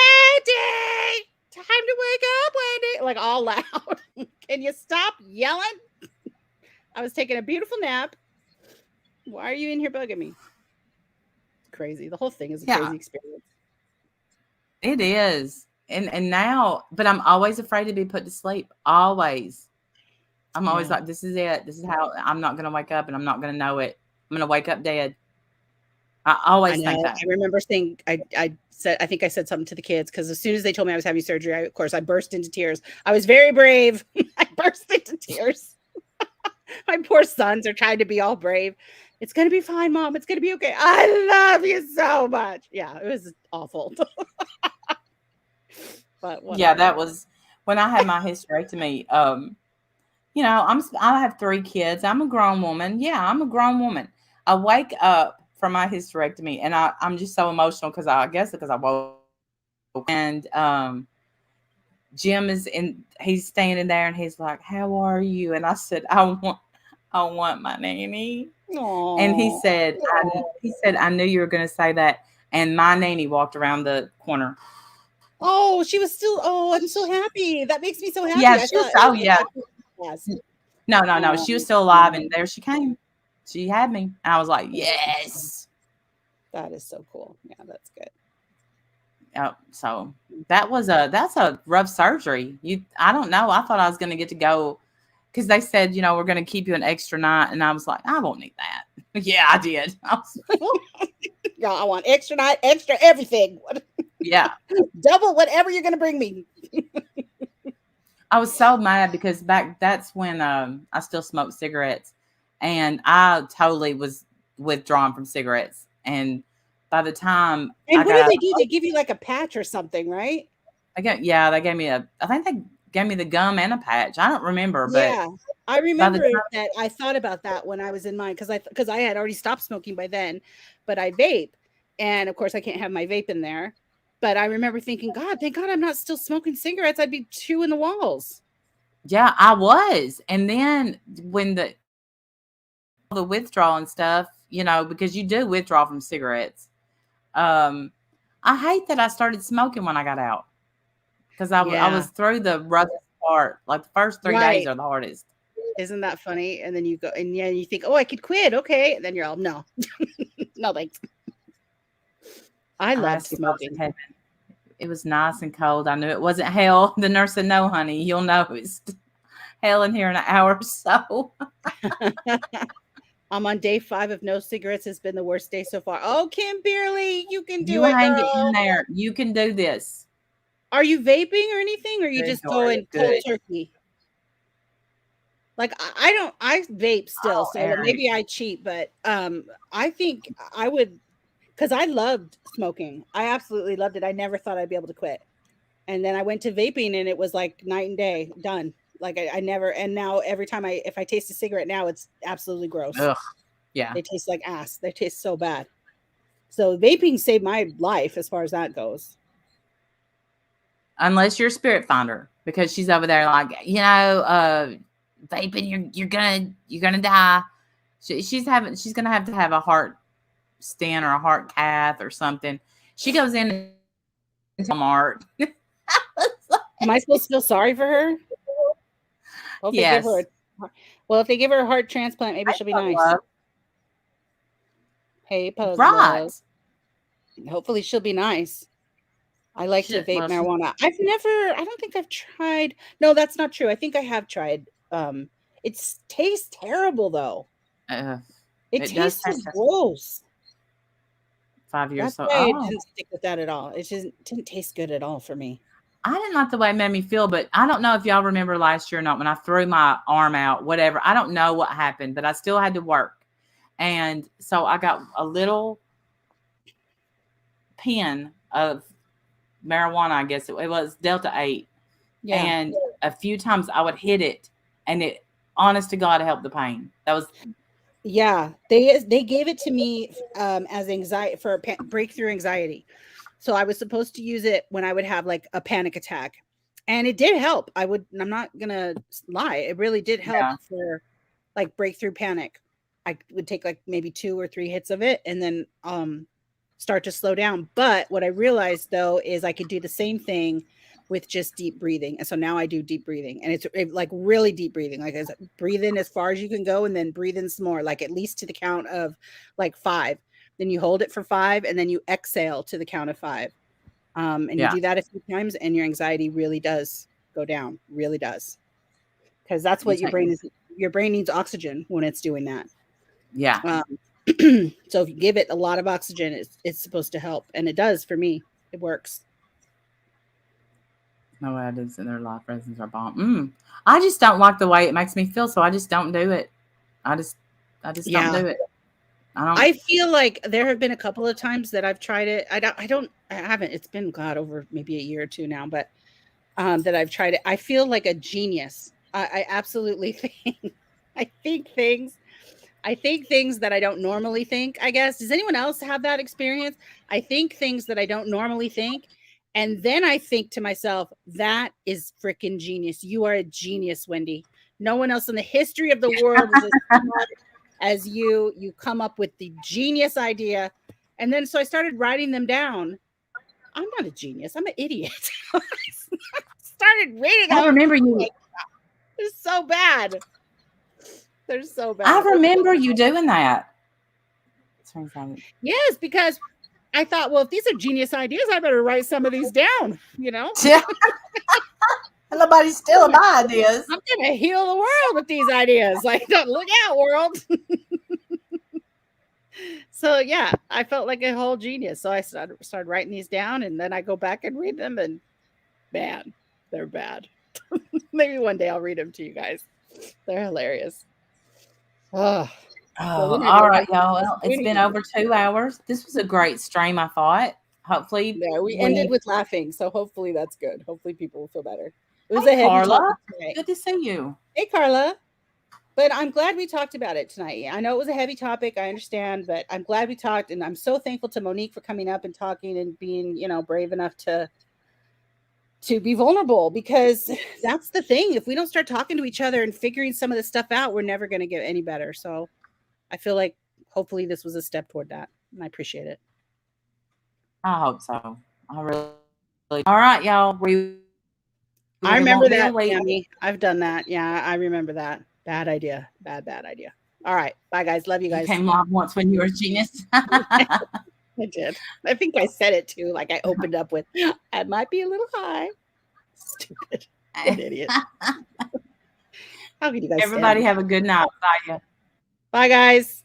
time to wake up, Wendy. Like all loud. Can you stop yelling? I was taking a beautiful nap. Why are you in here bugging me? Crazy. The whole thing is a crazy experience. It is. And now, but I'm always afraid to be put to sleep. Always. I'm always like, this is it. This is how I'm not going to wake up and I'm not going to know it. I'm going to wake up dead. I always think that. I remember saying, I think I said something to the kids because as soon as they told me I was having surgery, of course, I burst into tears. I was very brave. I burst into tears. My poor sons are trying to be all brave. It's going to be fine, Mom. It's going to be okay. I love you so much. Yeah, it was awful. But whatever. Yeah, that was when I had my hysterectomy. You know, I have 3 kids. I'm a grown woman. Yeah, I'm a grown woman. I wake up from my hysterectomy and I'm just so emotional because I woke and Jim he's standing there and he's like, how are you? And I said, I want my nanny. Aww. And he said, I knew you were going to say that. And my nanny walked around the corner. Oh, she was still, I'm so happy. That makes me so happy. Yeah, No. She was still alive and there she came. She had me. And I was like, yes. That is so cool. Yeah, that's good. So that's a rough surgery. I don't know. I thought I was going to get to go because they said, you know, we're going to keep you an extra night. And I was like, I won't need that. Yeah, I did. Yeah, I want extra night, extra everything. Yeah. Double whatever you're going to bring me. I was so mad because that's when I still smoked cigarettes and I totally was withdrawn from cigarettes. And by the time what do they do? They give you like a patch or something, right? they gave me I think they gave me the gum and a patch. I don't remember, but yeah, I remember that I thought about that when I was in mine because I had already stopped smoking by then, but I vape, and of course I can't have my vape in there. But I remember thinking, God, thank God I'm not still smoking cigarettes. I'd be chewing the walls. Yeah, I was. And then when the withdrawal and stuff, you know, because you do withdraw from cigarettes. I hate that I started smoking when I got out because I was through the roughest part. Like the first 3 days are the hardest. Isn't that funny? And then you go and you think, oh, I could quit. Okay. And then you're all, no, no, thanks. I love smoking. It was nice and cold. I knew it wasn't hell. The nurse said, no, honey, you'll know it's hell in here in an hour or so. I'm on day 5 of no cigarettes. Has been the worst day so far. Oh, Kim Beerley, you can do you it, hang girl. it in there. You can do this. Are you vaping or anything? Or are you just going cold turkey? Like I vape still, so maybe I cheat, but I think I would, because I loved smoking. I absolutely loved it. I never thought I'd be able to quit. And then I went to vaping and it was like night and day, done. Like I never, and now every time if I taste a cigarette now, it's absolutely gross. Ugh. Yeah. They taste like ass. They taste so bad. So vaping saved my life as far as that goes. Unless you're a spirit finder, because she's over there like, you know, vaping, you're gonna die. She's gonna have to have a heart stent or a heart cath or something. She goes in Walmart. Am I supposed to feel sorry for her? Well, yes. If they give her a heart transplant, maybe she'll be nice. Hey, Pug. Right. Hopefully she'll be nice. I like to vape marijuana. I don't think I've tried. No, that's not true. I think I have tried. It tastes terrible though. It tastes gross. 5 years. That's why I didn't stick with that at all. It just didn't taste good at all for me. I didn't like the way it made me feel, but I don't know if y'all remember last year or not when I threw my arm out, whatever. I don't know what happened, but I still had to work. And so I got a little pen of marijuana, I guess it was Delta 8. Yeah. And a few times I would hit it and it, honest to God, helped the pain. That was... Yeah, they gave it to me as anxiety for breakthrough anxiety. So I was supposed to use it when I would have like a panic attack. And it did help. I'm not going to lie. It really did help for like breakthrough panic. I would take like maybe 2 or 3 hits of it and then start to slow down. But what I realized though is I could do the same thing with just deep breathing. And so now I do deep breathing, and it's like really deep breathing. Like breathe in as far as you can go and then breathe in some more, like at least to the count of like 5. Then you hold it for 5 and then you exhale to the count of 5. And you do that a few times and your anxiety really does go down, really does. Because that's what your brain needs oxygen when it's doing that. Yeah. So if you give it a lot of oxygen, it's supposed to help. And it does for me. It works. No evidence in their life reasons are bomb. I just don't like the way it makes me feel, so I just don't do it. I just don't do it. I feel like there have been a couple of times that I've tried it. I haven't. It's been over maybe a year or 2 now, but that I've tried it. I feel like a genius. I absolutely think. I think things that I don't normally think. I guess. Does anyone else have that experience? I think things that I don't normally think, and then I think to myself, "That is freaking genius. You are a genius, Wendy. No one else in the history of the world is as smart as you. You come up with the genius idea." And then so I started writing them down. I'm not a genius. I'm an idiot. Started reading them. I remember you. Like, they're so bad. They're so bad. I remember you doing that. Yes, because I thought, well, if these are genius ideas, I better write some of these down, you know? Nobody's stealing my ideas. I'm going to heal the world with these ideas. Like, look out, world. So, yeah, I felt like a whole genius. So I started writing these down, and then I go back and read them, and man, they're bad. Maybe one day I'll read them to you guys. They're hilarious. All right, y'all. Well, it's been over 2 hours. This was a great stream, I thought. Hopefully, we ended with laughing, so hopefully that's good. Hopefully people will feel better. It was a heavy Carla. Tonight. Good to see you. Hey, Carla. But I'm glad we talked about it tonight. I know it was a heavy topic. I understand, but I'm glad we talked, and I'm so thankful to Monique for coming up and talking and being, brave enough to be vulnerable, because that's the thing. If we don't start talking to each other and figuring some of this stuff out, we're never going to get any better. So I feel like hopefully this was a step toward that, and I appreciate it. I hope so. I really. All right, y'all. I remember that, Tammy. I've done that. Yeah, I remember that. Bad idea. Bad idea. All right. Bye, guys. Love you guys. You came live once when you were a genius. I did. I think I said it too. Like I opened up with, I might be a little high. Stupid. An idiot. How can you guys? Everybody have a good night. Bye. Bye, guys.